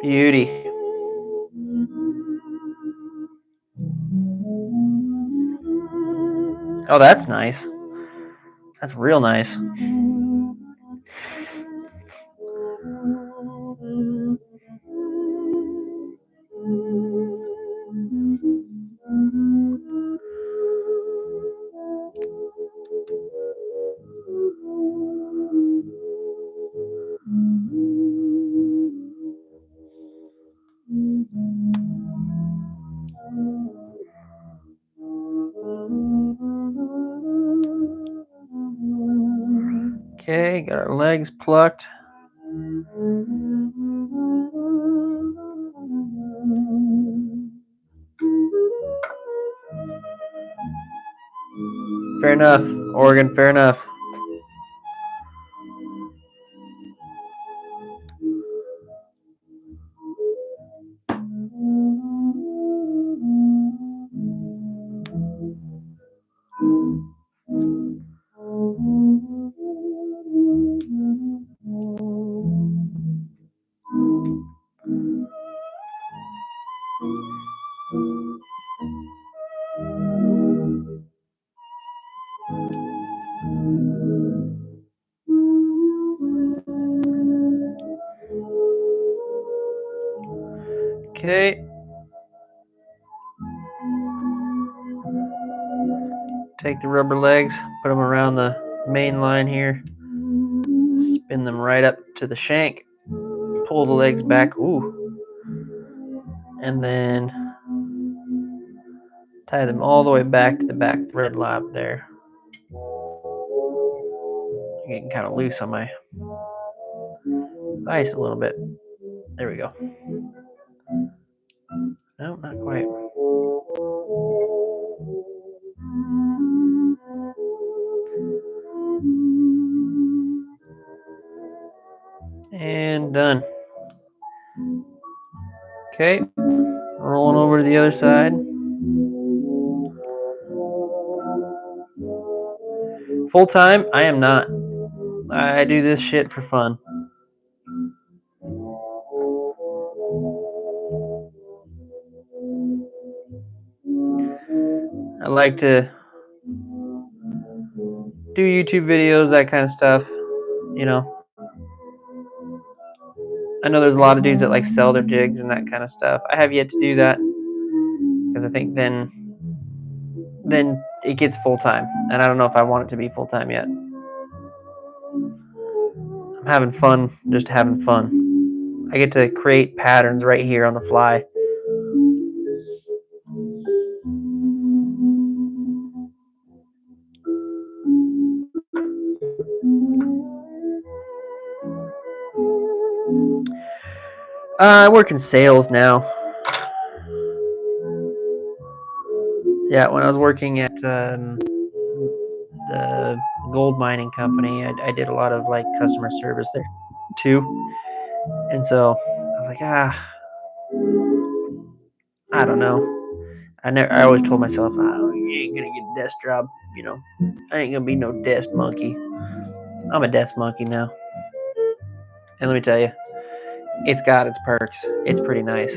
Beauty. Oh, that's nice. That's real nice. Okay, got our legs plucked. Fair enough, Oregon, fair enough. Okay. Take the rubber legs, put them around the main line here. Spin them right up to the shank. Pull the legs back. Ooh. And then Tie them all the way back to the back thread lob there. I'm getting kind of loose on my ice a little bit. There we go. No, not quite. And done. Okay, rolling over to the other side. Full time, I am not. I do this shit for fun. I like to do YouTube videos, that kind of stuff, you know. I know there's a lot of dudes that like sell their jigs and that kind of stuff. I have yet to do that because I think then it gets full time, and I don't know if I want it to be full time yet. I'm having fun, just having fun. I get to create patterns right here on the fly. I work in sales now. Yeah, when I was working at the gold mining company, I did a lot of like customer service there too. And so I was like, I don't know. I always told myself, you ain't gonna get a desk job, you know. I ain't gonna be no desk monkey. I'm a desk monkey now. And let me tell you, it's got its perks. It's pretty nice.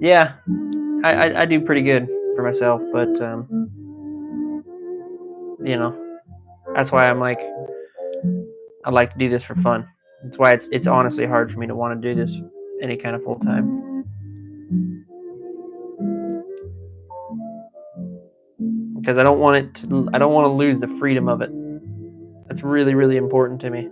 Yeah, I do pretty good for myself, but you know, that's why I'm like, I like to do this for fun. That's why it's honestly hard for me to want to do this any kind of full time. Because I don't want to lose the freedom of it. That's really, really important to me.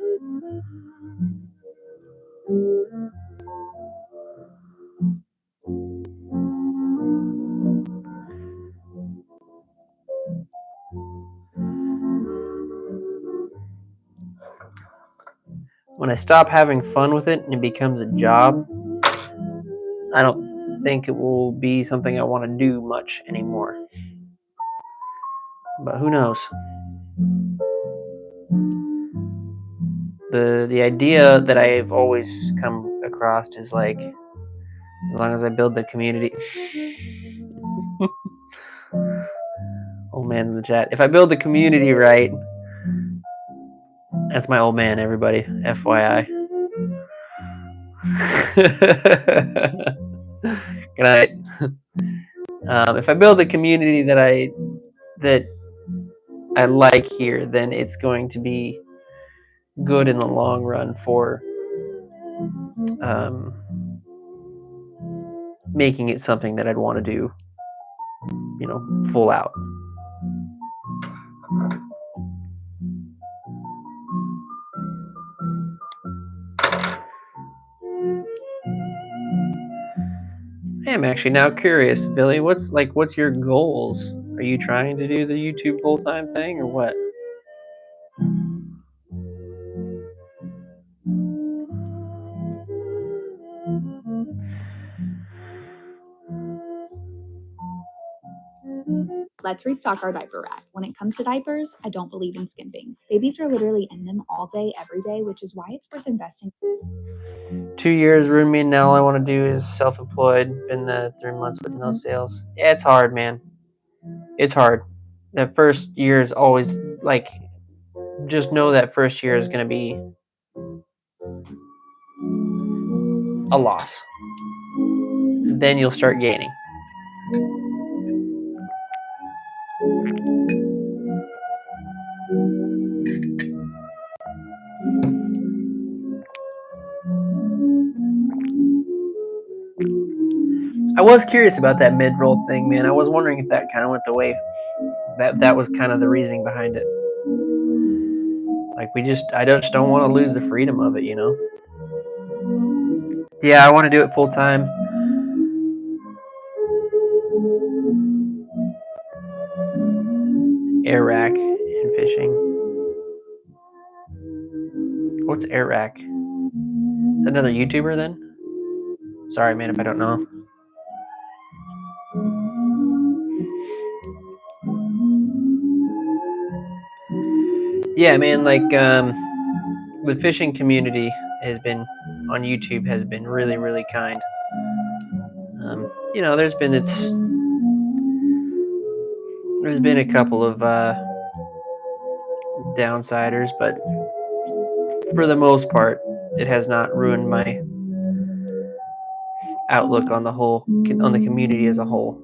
When I stop having fun with it and it becomes a job, I don't think it will be something I want to do much anymore. But who knows? The idea that I've always come across is like, as long as I build the community. Old man in the chat. If I build the community right, that's my old man, everybody. FYI. Good night. If I build the community that I like here, then it's going to be good in the long run for making it something that I'd want to do, you know, full out. Hey, I'm actually now curious, Billy. What's your goals? Are you trying to do the YouTube full-time thing or what? Let's restock our diaper rack. When it comes to diapers, I don't believe in skimping. Babies are literally in them all day, every day, which is why it's worth investing. 2 years ruined me, and now all I want to do is self-employed. Been 3 months with no sales. Yeah, it's hard, man. It's hard. That first year is always like, just know that first year is going to be a loss. Then you'll start gaining. I was curious about that mid-roll thing, man. I was wondering if that kind of went away. That was kind of the reasoning behind it. Like I just don't want to lose the freedom of it, you know. Yeah, I want to do it full time. air rack and fishing. What's air rack? Is that another YouTuber then? Sorry, man, if I don't know. Yeah, man, like the fishing community has been on YouTube has been really, really kind. You know, there's been a couple of downsiders, but for the most part, it has not ruined my outlook on the community as a whole.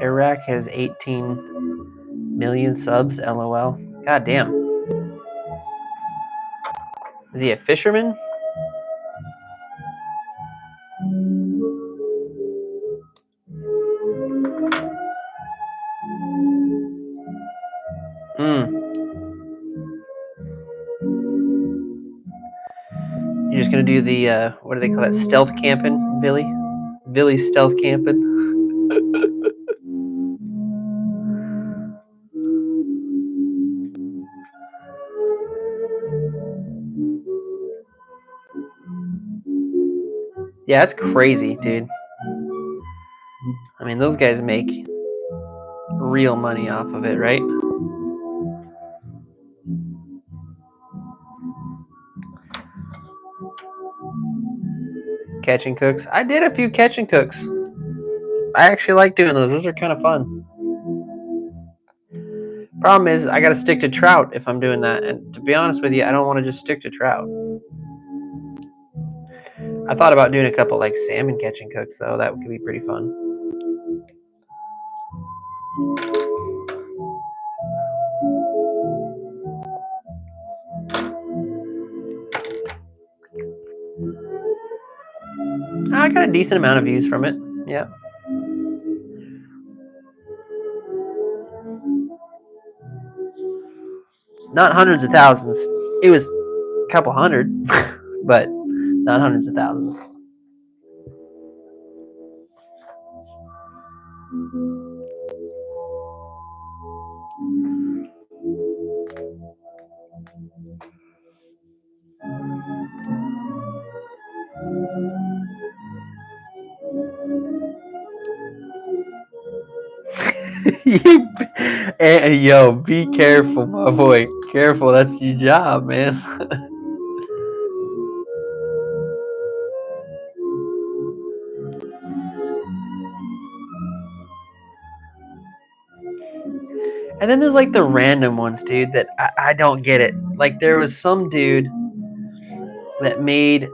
Iraq has 18 million subs, LOL. God damn. Is he a fisherman? You're just gonna do the what do they call that? Stealth camping, Billy? Billy's stealth camping. Yeah, that's crazy, dude. I mean, those guys make real money off of it, right? Catch and cooks. I did a few catch and cooks. I actually like doing those. Those are kind of fun. Problem is, I gotta stick to trout if I'm doing that. And to be honest with you, I don't want to just stick to trout. I thought about doing a couple like salmon catch and cooks, though. That could be pretty fun. I got a decent amount of views from it. Yeah. Not hundreds of thousands. It was a couple hundred, but not hundreds of thousands. Yo, be careful, my boy. Careful, that's your job, man. And then there's like the random ones, dude, that I don't get it. Like there was some dude that made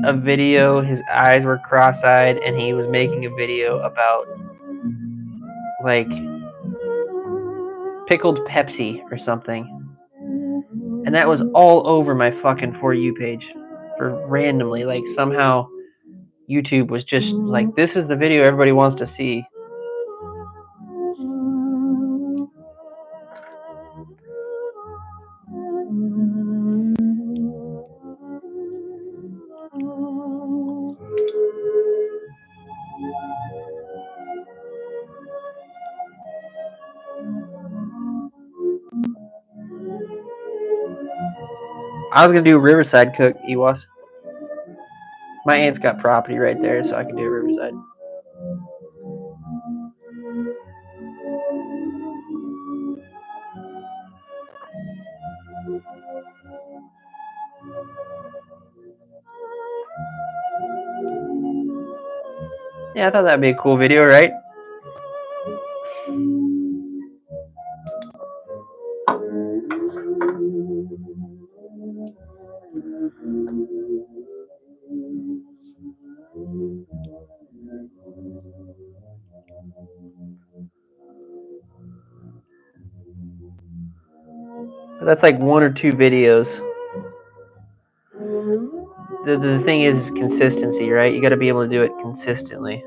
a video, his eyes were cross-eyed, and he was making a video about like pickled Pepsi or something. And that was all over my fucking For You page for randomly. Like somehow YouTube was just like, this is the video everybody wants to see. I was gonna do Riverside cook, Ewas. My aunt's got property right there, so I can do Riverside. Yeah, I thought that'd be a cool video, right? But that's like one or two videos. The thing is consistency, right? You got to be able to do it consistently.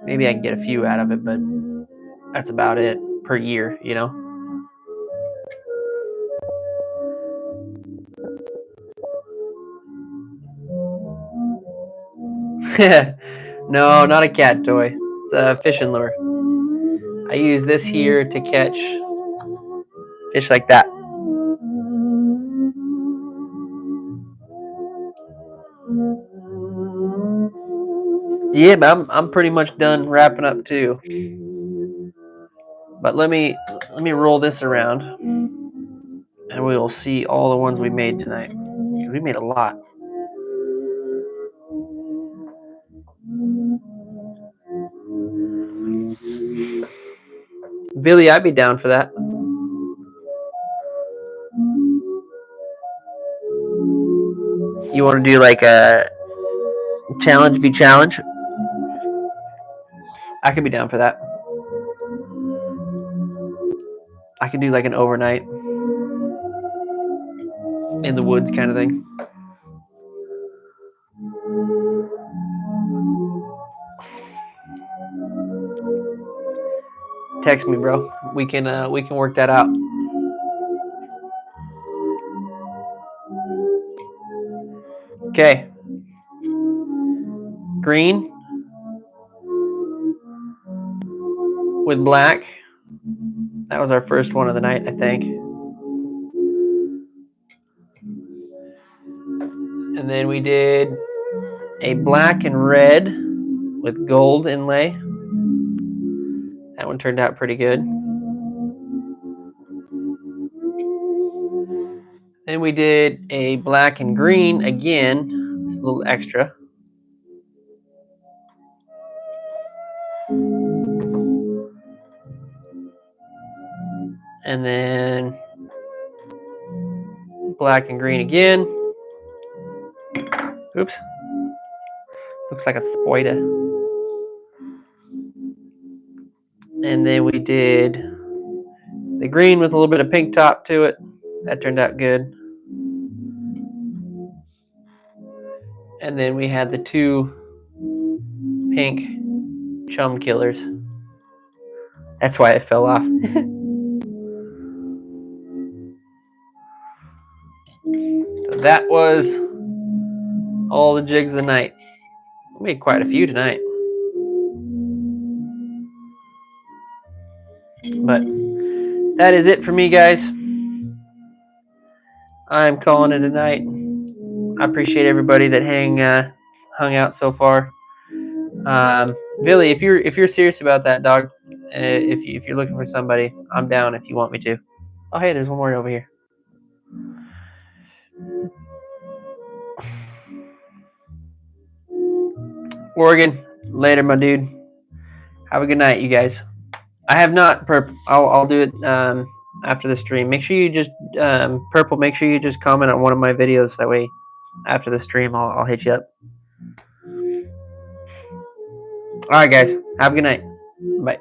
Maybe I can get a few out of it, but that's about it per year, you know. No, not a cat toy. It's a fishing lure. I use this here to catch fish like that. Yeah, but I'm pretty much done wrapping up too. But let me roll this around, and we will see all the ones we made tonight. We made a lot. Billy, I'd be down for that. You want to do like a challenge v challenge? I could be down for that. I could do like an overnight in the woods kind of thing. Text me, bro. We can work that out. Okay. Green with black. That was our first one of the night, I think. And then we did a black and red with gold inlay. That one turned out pretty good. Then we did a black and green again. It's a little extra. And then black and green again. Oops. Looks like a spider. And then we did the green with a little bit of pink top to it. That turned out good. And then we had the two pink chum killers. That's why it fell off. So that was all the jigs of the night. We made quite a few tonight. But that is it for me, guys. I'm calling it a night. I appreciate everybody that hung out so far. Billy, if you're serious about that, dog, if you're looking for somebody, I'm down if you want me to. Oh, hey, there's one more over here. Oregon, later, my dude. Have a good night, you guys. I have not I'll do it after the stream. Make sure you just Purple. Make sure you just comment on one of my videos. That way, after the stream, I'll hit you up. All right, guys. Have a good night. Bye.